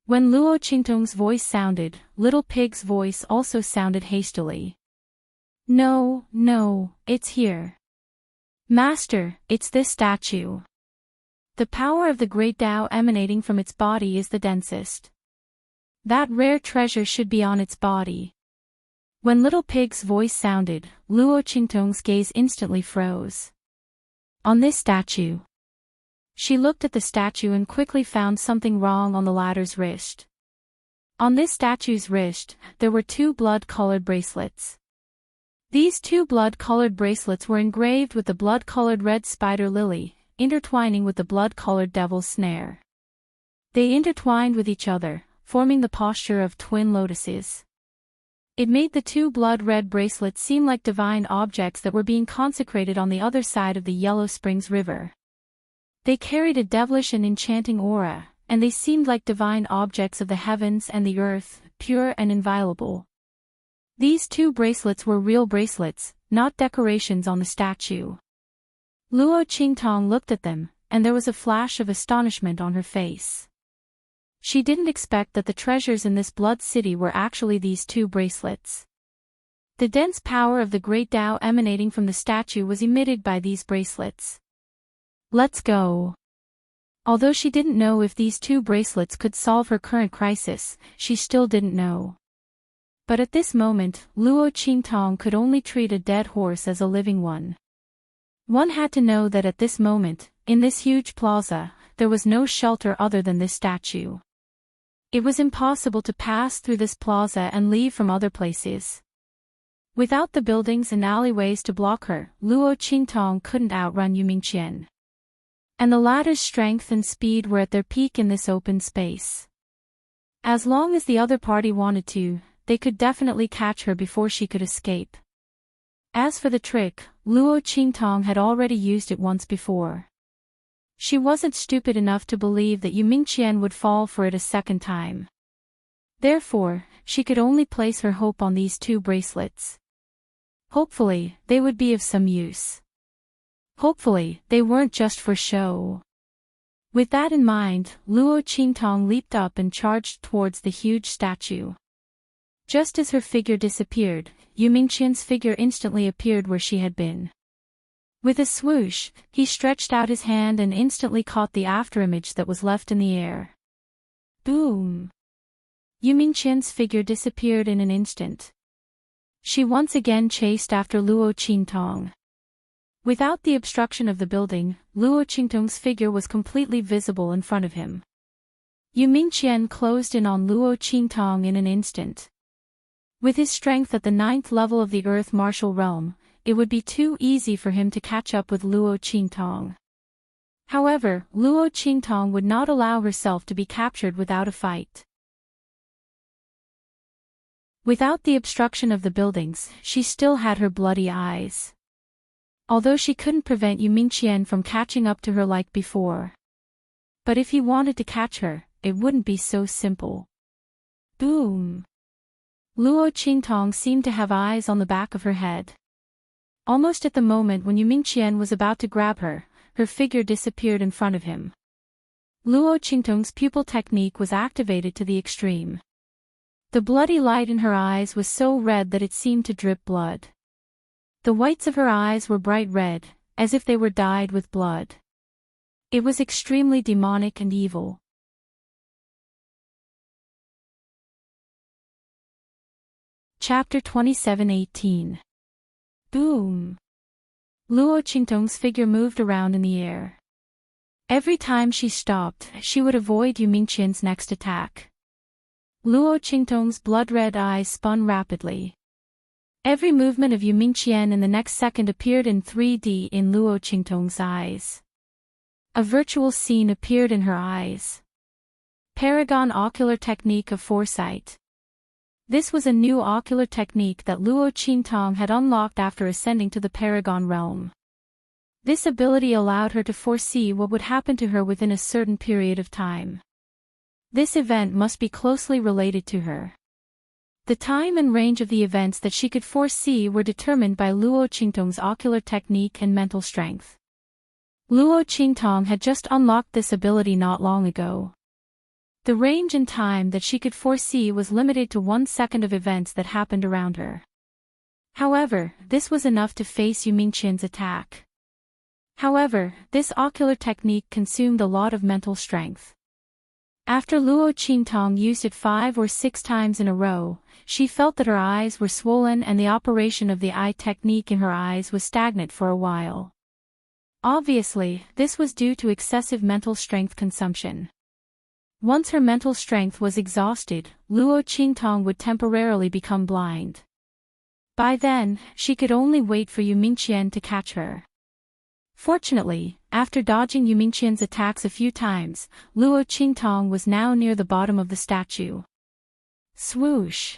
When Luo Qingtong's voice sounded, Little Pig's voice also sounded hastily. No, it's here. Master, it's this statue. The power of the great Tao emanating from its body is the densest. That rare treasure should be on its body. When Little Pig's voice sounded, Luo Qingtong's gaze instantly froze. On this statue. She looked at the statue and quickly found something wrong on the latter's wrist. On this statue's wrist, there were 2 blood-colored bracelets. These 2 blood-colored bracelets were engraved with the blood-colored red spider lily, intertwining with the blood-colored devil's snare. They intertwined with each other, forming the posture of twin lotuses. It made the 2 blood-red bracelets seem like divine objects that were being consecrated on the other side of the Yellow Springs River. They carried a devilish and enchanting aura, and they seemed like divine objects of the heavens and the earth, pure and inviolable. These 2 bracelets were real bracelets, not decorations on the statue. Luo Qingtong looked at them, and there was a flash of astonishment on her face. She didn't expect that the treasures in this Blood City were actually these 2 bracelets. The dense power of the great Tao emanating from the statue was emitted by these bracelets. Let's go. Although she didn't know if these 2 bracelets could solve her current crisis, she still didn't know. But at this moment, Luo Qingtong could only treat a dead horse as a living one. One had to know that at this moment, in this huge plaza, there was no shelter other than this statue. It was impossible to pass through this plaza and leave from other places. Without the buildings and alleyways to block her, Luo Qingtong couldn't outrun Yu Mingqian. And the latter's strength and speed were at their peak in this open space. As long as the other party wanted to, they could definitely catch her before she could escape. As for the trick, Luo Qingtong had already used it once before. She wasn't stupid enough to believe that Yu Mingqian would fall for it a second time. Therefore, she could only place her hope on these 2 bracelets. Hopefully, they would be of some use. Hopefully, they weren't just for show. With that in mind, Luo Qingtong leaped up and charged towards the huge statue. Just as her figure disappeared, Yu Mingqian's figure instantly appeared where she had been. With a swoosh, he stretched out his hand and instantly caught the afterimage that was left in the air. Boom! Yu Mingqian's figure disappeared in an instant. She once again chased after Luo Qingtong. Without the obstruction of the building, Luo Qingtong's figure was completely visible in front of him. Yu Mingqian closed in on Luo Qingtong in an instant. With his strength at the 9th level of the Earth Martial Realm, it would be too easy for him to catch up with Luo Qingtong. However, Luo Qingtong would not allow herself to be captured without a fight. Without the obstruction of the buildings, she still had her bloody eyes. Although she couldn't prevent Yu Mingqian from catching up to her like before. But if he wanted to catch her, it wouldn't be so simple. Boom! Luo Qingtong seemed to have eyes on the back of her head. Almost at the moment when Yu Mingqian was about to grab her, her figure disappeared in front of him. Luo Qingtong's pupil technique was activated to the extreme. The bloody light in her eyes was so red that it seemed to drip blood. The whites of her eyes were bright red, as if they were dyed with blood. It was extremely demonic and evil. Chapter 27:18. Boom! Luo Qingtong's figure moved around in the air. Every time she stopped, she would avoid Yu Mingqian's next attack. Luo Qingtong's blood-red eyes spun rapidly. Every movement of Yu Mingqian in the next second appeared in 3D in Luo Qingtong's eyes. A virtual scene appeared in her eyes. Paragon Ocular Technique of Foresight. This was a new ocular technique that Luo Qingtong had unlocked after ascending to the Paragon realm. This ability allowed her to foresee what would happen to her within a certain period of time. This event must be closely related to her. The time and range of the events that she could foresee were determined by Luo Qingtong's ocular technique and mental strength. Luo Qingtong had just unlocked this ability not long ago. The range and time that she could foresee was limited to 1 second of events that happened around her. However, this was enough to face Yu Mingqian's attack. However, this ocular technique consumed a lot of mental strength. After Luo Qingtong used it 5 or 6 times in a row, she felt that her eyes were swollen and the operation of the eye technique in her eyes was stagnant for a while. Obviously, this was due to excessive mental strength consumption. Once her mental strength was exhausted, Luo Qingtong would temporarily become blind. By then, she could only wait for Yu Mingqian to catch her. Fortunately, after dodging Yu Mingqian's attacks a few times, Luo Qingtong was now near the bottom of the statue. Swoosh!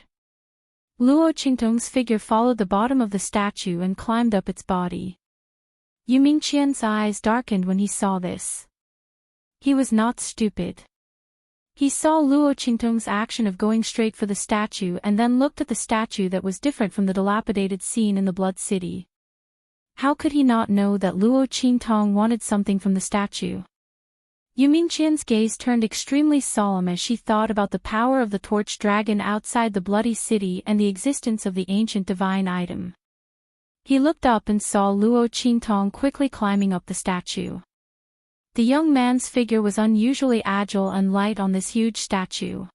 Luo Qingtong's figure followed the bottom of the statue and climbed up its body. Yu Mingqian's eyes darkened when he saw this. He was not stupid. He saw Luo Qingtong's action of going straight for the statue and then looked at the statue that was different from the dilapidated scene in the Blood City. How could he not know that Luo Qingtong wanted something from the statue? Yu Mingqian's gaze turned extremely solemn as she thought about the power of the torch dragon outside the bloody city and the existence of the ancient divine item. He looked up and saw Luo Qingtong quickly climbing up the statue. The young man's figure was unusually agile and light on this huge statue.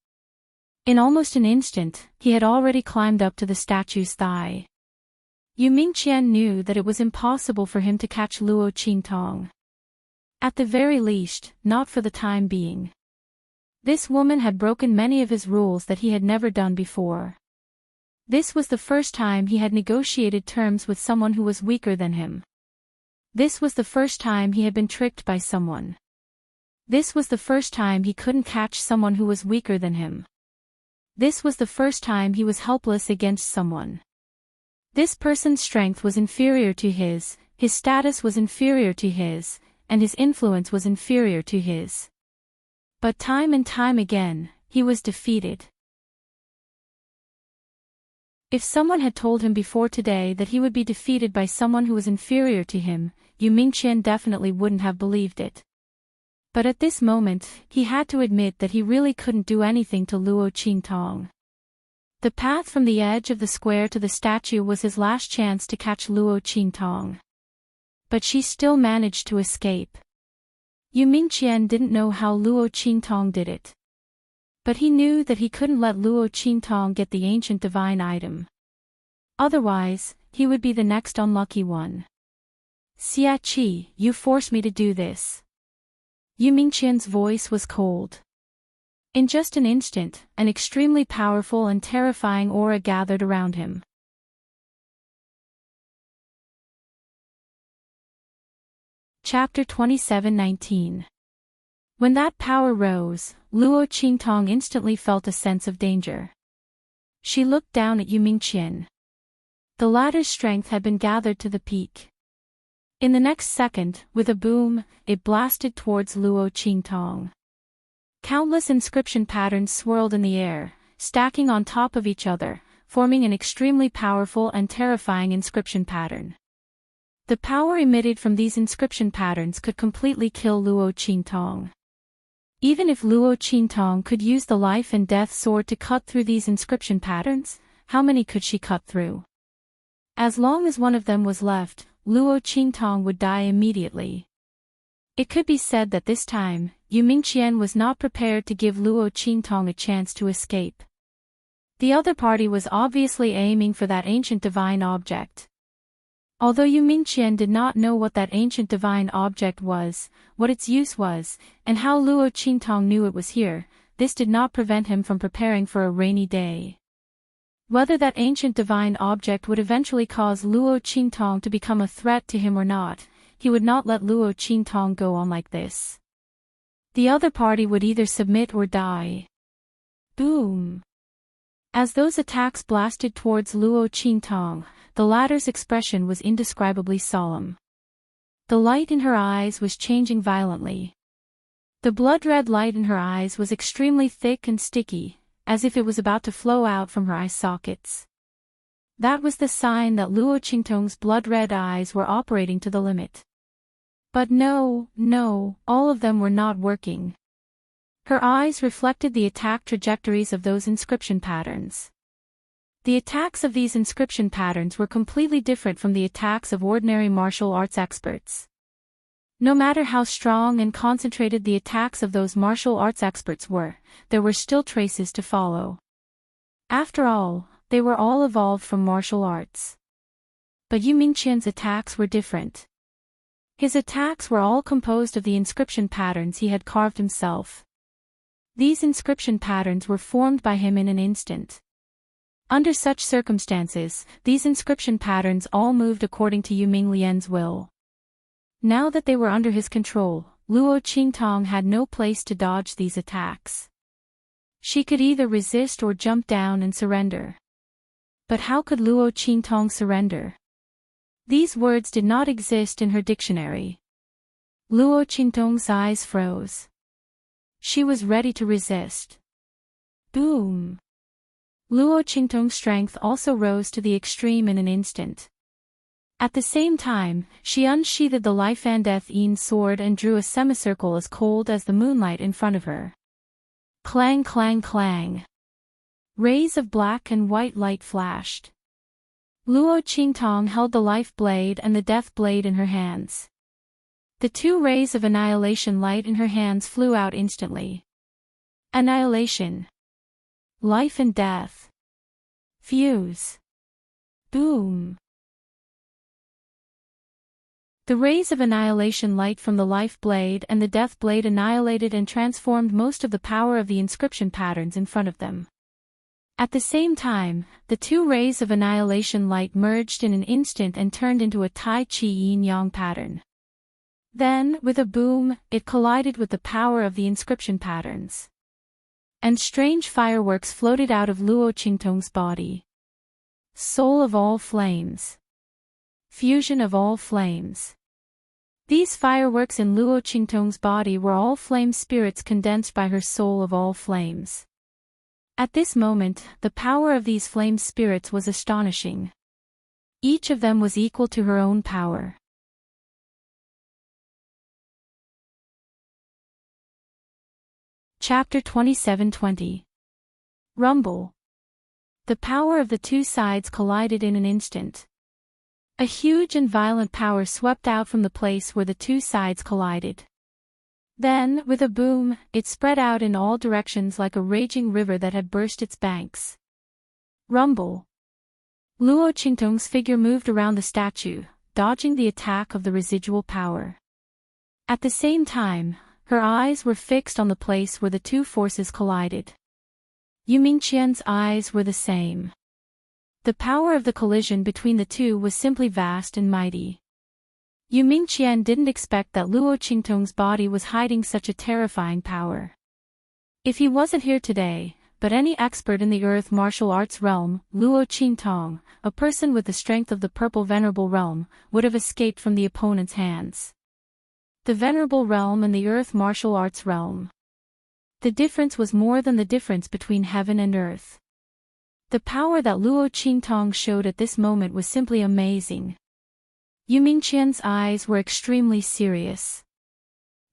In almost an instant, he had already climbed up to the statue's thigh. Yu Mingqian knew that it was impossible for him to catch Luo Qingtong. At the very least, not for the time being. This woman had broken many of his rules that he had never done before. This was the first time he had negotiated terms with someone who was weaker than him. This was the first time he had been tricked by someone. This was the first time he couldn't catch someone who was weaker than him. This was the first time he was helpless against someone. This person's strength was inferior to his status was inferior to his, and his influence was inferior to his. But time and time again, he was defeated. If someone had told him before today that he would be defeated by someone who was inferior to him, Yu Mingqian definitely wouldn't have believed it. But at this moment, he had to admit that he really couldn't do anything to Luo Qingtong. The path from the edge of the square to the statue was his last chance to catch Luo Qingtong. But she still managed to escape. Yu Mingqian didn't know how Luo Qingtong did it. But he knew that he couldn't let Luo Qingtong get the ancient divine item. Otherwise, he would be the next unlucky one. Xia Qi, you forced me to do this. Yu Mingqian's voice was cold. In just an instant, an extremely powerful and terrifying aura gathered around him. Chapter 27:19. When that power rose, Luo Qingtong instantly felt a sense of danger. She looked down at Yu Mingqian. The latter's strength had been gathered to the peak. In the next second, with a boom, it blasted towards Luo Qingtong. Countless inscription patterns swirled in the air, stacking on top of each other, forming an extremely powerful and terrifying inscription pattern. The power emitted from these inscription patterns could completely kill Luo Qingtong. Even if Luo Qingtong could use the life and death sword to cut through these inscription patterns, how many could she cut through? As long as one of them was left, Luo Qingtong would die immediately. It could be said that this time, Yu Mingqian was not prepared to give Luo Qingtong a chance to escape. The other party was obviously aiming for that ancient divine object. Although Yu Mingqian did not know what that ancient divine object was, what its use was, and how Luo Qingtong knew it was here, this did not prevent him from preparing for a rainy day. Whether that ancient divine object would eventually cause Luo Qingtong to become a threat to him or not, he would not let Luo Qingtong go on like this. The other party would either submit or die. Boom! As those attacks blasted towards Luo Qingtong, the latter's expression was indescribably solemn. The light in her eyes was changing violently. The blood-red light in her eyes was extremely thick and sticky, as if it was about to flow out from her eye sockets. That was the sign that Luo Qingtong's blood-red eyes were operating to the limit. But no, all of them were not working. Her eyes reflected the attack trajectories of those inscription patterns. The attacks of these inscription patterns were completely different from the attacks of ordinary martial arts experts. No matter how strong and concentrated the attacks of those martial arts experts were, there were still traces to follow. After all, they were all evolved from martial arts. But Yu Mingqian's attacks were different. His attacks were all composed of the inscription patterns he had carved himself. These inscription patterns were formed by him in an instant. Under such circumstances, these inscription patterns all moved according to Yu Minglian's will. Now that they were under his control, Luo Qingtong had no place to dodge these attacks. She could either resist or jump down and surrender. But how could Luo Qingtong surrender? These words did not exist in her dictionary. Luo Qingtong's eyes froze. She was ready to resist. Boom! Luo Qingtong's strength also rose to the extreme in an instant. At the same time, she unsheathed the life and death sword and drew a semicircle as cold as the moonlight in front of her. Clang clang clang. Rays of black and white light flashed. Luo Qingtong held the life blade and the death blade in her hands. The two rays of annihilation light in her hands flew out instantly. Annihilation. Life and death. Fuse. Boom. The rays of annihilation light from the life blade and the death blade annihilated and transformed most of the power of the inscription patterns in front of them. At the same time, the two rays of annihilation light merged in an instant and turned into a Tai Chi yin-yang pattern. Then, with a boom, it collided with the power of the inscription patterns. And strange fireworks floated out of Luo Qingtong's body. Soul of all flames. Fusion of all flames. These fireworks in Luo Qingtong's body were all flame spirits condensed by her soul of all flames. At this moment, the power of these flame spirits was astonishing. Each of them was equal to her own power. Chapter 27:20. Rumble. The power of the two sides collided in an instant. A huge and violent power swept out from the place where the two sides collided. Then, with a boom, it spread out in all directions like a raging river that had burst its banks. Rumble. Luo Qingtong's figure moved around the statue, dodging the attack of the residual power. At the same time, her eyes were fixed on the place where the two forces collided. Yu Mingqian's eyes were the same. The power of the collision between the two was simply vast and mighty. Yu Mingqian didn't expect that Luo Qingtong's body was hiding such a terrifying power. If he wasn't here today, but any expert in the earth martial arts realm, Luo Qingtong, a person with the strength of the purple venerable realm, would have escaped from the opponent's hands. The venerable realm and the earth martial arts realm. The difference was more than the difference between heaven and earth. The power that Luo Qingtong showed at this moment was simply amazing. Yu Mingqian's eyes were extremely serious.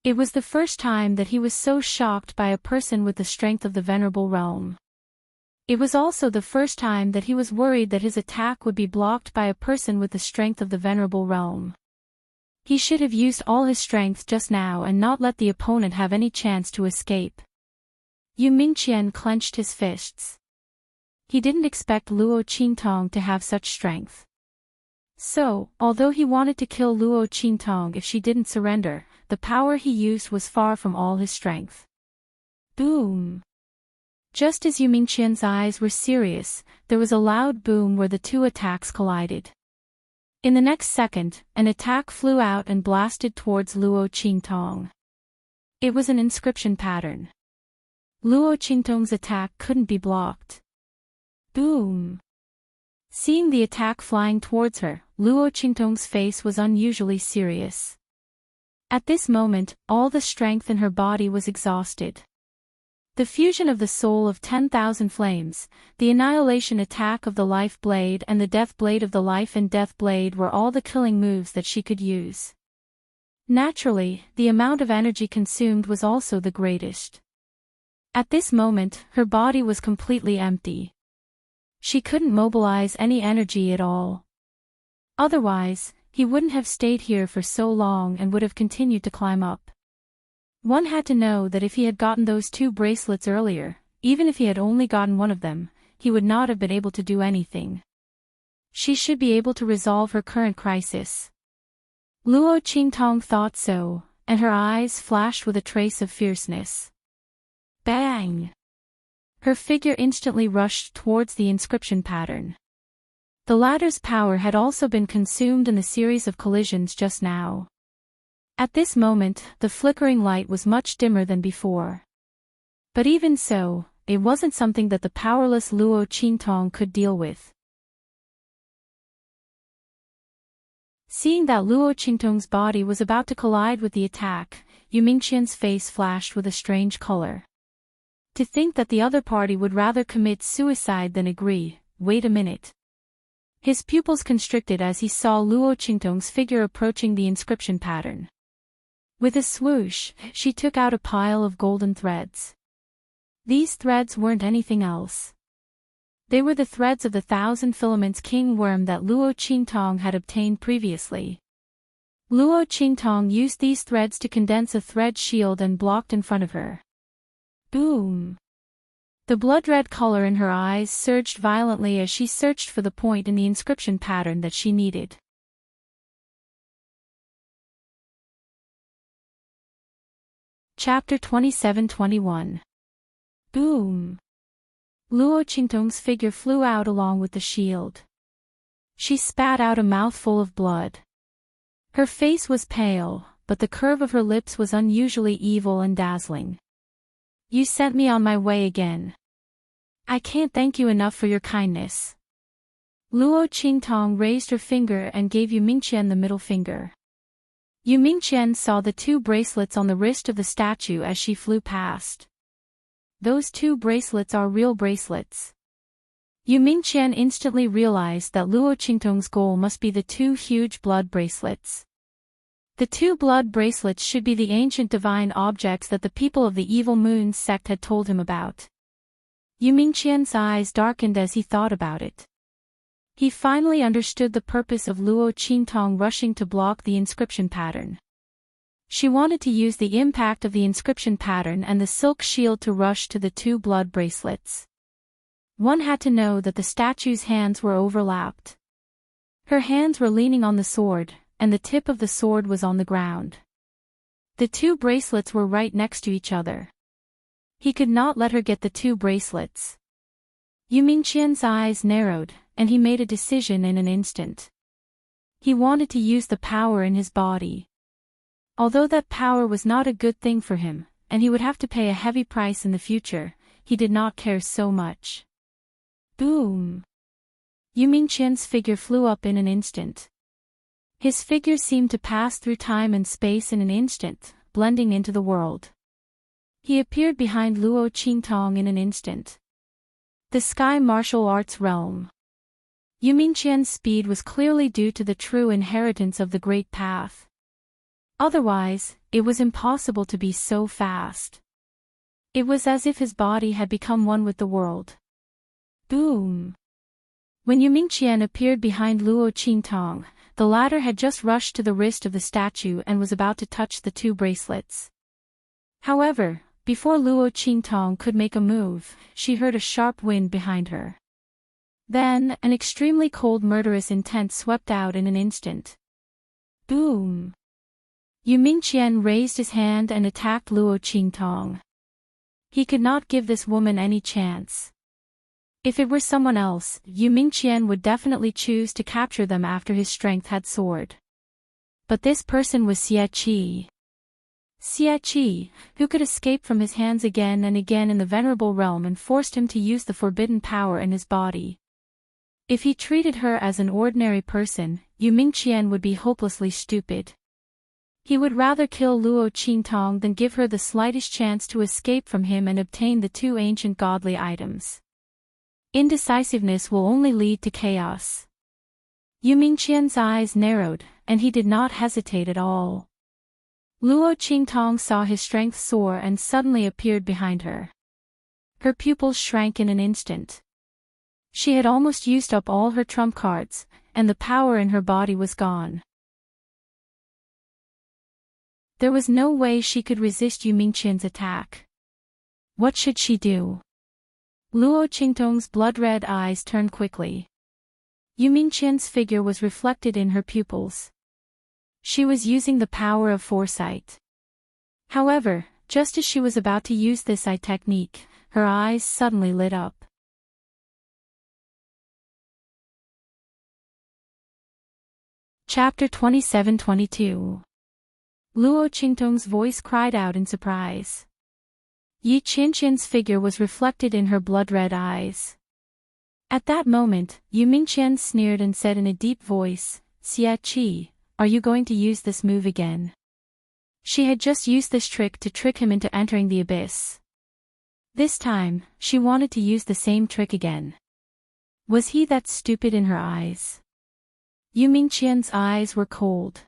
It was the first time that he was so shocked by a person with the strength of the venerable realm. It was also the first time that he was worried that his attack would be blocked by a person with the strength of the venerable realm. He should have used all his strength just now and not let the opponent have any chance to escape. Yu Mingqian clenched his fists. He didn't expect Luo Qingtong to have such strength. So, although he wanted to kill Luo Qingtong if she didn't surrender, the power he used was far from all his strength. Boom! Just as Yu Mingqian's eyes were serious, there was a loud boom where the two attacks collided. In the next second, an attack flew out and blasted towards Luo Qingtong. It was an inscription pattern. Luo Qingtong's attack couldn't be blocked. Boom! Seeing the attack flying towards her, Luo Qingtong's face was unusually serious. At this moment, all the strength in her body was exhausted. The fusion of the soul of 10,000 flames, the annihilation attack of the life blade and the death blade of the life and death blade were all the killing moves that she could use. Naturally, the amount of energy consumed was also the greatest. At this moment, her body was completely empty. She couldn't mobilize any energy at all. Otherwise, he wouldn't have stayed here for so long and would have continued to climb up. One had to know that if he had gotten those 2 bracelets earlier, even if he had only gotten one of them, he would not have been able to do anything. She should be able to resolve her current crisis. Luo Qingtong thought so, and her eyes flashed with a trace of fierceness. Bang! Her figure instantly rushed towards the inscription pattern. The latter's power had also been consumed in the series of collisions just now. At this moment, the flickering light was much dimmer than before. But even so, it wasn't something that the powerless Luo Qingtong could deal with. Seeing that Luo Qingtong's body was about to collide with the attack, Yu Mingqian's face flashed with a strange color. To think that the other party would rather commit suicide than agree. Wait a minute. His pupils constricted as he saw Luo Qingtong's figure approaching the inscription pattern. With a swoosh, she took out a pile of golden threads. These threads weren't anything else. They were the threads of the 1,000 filaments king worm that Luo Qingtong had obtained previously. Luo Qingtong used these threads to condense a thread shield and blocked in front of her. Boom! The blood-red color in her eyes surged violently as she searched for the point in the inscription pattern that she needed. Chapter 27-21. Boom! Luo Qingtong's figure flew out along with the shield. She spat out a mouthful of blood. Her face was pale, but the curve of her lips was unusually evil and dazzling. You sent me on my way again. I can't thank you enough for your kindness. Luo Qingtong raised her finger and gave Yu Mingqian the middle finger. Yu Mingqian saw the 2 bracelets on the wrist of the statue as she flew past. Those 2 bracelets are real bracelets. Yu Mingqian instantly realized that Luo Qingtong's goal must be the 2 huge blood bracelets. The 2 blood bracelets should be the ancient divine objects that the people of the Evil Moon sect had told him about. Yu Mingqian's eyes darkened as he thought about it. He finally understood the purpose of Luo Qingtong rushing to block the inscription pattern. She wanted to use the impact of the inscription pattern and the silk shield to rush to the 2 blood bracelets. One had to know that the statue's hands were overlapped. Her hands were leaning on the sword, and the tip of the sword was on the ground. The 2 bracelets were right next to each other. He could not let her get the 2 bracelets. Yu Mingqian's eyes narrowed, and he made a decision in an instant. He wanted to use the power in his body. Although that power was not a good thing for him, and he would have to pay a heavy price in the future, he did not care so much. Boom! Yu Mingqian's figure flew up in an instant. His figure seemed to pass through time and space in an instant, blending into the world. He appeared behind Luo Qingtong in an instant. The Sky Martial Arts Realm. Yu Mingqian's speed was clearly due to the true inheritance of the Great Path. Otherwise, it was impossible to be so fast. It was as if his body had become one with the world. Boom! When Yu Mingqian appeared behind Luo Qingtong, the latter had just rushed to the wrist of the statue and was about to touch the two bracelets. However, before Luo Qingtong could make a move, she heard a sharp wind behind her. Then, an extremely cold murderous intent swept out in an instant. Boom! Yu Mingqian raised his hand and attacked Luo Qingtong. He could not give this woman any chance. If it were someone else, Yu Mingqian would definitely choose to capture them after his strength had soared. But this person was Xie Qi. Xie Qi, who could escape from his hands again and again in the venerable realm and forced him to use the forbidden power in his body. If he treated her as an ordinary person, Yu Mingqian would be hopelessly stupid. He would rather kill Luo Qingtong than give her the slightest chance to escape from him and obtain the two ancient godly items. Indecisiveness will only lead to chaos. Yu Mingqian's eyes narrowed, and he did not hesitate at all. Luo Qingtong saw his strength soar and suddenly appeared behind her. Her pupils shrank in an instant. She had almost used up all her trump cards, and the power in her body was gone. There was no way she could resist Yu Mingqian's attack. What should she do? Luo Qingtong's blood-red eyes turned quickly. Yu Mingqian's figure was reflected in her pupils. She was using the power of foresight. However, just as she was about to use this eye technique, her eyes suddenly lit up. Chapter 27-22. Luo Qingtong's voice cried out in surprise. Yi Qinqian's figure was reflected in her blood-red eyes. At that moment, Yu Mingqian sneered and said in a deep voice, "Xie Qi, are you going to use this move again?" She had just used this trick to trick him into entering the abyss. This time, she wanted to use the same trick again. Was he that stupid in her eyes? Yu Mingqian's eyes were cold.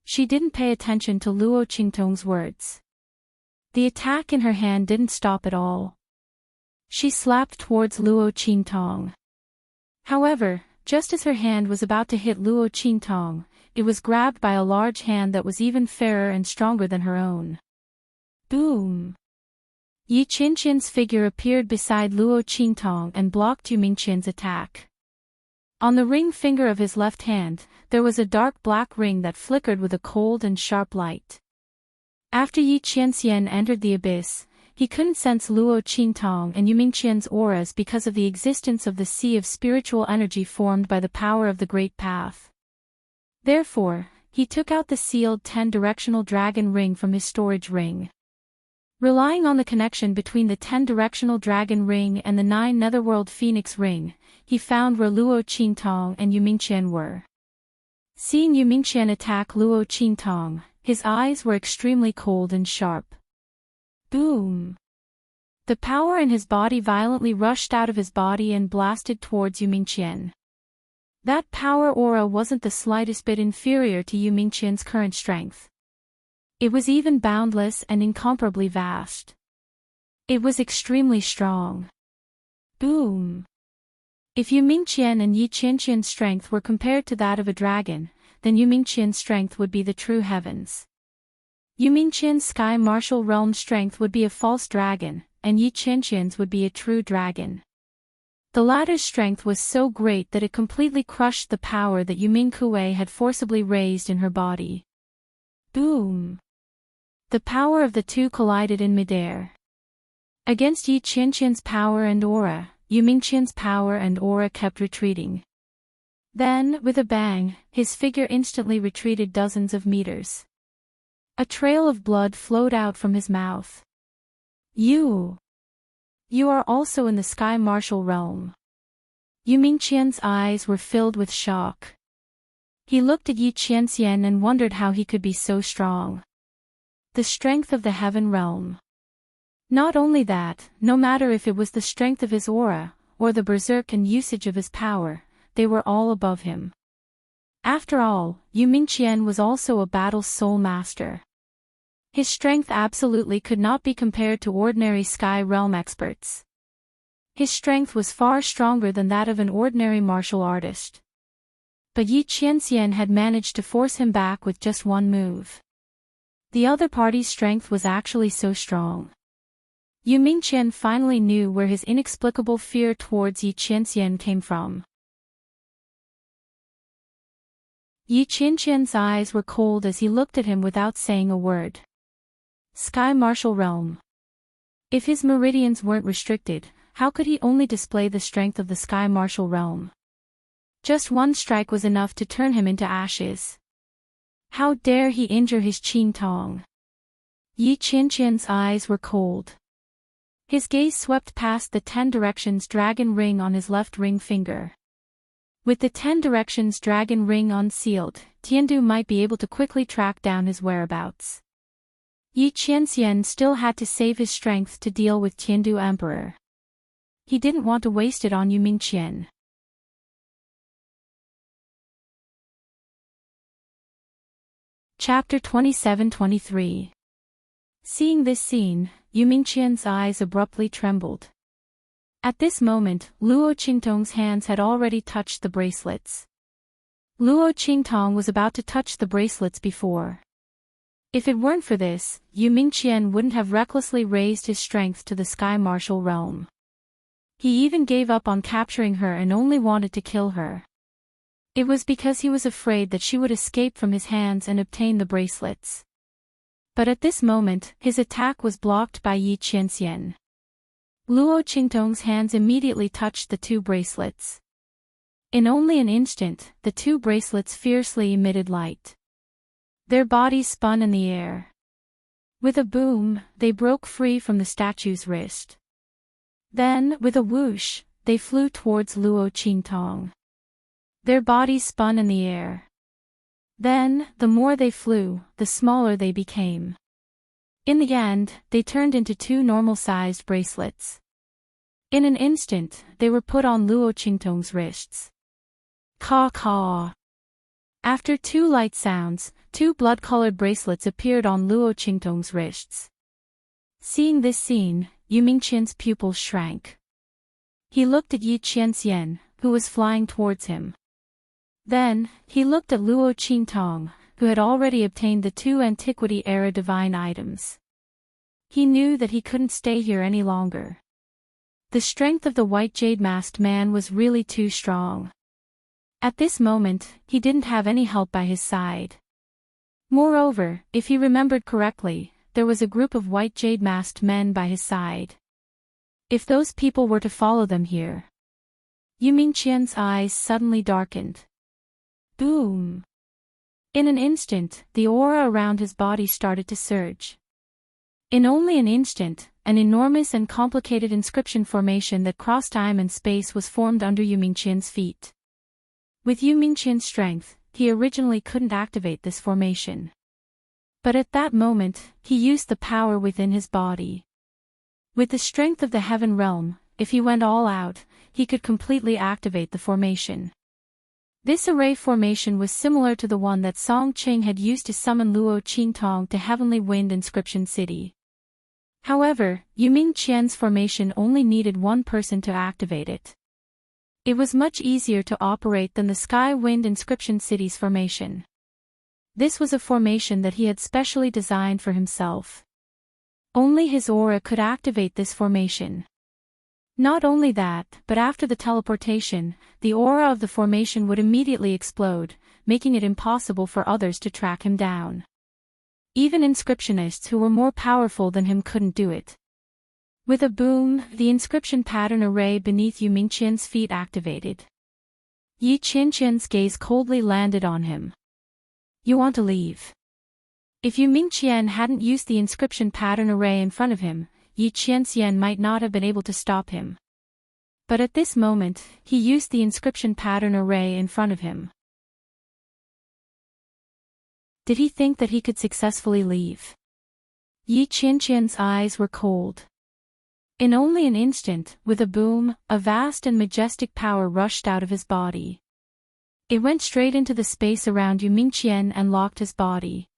She didn't pay attention to Luo Qingtong's words. The attack in her hand didn't stop at all. She slapped towards Luo Qingtong. However, just as her hand was about to hit Luo Qingtong, it was grabbed by a large hand that was even fairer and stronger than her own. Boom! Yi Qinqian's figure appeared beside Luo Qingtong and blocked Yu Mingqian's attack. On the ring finger of his left hand, there was a dark black ring that flickered with a cold and sharp light. After Yi Qianxian entered the abyss, he couldn't sense Luo Qingtong and Yu Mingqian's auras because of the existence of the sea of spiritual energy formed by the power of the Great Path. Therefore, he took out the sealed 10-directional dragon ring from his storage ring. Relying on the connection between the 10-directional dragon ring and the 9 netherworld phoenix ring, he found where Luo Qingtong and Yu Mingqian were. Seeing Yu Mingqian attack Luo Qingtong, his eyes were extremely cold and sharp. Boom! The power in his body violently rushed out of his body and blasted towards Yu Mingqian. That power aura wasn't the slightest bit inferior to Yu Mingqian's current strength. It was even boundless and incomparably vast. It was extremely strong. Boom! If Yu Mingqian and Yi Qinqian's strength were compared to that of a dragon, then Yu Mingqian's strength would be the true heavens. Yu Mingqian's sky martial realm strength would be a false dragon, and Yi Qinqian's would be a true dragon. The latter's strength was so great that it completely crushed the power that Yu Mingkue had forcibly raised in her body. Boom! The power of the two collided in midair. Against Yi Qinqian's power and aura, Yu Mingqian's power and aura kept retreating. Then, with a bang, his figure instantly retreated dozens of meters. A trail of blood flowed out from his mouth. You! You are also in the Sky Martial realm. Yu Mingqian's eyes were filled with shock. He looked at Yi Qianxian and wondered how he could be so strong. The strength of the heaven realm. Not only that, no matter if it was the strength of his aura, or the berserk and usage of his power, they were all above him. After all, Yu Mingqian was also a battle soul master. His strength absolutely could not be compared to ordinary sky realm experts. His strength was far stronger than that of an ordinary martial artist. But Yi Qianxian had managed to force him back with just one move. The other party's strength was actually so strong. Yu Mingqian finally knew where his inexplicable fear towards Yi Qianxian came from. Yi Qianxian's eyes were cold as he looked at him without saying a word. Sky Martial Realm. If his meridians weren't restricted, how could he only display the strength of the Sky Martial Realm? Just one strike was enough to turn him into ashes. How dare he injure his Qing Tong? Yi Qianxian's eyes were cold. His gaze swept past the 10 Directions dragon ring on his left ring finger. With the 10 Directions dragon ring unsealed, Tiandu might be able to quickly track down his whereabouts. Yi Qianxian still had to save his strength to deal with Tiandu Emperor. He didn't want to waste it on Yu Mingqian. Chapter 27-23. Seeing this scene, Yu Mingqian's eyes abruptly trembled. At this moment, Luo Qingtong's hands had already touched the bracelets. Luo Qingtong was about to touch the bracelets before. If it weren't for this, Yu Mingqian wouldn't have recklessly raised his strength to the Sky Martial realm. He even gave up on capturing her and only wanted to kill her. It was because he was afraid that she would escape from his hands and obtain the bracelets. But at this moment, his attack was blocked by Yi Qianxian. Luo Qingtong's hands immediately touched the 2 bracelets. In only an instant, the 2 bracelets fiercely emitted light. Their bodies spun in the air. With a boom, they broke free from the statue's wrist. Then, with a whoosh, they flew towards Luo Qingtong. Their bodies spun in the air. Then, the more they flew, the smaller they became. In the end, they turned into 2 normal-sized bracelets. In an instant, they were put on Luo Qingtong's wrists. Caw-caw. After 2 light sounds, 2 blood-colored bracelets appeared on Luo Qingtong's wrists. Seeing this scene, Yu Mingqian's pupils shrank. He looked at Yi Qianxian, who was flying towards him. Then, he looked at Luo Qingtong, who had already obtained the 2 Antiquity-era divine items. He knew that he couldn't stay here any longer. The strength of the white jade-masked man was really too strong. At this moment, he didn't have any help by his side. Moreover, if he remembered correctly, there was a group of white jade-masked men by his side. If those people were to follow them here. Yu Mingqian's eyes suddenly darkened. Boom! In an instant, the aura around his body started to surge. In only an instant, an enormous and complicated inscription formation that crossed time and space was formed under Yu Mingqian's feet. With Yu Mingqian's strength, he originally couldn't activate this formation. But at that moment, he used the power within his body. With the strength of the heaven realm, if he went all out, he could completely activate the formation. This array formation was similar to the one that Song Qing had used to summon Luo Qingtong to Heavenly Wind Inscription City. However, Yu Mingqian's formation only needed one person to activate it. It was much easier to operate than the Sky Wind Inscription City's formation. This was a formation that he had specially designed for himself. Only his aura could activate this formation. Not only that, but after the teleportation, the aura of the formation would immediately explode, making it impossible for others to track him down. Even inscriptionists who were more powerful than him couldn't do it. With a boom, the inscription pattern array beneath Yu Mingqian's feet activated. Yi Qianxian's gaze coldly landed on him. You want to leave? If Yu Mingqian hadn't used the inscription pattern array in front of him, Yi Qianxian might not have been able to stop him. But at this moment, he used the inscription pattern array in front of him. Did he think that he could successfully leave? Yi Qianxian's eyes were cold. In only an instant, with a boom, a vast and majestic power rushed out of his body. It went straight into the space around Yu Mingqian and locked his body.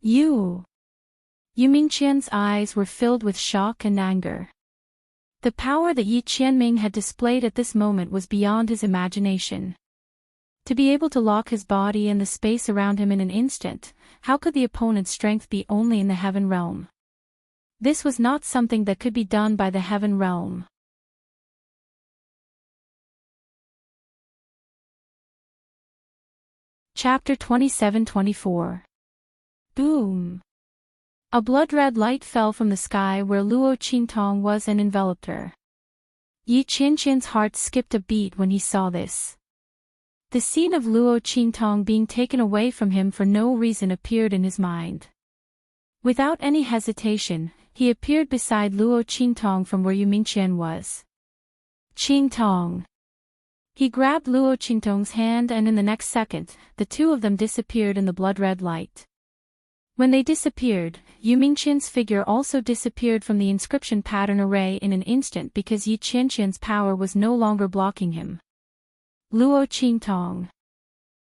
Yu Mingqian's eyes were filled with shock and anger. The power that Yi Qianming had displayed at this moment was beyond his imagination. To be able to lock his body and the space around him in an instant, how could the opponent's strength be only in the heaven realm? This was not something that could be done by the heaven realm. Chapter 27-24. Boom! A blood-red light fell from the sky where Luo Qingtong was and enveloped her. Yi Qianxian's heart skipped a beat when he saw this. The scene of Luo Qingtong being taken away from him for no reason appeared in his mind. Without any hesitation, he appeared beside Luo Qingtong from where Yu Mingqian was. Qingtong! He grabbed Luo Qingtong's hand and in the next second, the two of them disappeared in the blood-red light. When they disappeared, Yu Mingqian's figure also disappeared from the inscription pattern array in an instant because Yi Qianxian's power was no longer blocking him. Luo Qingtong.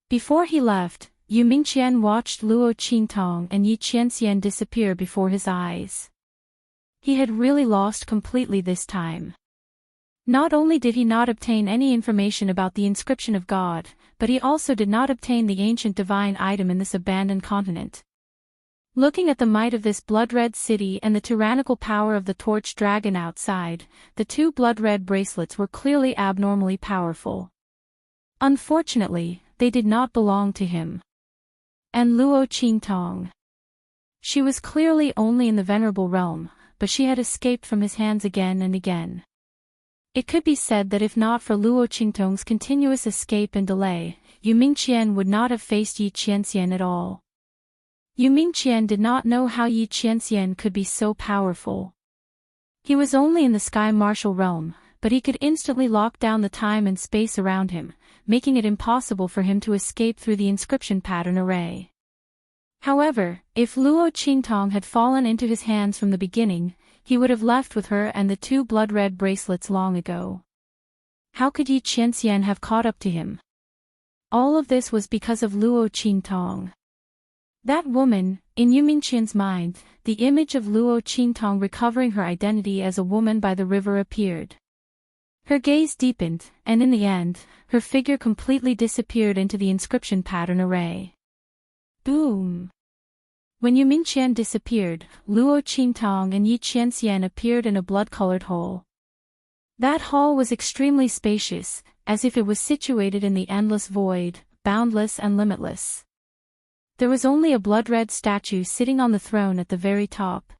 Before he left, Yu Mingqian watched Luo Qingtong and Yi Qianxian disappear before his eyes. He had really lost completely this time. Not only did he not obtain any information about the inscription of God, but he also did not obtain the ancient divine item in this abandoned continent. Looking at the might of this blood-red city and the tyrannical power of the torch dragon outside, the two blood-red bracelets were clearly abnormally powerful. Unfortunately, they did not belong to him. And Luo Qingtong. She was clearly only in the venerable realm, but she had escaped from his hands again and again. It could be said that if not for Luo Qingtong's continuous escape and delay, Yu Mingqian would not have faced Yi Qianxian at all. Yu Mingqian did not know how Yi Qianxian could be so powerful. He was only in the sky martial realm, but he could instantly lock down the time and space around him, making it impossible for him to escape through the inscription pattern array. However, if Luo Qingtong had fallen into his hands from the beginning, he would have left with her and the two blood-red bracelets long ago. How could Yi Qianxian have caught up to him? All of this was because of Luo Qingtong. That woman, in Yu Mingqian's mind, the image of Luo Qingtong recovering her identity as a woman by the river appeared. Her gaze deepened, and in the end, her figure completely disappeared into the inscription pattern array. Boom! When Yu Mingqian disappeared, Luo Qingtong and Yi Qianxian appeared in a blood-colored hall. That hall was extremely spacious, as if it was situated in the endless void, boundless and limitless. There was only a blood-red statue sitting on the throne at the very top.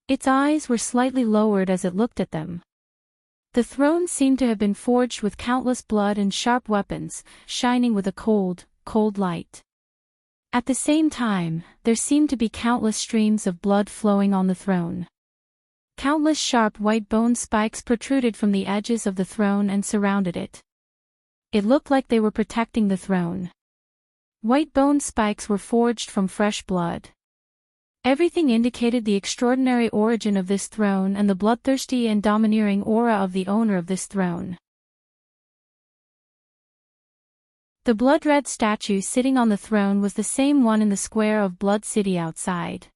Its eyes were slightly lowered as it looked at them. The throne seemed to have been forged with countless blood and sharp weapons, shining with a cold, cold light. At the same time, there seemed to be countless streams of blood flowing on the throne. Countless sharp white bone spikes protruded from the edges of the throne and surrounded it. It looked like they were protecting the throne. White bone spikes were forged from fresh blood. Everything indicated the extraordinary origin of this throne and the bloodthirsty and domineering aura of the owner of this throne. The blood-red statue sitting on the throne was the same one in the square of Blood City outside.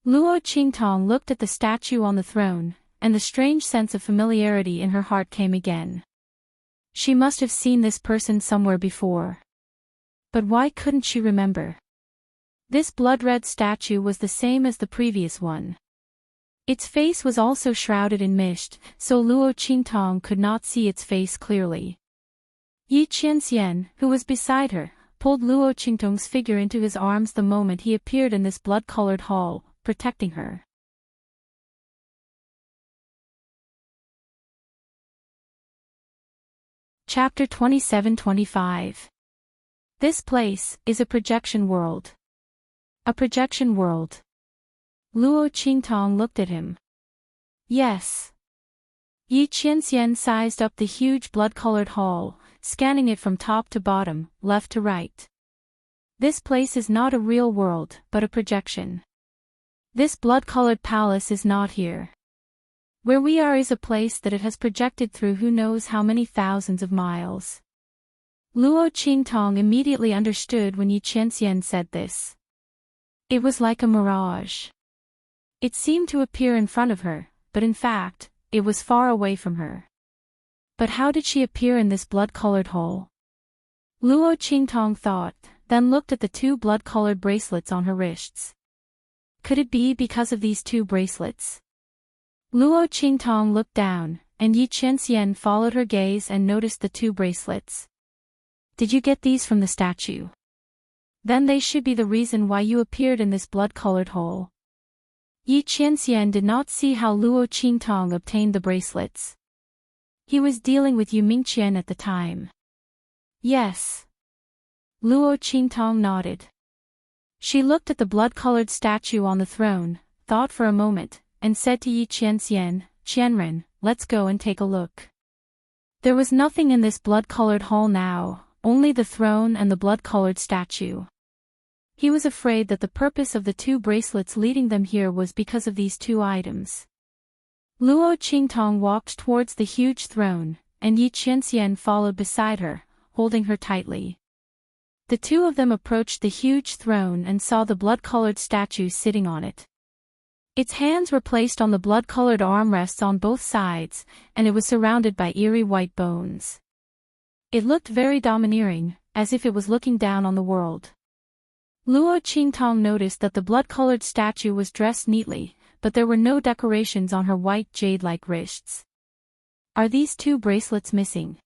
Luo Qingtong looked at the statue on the throne, and the strange sense of familiarity in her heart came again. She must have seen this person somewhere before. But why couldn't she remember? This blood-red statue was the same as the previous one. Its face was also shrouded in mist, so Luo Qingtong could not see its face clearly. Yi Qianxian, who was beside her, pulled Luo Qingtong's figure into his arms the moment he appeared in this blood-colored hall, protecting her. Chapter 27-25. This place is a projection world. A projection world. Luo Qingtong looked at him. Yes. Yi Qianxian sized up the huge blood-colored hall, scanning it from top to bottom, left to right. This place is not a real world, but a projection. This blood-colored palace is not here. Where we are is a place that it has projected through who knows how many thousands of miles. Luo Qingtong immediately understood when Yi Qianxian said this. It was like a mirage. It seemed to appear in front of her, but in fact, it was far away from her. But how did she appear in this blood-colored hole? Luo Qingtong thought, then looked at the two blood-colored bracelets on her wrists. Could it be because of these two bracelets? Luo Qingtong looked down, and Yi Qianxian followed her gaze and noticed the two bracelets. Did you get these from the statue? Then they should be the reason why you appeared in this blood-colored hole. Yi Qianxian did not see how Luo Qingtong obtained the bracelets. He was dealing with Yu Mingqian at the time. Yes. Luo Qingtong nodded. She looked at the blood-colored statue on the throne, thought for a moment, and said to Yi Qianxian, Qianren, let's go and take a look. There was nothing in this blood-colored hall now, only the throne and the blood-colored statue. He was afraid that the purpose of the two bracelets leading them here was because of these two items. Luo Qingtong walked towards the huge throne, and Yi Qianxian followed beside her, holding her tightly. The two of them approached the huge throne and saw the blood-colored statue sitting on it. Its hands were placed on the blood-colored armrests on both sides, and it was surrounded by eerie white bones. It looked very domineering, as if it was looking down on the world. Luo Qingtong noticed that the blood-colored statue was dressed neatly, but there were no decorations on her white jade-like wrists. Are these two bracelets missing?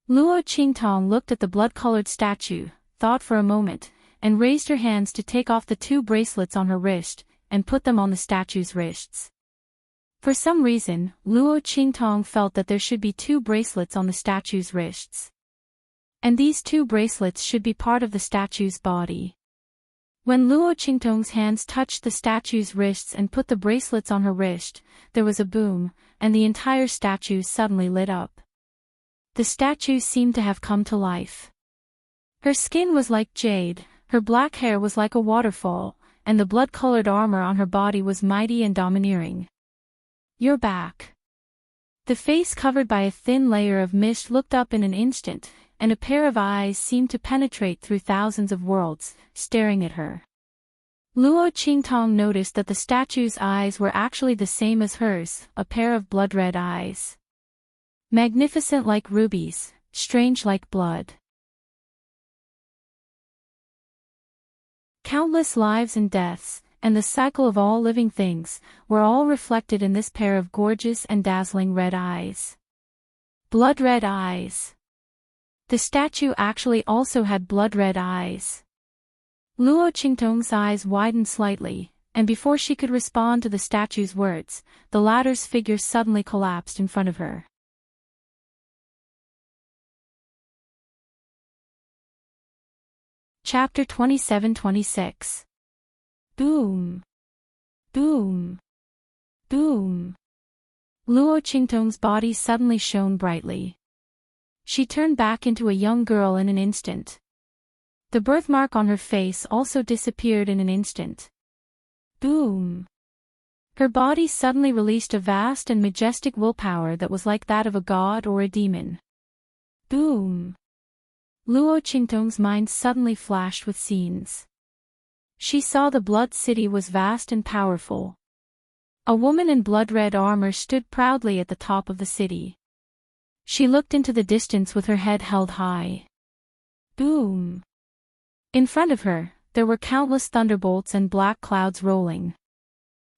Luo Qingtong looked at the blood-colored statue, thought for a moment, and raised her hands to take off the two bracelets on her wrist, and put them on the statue's wrists. For some reason, Luo Qingtong felt that there should be two bracelets on the statue's wrists. And these two bracelets should be part of the statue's body. When Luo Qingtong's hands touched the statue's wrists and put the bracelets on her wrist, there was a boom, and the entire statue suddenly lit up. The statue seemed to have come to life. Her skin was like jade, her black hair was like a waterfall, and the blood-colored armor on her body was mighty and domineering. You're back. The face covered by a thin layer of mist looked up in an instant, and a pair of eyes seemed to penetrate through thousands of worlds, staring at her. Luo Qingtong noticed that the statue's eyes were actually the same as hers, a pair of blood-red eyes. Magnificent like rubies, strange like blood. Countless lives and deaths, and the cycle of all living things, were all reflected in this pair of gorgeous and dazzling red eyes. Blood-red eyes. The statue actually also had blood-red eyes. Luo Qingtong's eyes widened slightly, and before she could respond to the statue's words, the latter's figure suddenly collapsed in front of her. Chapter 27-26. Boom. Boom. Boom. Luo Qingtong's body suddenly shone brightly. She turned back into a young girl in an instant. The birthmark on her face also disappeared in an instant. Boom. Her body suddenly released a vast and majestic willpower that was like that of a god or a demon. Boom. Luo Qingtong's mind suddenly flashed with scenes. She saw the Blood City was vast and powerful. A woman in blood-red armor stood proudly at the top of the city. She looked into the distance with her head held high. Boom. In front of her, there were countless thunderbolts and black clouds rolling.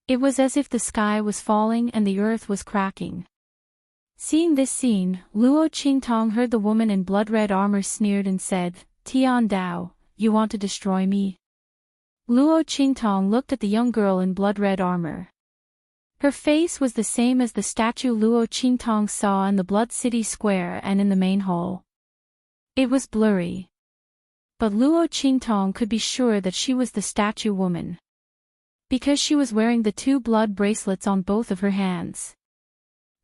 It was as if the sky was falling and the earth was cracking. Seeing this scene, Luo Qingtong heard the woman in blood-red armor sneered and said, Tian Dao, you want to destroy me? Luo Qingtong looked at the young girl in blood-red armor. Her face was the same as the statue Luo Qingtong saw in the Blood City Square and in the main hall. It was blurry. But Luo Qingtong could be sure that she was the statue woman. because she was wearing the 2 blood bracelets on both of her hands.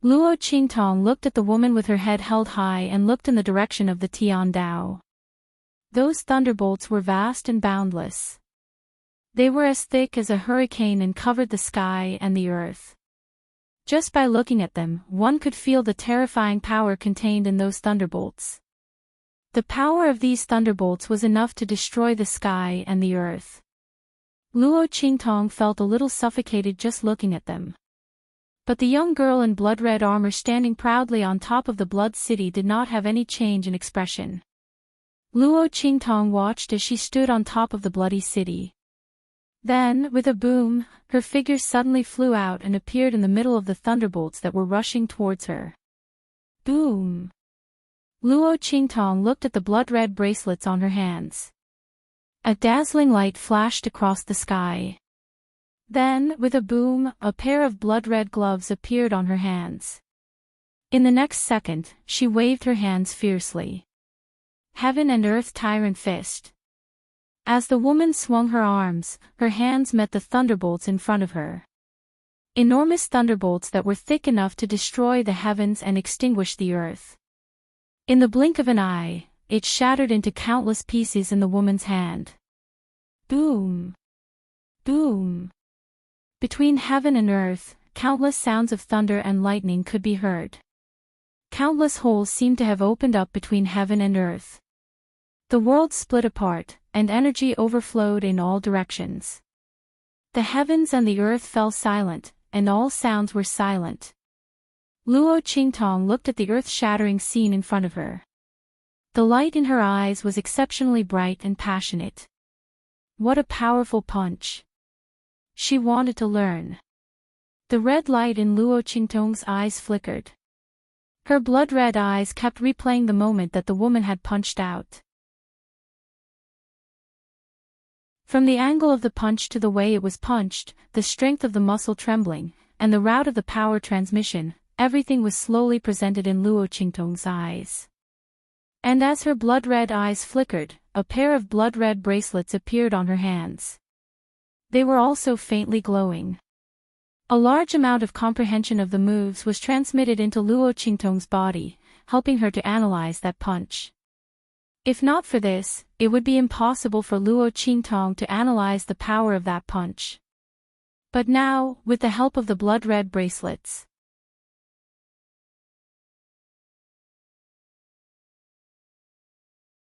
Luo Qingtong looked at the woman with her head held high and looked in the direction of the Tian Dao. Those thunderbolts were vast and boundless. They were as thick as a hurricane and covered the sky and the earth. Just by looking at them, one could feel the terrifying power contained in those thunderbolts. The power of these thunderbolts was enough to destroy the sky and the earth. Luo Qingtong felt a little suffocated just looking at them. But the young girl in blood-red armor standing proudly on top of the Blood City did not have any change in expression. Luo Qingtong watched as she stood on top of the Bloody City. Then, with a boom, her figure suddenly flew out and appeared in the middle of the thunderbolts that were rushing towards her. Boom! Luo Qingtong looked at the blood-red bracelets on her hands. A dazzling light flashed across the sky. Then, with a boom, a pair of blood-red gloves appeared on her hands. In the next second, she waved her hands fiercely. Heaven and Earth Tyrant Fist. As the woman swung her arms, her hands met the thunderbolts in front of her. Enormous thunderbolts that were thick enough to destroy the heavens and extinguish the earth. In the blink of an eye, it shattered into countless pieces in the woman's hand. Boom! Boom! Between heaven and earth, countless sounds of thunder and lightning could be heard. Countless holes seemed to have opened up between heaven and earth. The world split apart, and energy overflowed in all directions. The heavens and the earth fell silent, and all sounds were silent. Luo Qingtong looked at the earth-shattering scene in front of her. The light in her eyes was exceptionally bright and passionate. What a powerful punch! She wanted to learn. The red light in Luo Qingtong's eyes flickered. Her blood-red eyes kept replaying the moment that the woman had punched out. From the angle of the punch to the way it was punched, the strength of the muscle trembling, and the route of the power transmission, everything was slowly presented in Luo Qingtong's eyes. And as her blood-red eyes flickered, a pair of blood-red bracelets appeared on her hands. They were also faintly glowing. A large amount of comprehension of the moves was transmitted into Luo Qingtong's body, helping her to analyze that punch. If not for this, it would be impossible for Luo Qingtong to analyze the power of that punch. But now, with the help of the blood-red bracelets.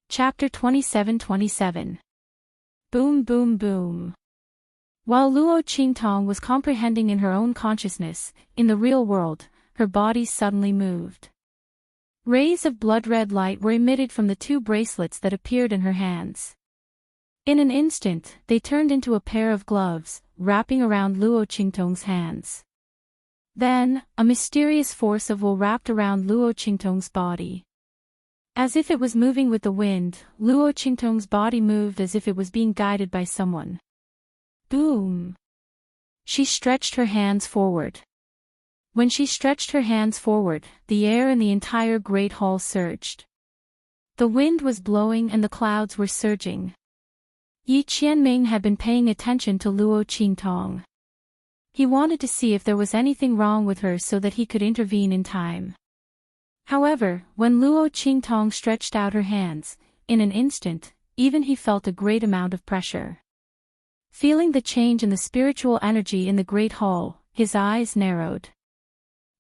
Chapter 27:27. Boom boom boom. While Luo Qingtong was comprehending in her own consciousness, in the real world, her body suddenly moved. Rays of blood-red light were emitted from the 2 bracelets that appeared in her hands. In an instant, they turned into a pair of gloves, wrapping around Luo Qingtong's hands. Then, a mysterious force of wool wrapped around Luo Qingtong's body. As if it was moving with the wind, Luo Qingtong's body moved as if it was being guided by someone. Boom! She stretched her hands forward. When she stretched her hands forward, the air in the entire great hall surged. The wind was blowing and the clouds were surging. Yi Qianming had been paying attention to Luo Qingtong. He wanted to see if there was anything wrong with her so that he could intervene in time. However, when Luo Qingtong stretched out her hands, in an instant, even he felt a great amount of pressure. Feeling the change in the spiritual energy in the great hall, his eyes narrowed.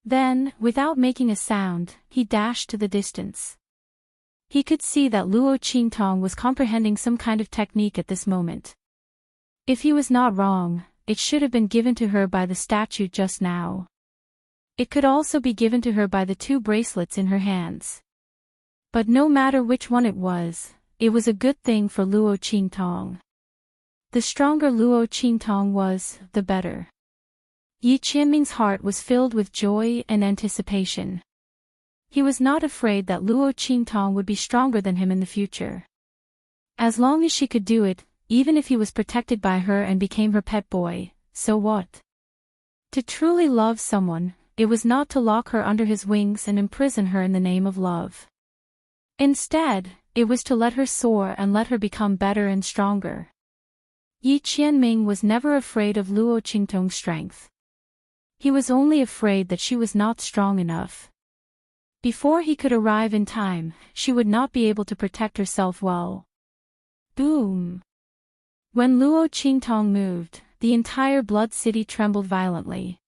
Then, without making a sound, he dashed to the distance. He could see that Luo Qingtong was comprehending some kind of technique at this moment. If he was not wrong, it should have been given to her by the statue just now. It could also be given to her by the 2 bracelets in her hands. But no matter which one it was a good thing for Luo Qingtong. The stronger Luo Qingtong was, the better. Yi Qianming's heart was filled with joy and anticipation. He was not afraid that Luo Qingtong would be stronger than him in the future. As long as she could do it, even if he was protected by her and became her pet boy, so what? To truly love someone, it was not to lock her under his wings and imprison her in the name of love. Instead, it was to let her soar and let her become better and stronger. Yi Qianming was never afraid of Luo Qingtong's strength. He was only afraid that she was not strong enough. Before he could arrive in time, she would not be able to protect herself well. Boom! When Luo Qingtong moved, the entire Blood City trembled violently.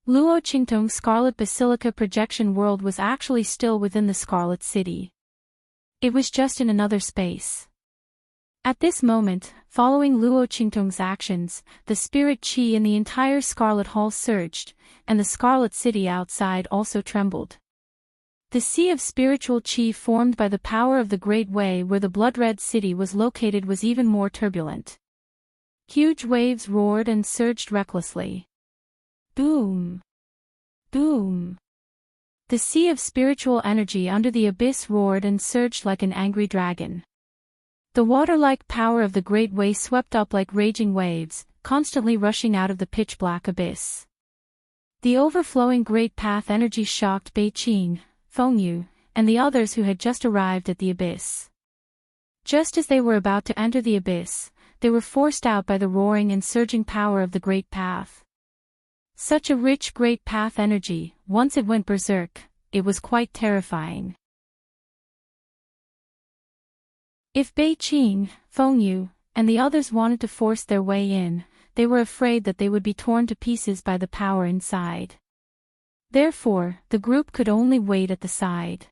Luo Qingtong's Scarlet Basilica projection world was actually still within the Scarlet City. It was just in another space. At this moment, following Luo Qingtong's actions, the spirit qi in the entire Scarlet Hall surged, and the Scarlet City outside also trembled. The sea of spiritual qi formed by the power of the Great Way where the Blood-Red City was located was even more turbulent. Huge waves roared and surged recklessly. Boom! Boom! The sea of spiritual energy under the abyss roared and surged like an angry dragon. The water-like power of the Great Way swept up like raging waves, constantly rushing out of the pitch-black abyss. The overflowing Great Path energy shocked Beiqing, Fengyu, and the others who had just arrived at the abyss. Just as they were about to enter the abyss, they were forced out by the roaring and surging power of the Great Path. Such a rich Great Path energy, once it went berserk, it was quite terrifying. If Beiqing, Fengyu, and the others wanted to force their way in, they were afraid that they would be torn to pieces by the power inside. Therefore, the group could only wait at the side.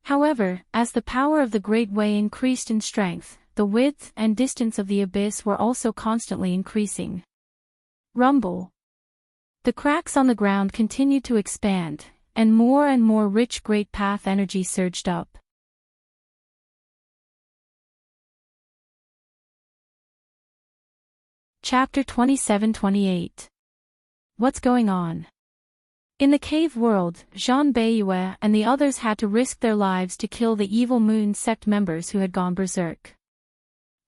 However, as the power of the Great Way increased in strength, the width and distance of the abyss were also constantly increasing. Rumble. The cracks on the ground continued to expand, and more rich Great Path energy surged up. Chapter 27-28. What's going on? In the cave world, Zhang Beiyue and the others had to risk their lives to kill the evil Moon sect members who had gone berserk.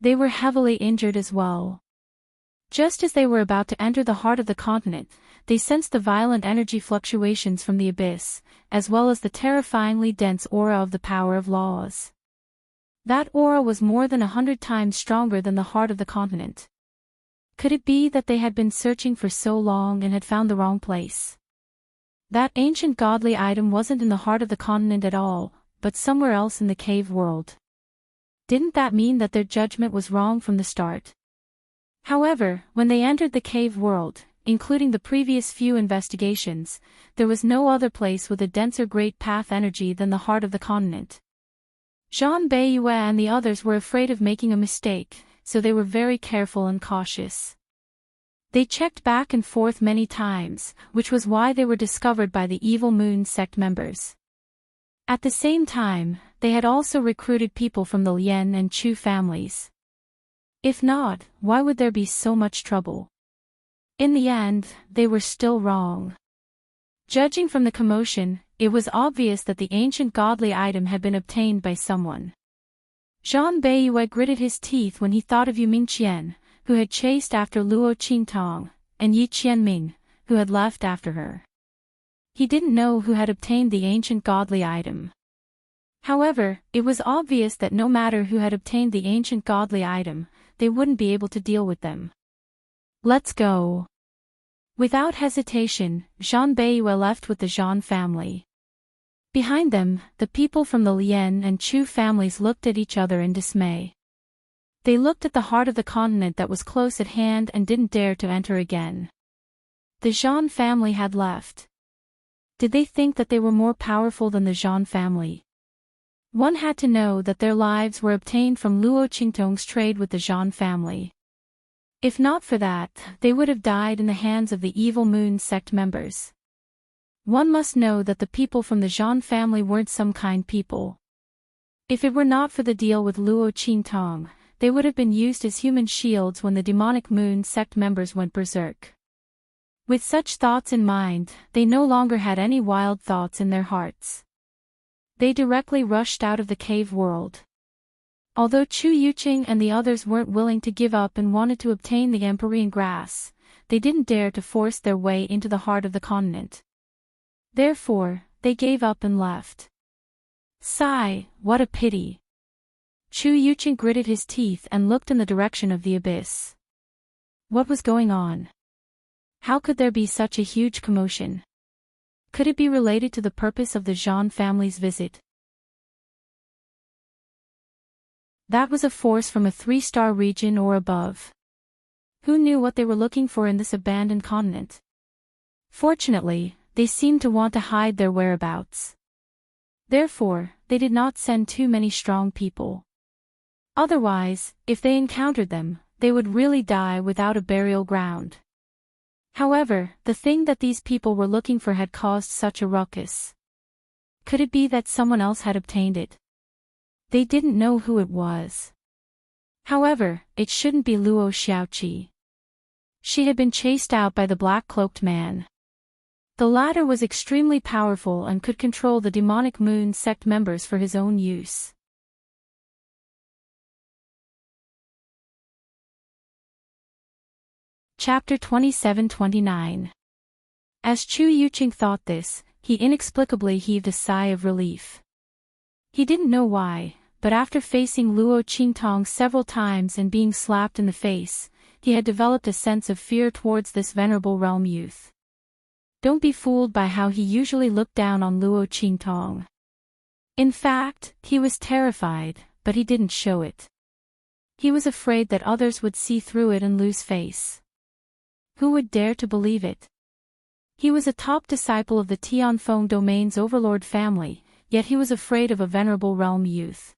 They were heavily injured as well. Just as they were about to enter the heart of the continent, they sensed the violent energy fluctuations from the abyss, as well as the terrifyingly dense aura of the power of laws. That aura was more than 100 times stronger than the heart of the continent. Could it be that they had been searching for so long and had found the wrong place? That ancient godly item wasn't in the heart of the continent at all, but somewhere else in the cave world. Didn't that mean that their judgment was wrong from the start? However, when they entered the cave world, including the previous few investigations, there was no other place with a denser Great Path energy than the heart of the continent. Zhang Beiyue and the others were afraid of making a mistake, so they were very careful and cautious. They checked back and forth many times, which was why they were discovered by the evil Moon sect members. At the same time, they had also recruited people from the Lian and Chu families. If not, why would there be so much trouble? In the end, they were still wrong. Judging from the commotion, it was obvious that the ancient godly item had been obtained by someone. Zhang Beiyue gritted his teeth when he thought of Yu Mingqian, who had chased after Luo Qingtong, and Yi Qianming, who had left after her. He didn't know who had obtained the ancient godly item. However, it was obvious that no matter who had obtained the ancient godly item, they wouldn't be able to deal with them. Let's go. Without hesitation, Zhang Beiyue left with the Zhang family. Behind them, the people from the Lian and Chu families looked at each other in dismay. They looked at the heart of the continent that was close at hand and didn't dare to enter again. The Zhang family had left. Did they think that they were more powerful than the Zhang family? One had to know that their lives were obtained from Luo Qingtong's trade with the Zhang family. If not for that, they would have died in the hands of the evil Moon sect members. One must know that the people from the Zhang family weren't some kind people. If it were not for the deal with Luo Qingtong, they would have been used as human shields when the demonic Moon sect members went berserk. With such thoughts in mind, they no longer had any wild thoughts in their hearts. They directly rushed out of the cave world. Although Chu Yuqing and the others weren't willing to give up and wanted to obtain the Empyrean grass, they didn't dare to force their way into the heart of the continent. Therefore, they gave up and left. Sigh, what a pity. Chu Yuqing gritted his teeth and looked in the direction of the abyss. What was going on? How could there be such a huge commotion? Could it be related to the purpose of the Zhan family's visit? That was a force from a 3-star region or above. Who knew what they were looking for in this abandoned continent? Fortunately, they seemed to want to hide their whereabouts. Therefore, they did not send too many strong people. Otherwise, if they encountered them, they would really die without a burial ground. However, the thing that these people were looking for had caused such a ruckus. Could it be that someone else had obtained it? They didn't know who it was. However, it shouldn't be Luo Xiaoqi. She had been chased out by the black-cloaked man. The latter was extremely powerful and could control the demonic moon sect members for his own use. Chapter 27-29. As Chu Yuqing thought this, he inexplicably heaved a sigh of relief. He didn't know why, but after facing Luo Qingtong several times and being slapped in the face, he had developed a sense of fear towards this venerable realm youth. Don't be fooled by how he usually looked down on Luo Qingtong. In fact, he was terrified, but he didn't show it. He was afraid that others would see through it and lose face. Who would dare to believe it? He was a top disciple of the Tianfeng domain's overlord family, yet he was afraid of a venerable realm youth.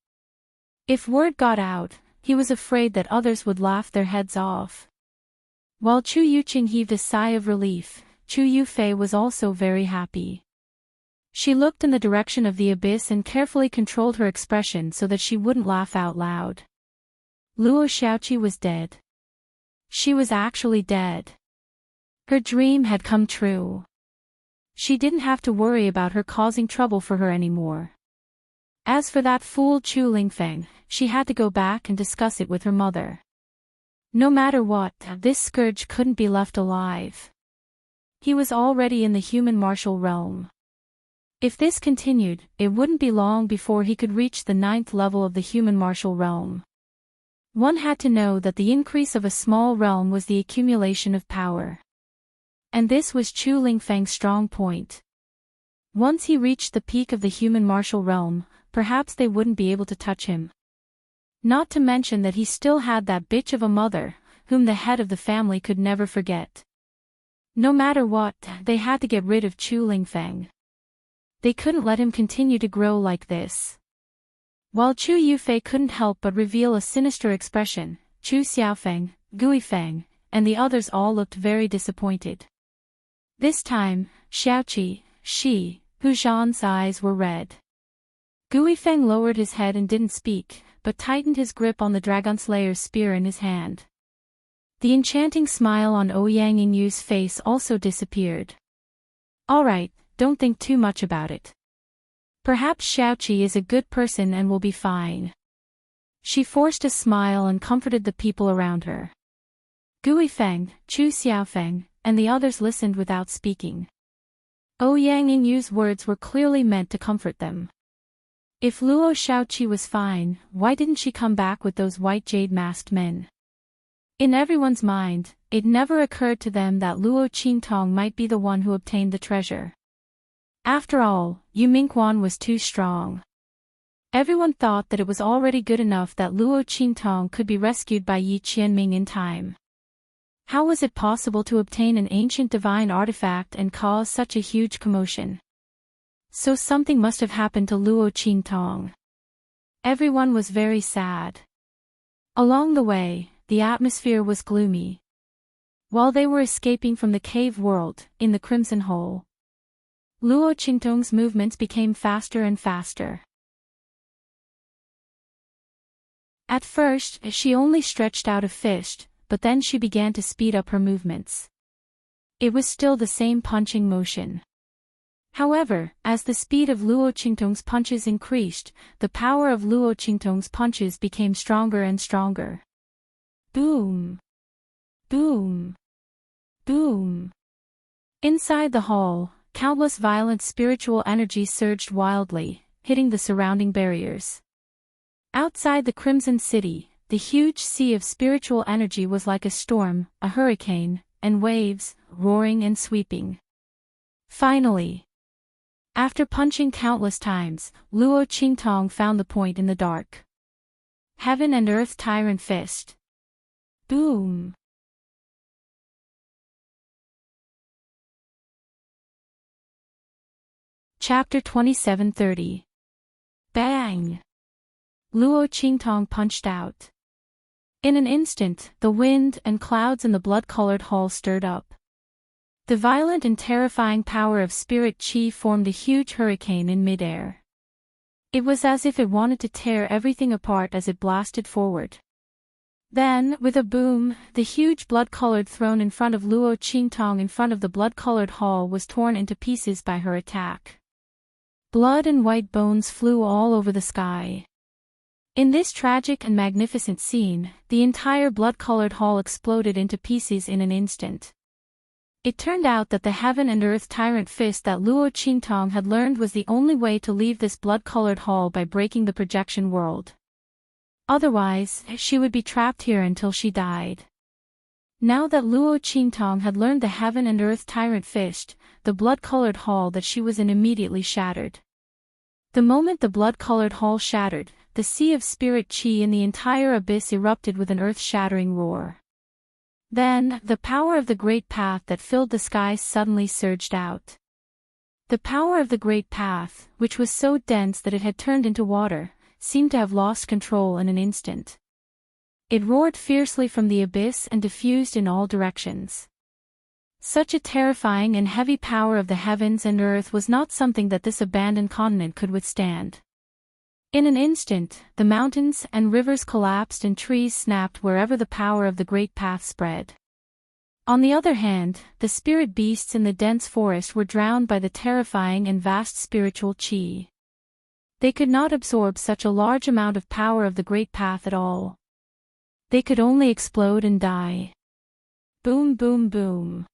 If word got out, he was afraid that others would laugh their heads off. While Chu Yuqing heaved a sigh of relief, Chu Yufei was also very happy. She looked in the direction of the abyss and carefully controlled her expression so that she wouldn't laugh out loud. Luo Xiaoqi was dead. She was actually dead. Her dream had come true. She didn't have to worry about her causing trouble for her anymore. As for that fool Chu Lingfeng, she had to go back and discuss it with her mother. No matter what, this scourge couldn't be left alive. He was already in the human martial realm. If this continued, it wouldn't be long before he could reach the 9th level of the human martial realm. One had to know that the increase of a small realm was the accumulation of power. And this was Chu Lingfeng's strong point. Once he reached the peak of the human martial realm, perhaps they wouldn't be able to touch him. Not to mention that he still had that bitch of a mother, whom the head of the family could never forget. No matter what, they had to get rid of Chu Lingfeng. They couldn't let him continue to grow like this. While Chu Yufei couldn't help but reveal a sinister expression, Chu Xiaofeng, Guifeng, and the others all looked very disappointed. This time, Xiaoqi, Shi, Huzhan's eyes were red. Guifeng lowered his head and didn't speak, but tightened his grip on the Dragonslayer's spear in his hand. The enchanting smile on Ouyang Yinyu's face also disappeared. Alright, don't think too much about it. Perhaps Xiaoqi is a good person and will be fine. She forced a smile and comforted the people around her. Guifeng, Chu Xiaofeng, and the others listened without speaking. Ouyang Yinyu's words were clearly meant to comfort them. If Luo Xiaoqi was fine, why didn't she come back with those white jade-masked men? In everyone's mind, it never occurred to them that Luo Qingtong might be the one who obtained the treasure. After all, Yu Mingquan was too strong. Everyone thought that it was already good enough that Luo Qingtong could be rescued by Yi Qianming in time. How was it possible to obtain an ancient divine artifact and cause such a huge commotion? So something must have happened to Luo Qingtong. Everyone was very sad. Along the way, the atmosphere was gloomy. While they were escaping from the cave world, in the Crimson Hole, Luo Qingtong's movements became faster and faster. At first, she only stretched out a fist, but then she began to speed up her movements. It was still the same punching motion. However, as the speed of Luo Qingtong's punches increased, the power of Luo Qingtong's punches became stronger and stronger. Boom! Boom! Boom! Inside the hall, countless violent spiritual energies surged wildly, hitting the surrounding barriers. Outside the Crimson City, the huge sea of spiritual energy was like a storm, a hurricane, and waves, roaring and sweeping. Finally, after punching countless times, Luo Qingtong found the point in the dark. Heaven and Earth Tyrant Fist. Boom! Chapter 2730. Bang! Luo Qingtong punched out. In an instant, the wind and clouds in the blood-colored hall stirred up. The violent and terrifying power of spirit qi formed a huge hurricane in midair. It was as if it wanted to tear everything apart as it blasted forward. Then, with a boom, the huge blood-colored throne in front of Luo Qingtong in front of the blood-colored hall was torn into pieces by her attack. Blood and white bones flew all over the sky. In this tragic and magnificent scene, the entire blood-colored hall exploded into pieces in an instant. It turned out that the Heaven and Earth Tyrant Fist that Luo Qingtong had learned was the only way to leave this blood-colored hall by breaking the projection world. Otherwise, she would be trapped here until she died. Now that Luo Qingtong had learned the Heaven and Earth Tyrant Fist, the blood-colored hall that she was in immediately shattered. The moment the blood-colored hall shattered, the sea of spirit qi in the entire abyss erupted with an earth-shattering roar. Then, the power of the great path that filled the sky suddenly surged out. The power of the great path, which was so dense that it had turned into water, seemed to have lost control in an instant. It roared fiercely from the abyss and diffused in all directions. Such a terrifying and heavy power of the heavens and earth was not something that this abandoned continent could withstand. In an instant, the mountains and rivers collapsed and trees snapped wherever the power of the great path spread. On the other hand, the spirit beasts in the dense forest were drowned by the terrifying and vast spiritual qi. They could not absorb such a large amount of power of the great path at all. They could only explode and die. Boom, boom, boom.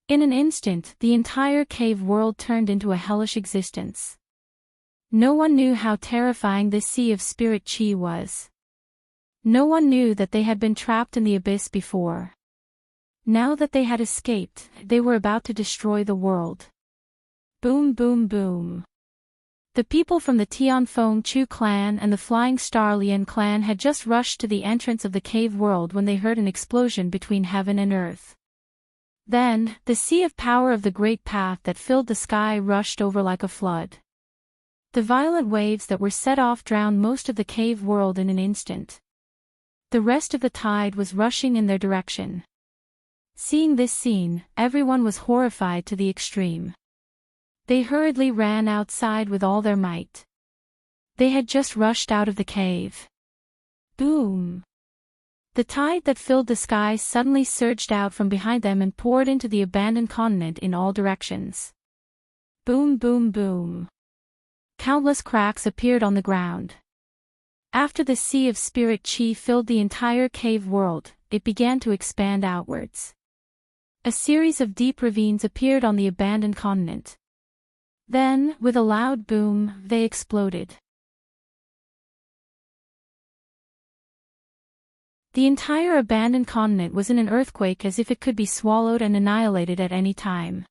In an instant, the entire cave world turned into a hellish existence. No one knew how terrifying this sea of spirit qi was. No one knew that they had been trapped in the abyss before. Now that they had escaped, they were about to destroy the world. Boom, boom, boom. The people from the Tianfeng Chu clan and the Flying Star Lian clan had just rushed to the entrance of the cave world when they heard an explosion between heaven and earth. Then, the sea of power of the great path that filled the sky rushed over like a flood. The violent waves that were set off drowned most of the cave world in an instant. The rest of the tide was rushing in their direction. Seeing this scene, everyone was horrified to the extreme. They hurriedly ran outside with all their might. They had just rushed out of the cave. Boom! The tide that filled the sky suddenly surged out from behind them and poured into the abandoned continent in all directions. Boom, boom, boom. Countless cracks appeared on the ground. After the sea of spirit qi filled the entire cave world, it began to expand outwards. A series of deep ravines appeared on the abandoned continent. Then, with a loud boom, they exploded. The entire abandoned continent was in an earthquake as if it could be swallowed and annihilated at any time.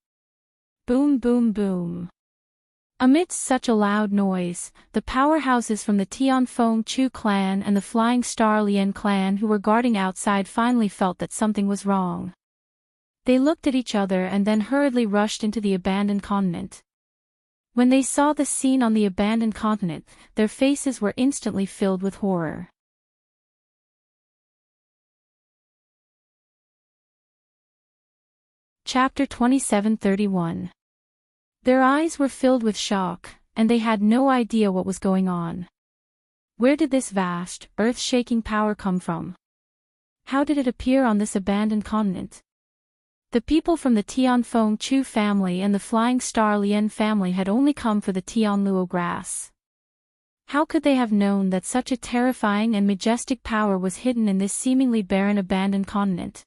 Boom, boom, boom. Amidst such a loud noise, the powerhouses from the Tianfeng Chu clan and the Flying Star Lian clan who were guarding outside finally felt that something was wrong. They looked at each other and then hurriedly rushed into the abandoned continent. When they saw the scene on the abandoned continent, their faces were instantly filled with horror. Chapter 2731. Their eyes were filled with shock, and they had no idea what was going on. Where did this vast, earth-shaking power come from? How did it appear on this abandoned continent? The people from the Tianfeng Chu family and the Flying Star Lian family had only come for the Tianluo grass. How could they have known that such a terrifying and majestic power was hidden in this seemingly barren abandoned continent?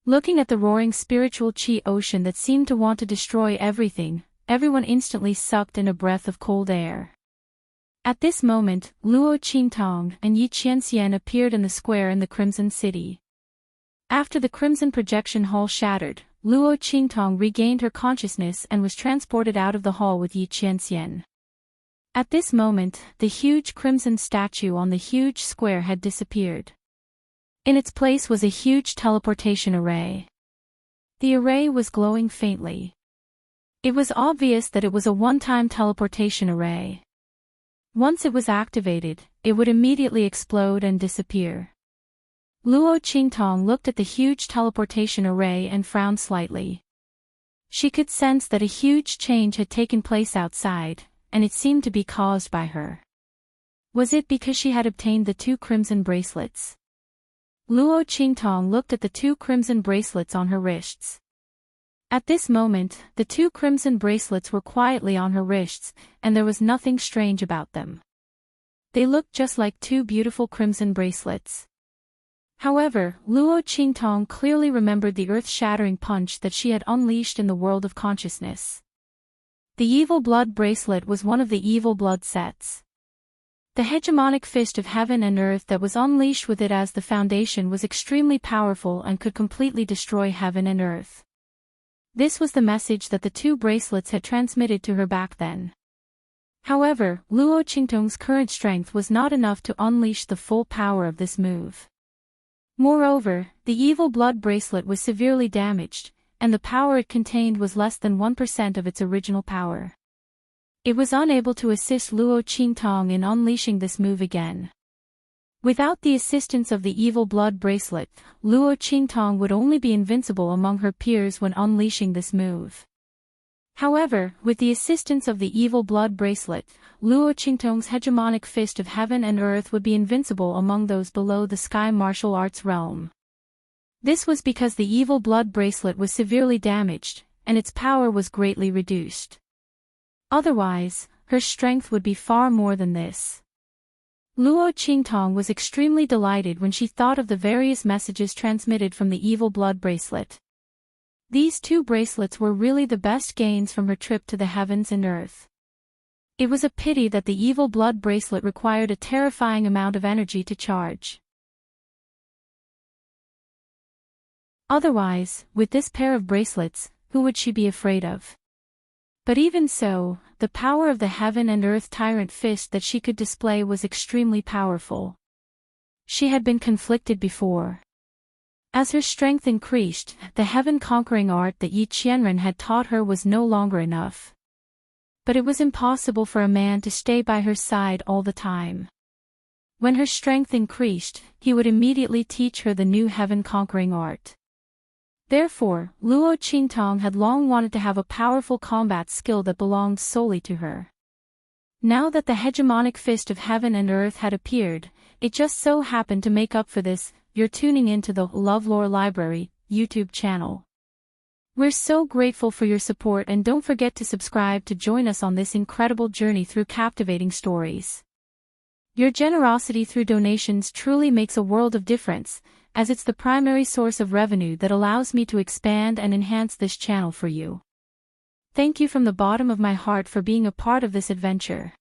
Looking at the roaring spiritual qi ocean that seemed to want to destroy everything, everyone instantly sucked in a breath of cold air. At this moment, Luo Qingtong and Yi Qianxian appeared in the square in the Crimson City. After the Crimson Projection Hall shattered, Luo Qingtong regained her consciousness and was transported out of the hall with Yi Qianxian. At this moment, the huge crimson statue on the huge square had disappeared. In its place was a huge teleportation array. The array was glowing faintly. It was obvious that it was a one-time teleportation array. Once it was activated, it would immediately explode and disappear. Luo Qingtong looked at the huge teleportation array and frowned slightly. She could sense that a huge change had taken place outside, and it seemed to be caused by her. Was it because she had obtained the 2 crimson bracelets? Luo Qingtong looked at the 2 crimson bracelets on her wrists. At this moment, the 2 crimson bracelets were quietly on her wrists, and there was nothing strange about them. They looked just like 2 beautiful crimson bracelets. However, Luo Qingtong clearly remembered the earth-shattering punch that she had unleashed in the world of consciousness. The Evil Blood bracelet was one of the Evil Blood sets. The hegemonic fist of heaven and earth that was unleashed with it as the foundation was extremely powerful and could completely destroy heaven and earth. This was the message that the 2 bracelets had transmitted to her back then. However, Luo Qingtong's current strength was not enough to unleash the full power of this move. Moreover, the Evil Blood bracelet was severely damaged, and the power it contained was less than 1% of its original power. It was unable to assist Luo Qingtong in unleashing this move again. Without the assistance of the Evil Blood bracelet, Luo Qingtong would only be invincible among her peers when unleashing this move. However, with the assistance of the Evil Blood bracelet, Luo Qingtong's hegemonic fist of heaven and earth would be invincible among those below the sky martial arts realm. This was because the Evil Blood bracelet was severely damaged, and its power was greatly reduced. Otherwise, her strength would be far more than this. Luo Qingtong was extremely delighted when she thought of the various messages transmitted from the Evil Blood bracelet. These 2 bracelets were really the best gains from her trip to the heavens and earth. It was a pity that the Evil Blood bracelet required a terrifying amount of energy to charge. Otherwise, with this pair of bracelets, who would she be afraid of? But even so, the power of the heaven and earth tyrant fist that she could display was extremely powerful. She had been conflicted before. As her strength increased, the heaven-conquering art that Yi Qianren had taught her was no longer enough. But it was impossible for a man to stay by her side all the time. When her strength increased, he would immediately teach her the new heaven-conquering art. Therefore, Luo Qingtong had long wanted to have a powerful combat skill that belonged solely to her. Now that the hegemonic fist of heaven and earth had appeared, it just so happened to make up for this. You're tuning into the LoveLore Library YouTube channel. We're so grateful for your support, and don't forget to subscribe to join us on this incredible journey through captivating stories. Your generosity through donations truly makes a world of difference, as it's the primary source of revenue that allows me to expand and enhance this channel for you. Thank you from the bottom of my heart for being a part of this adventure.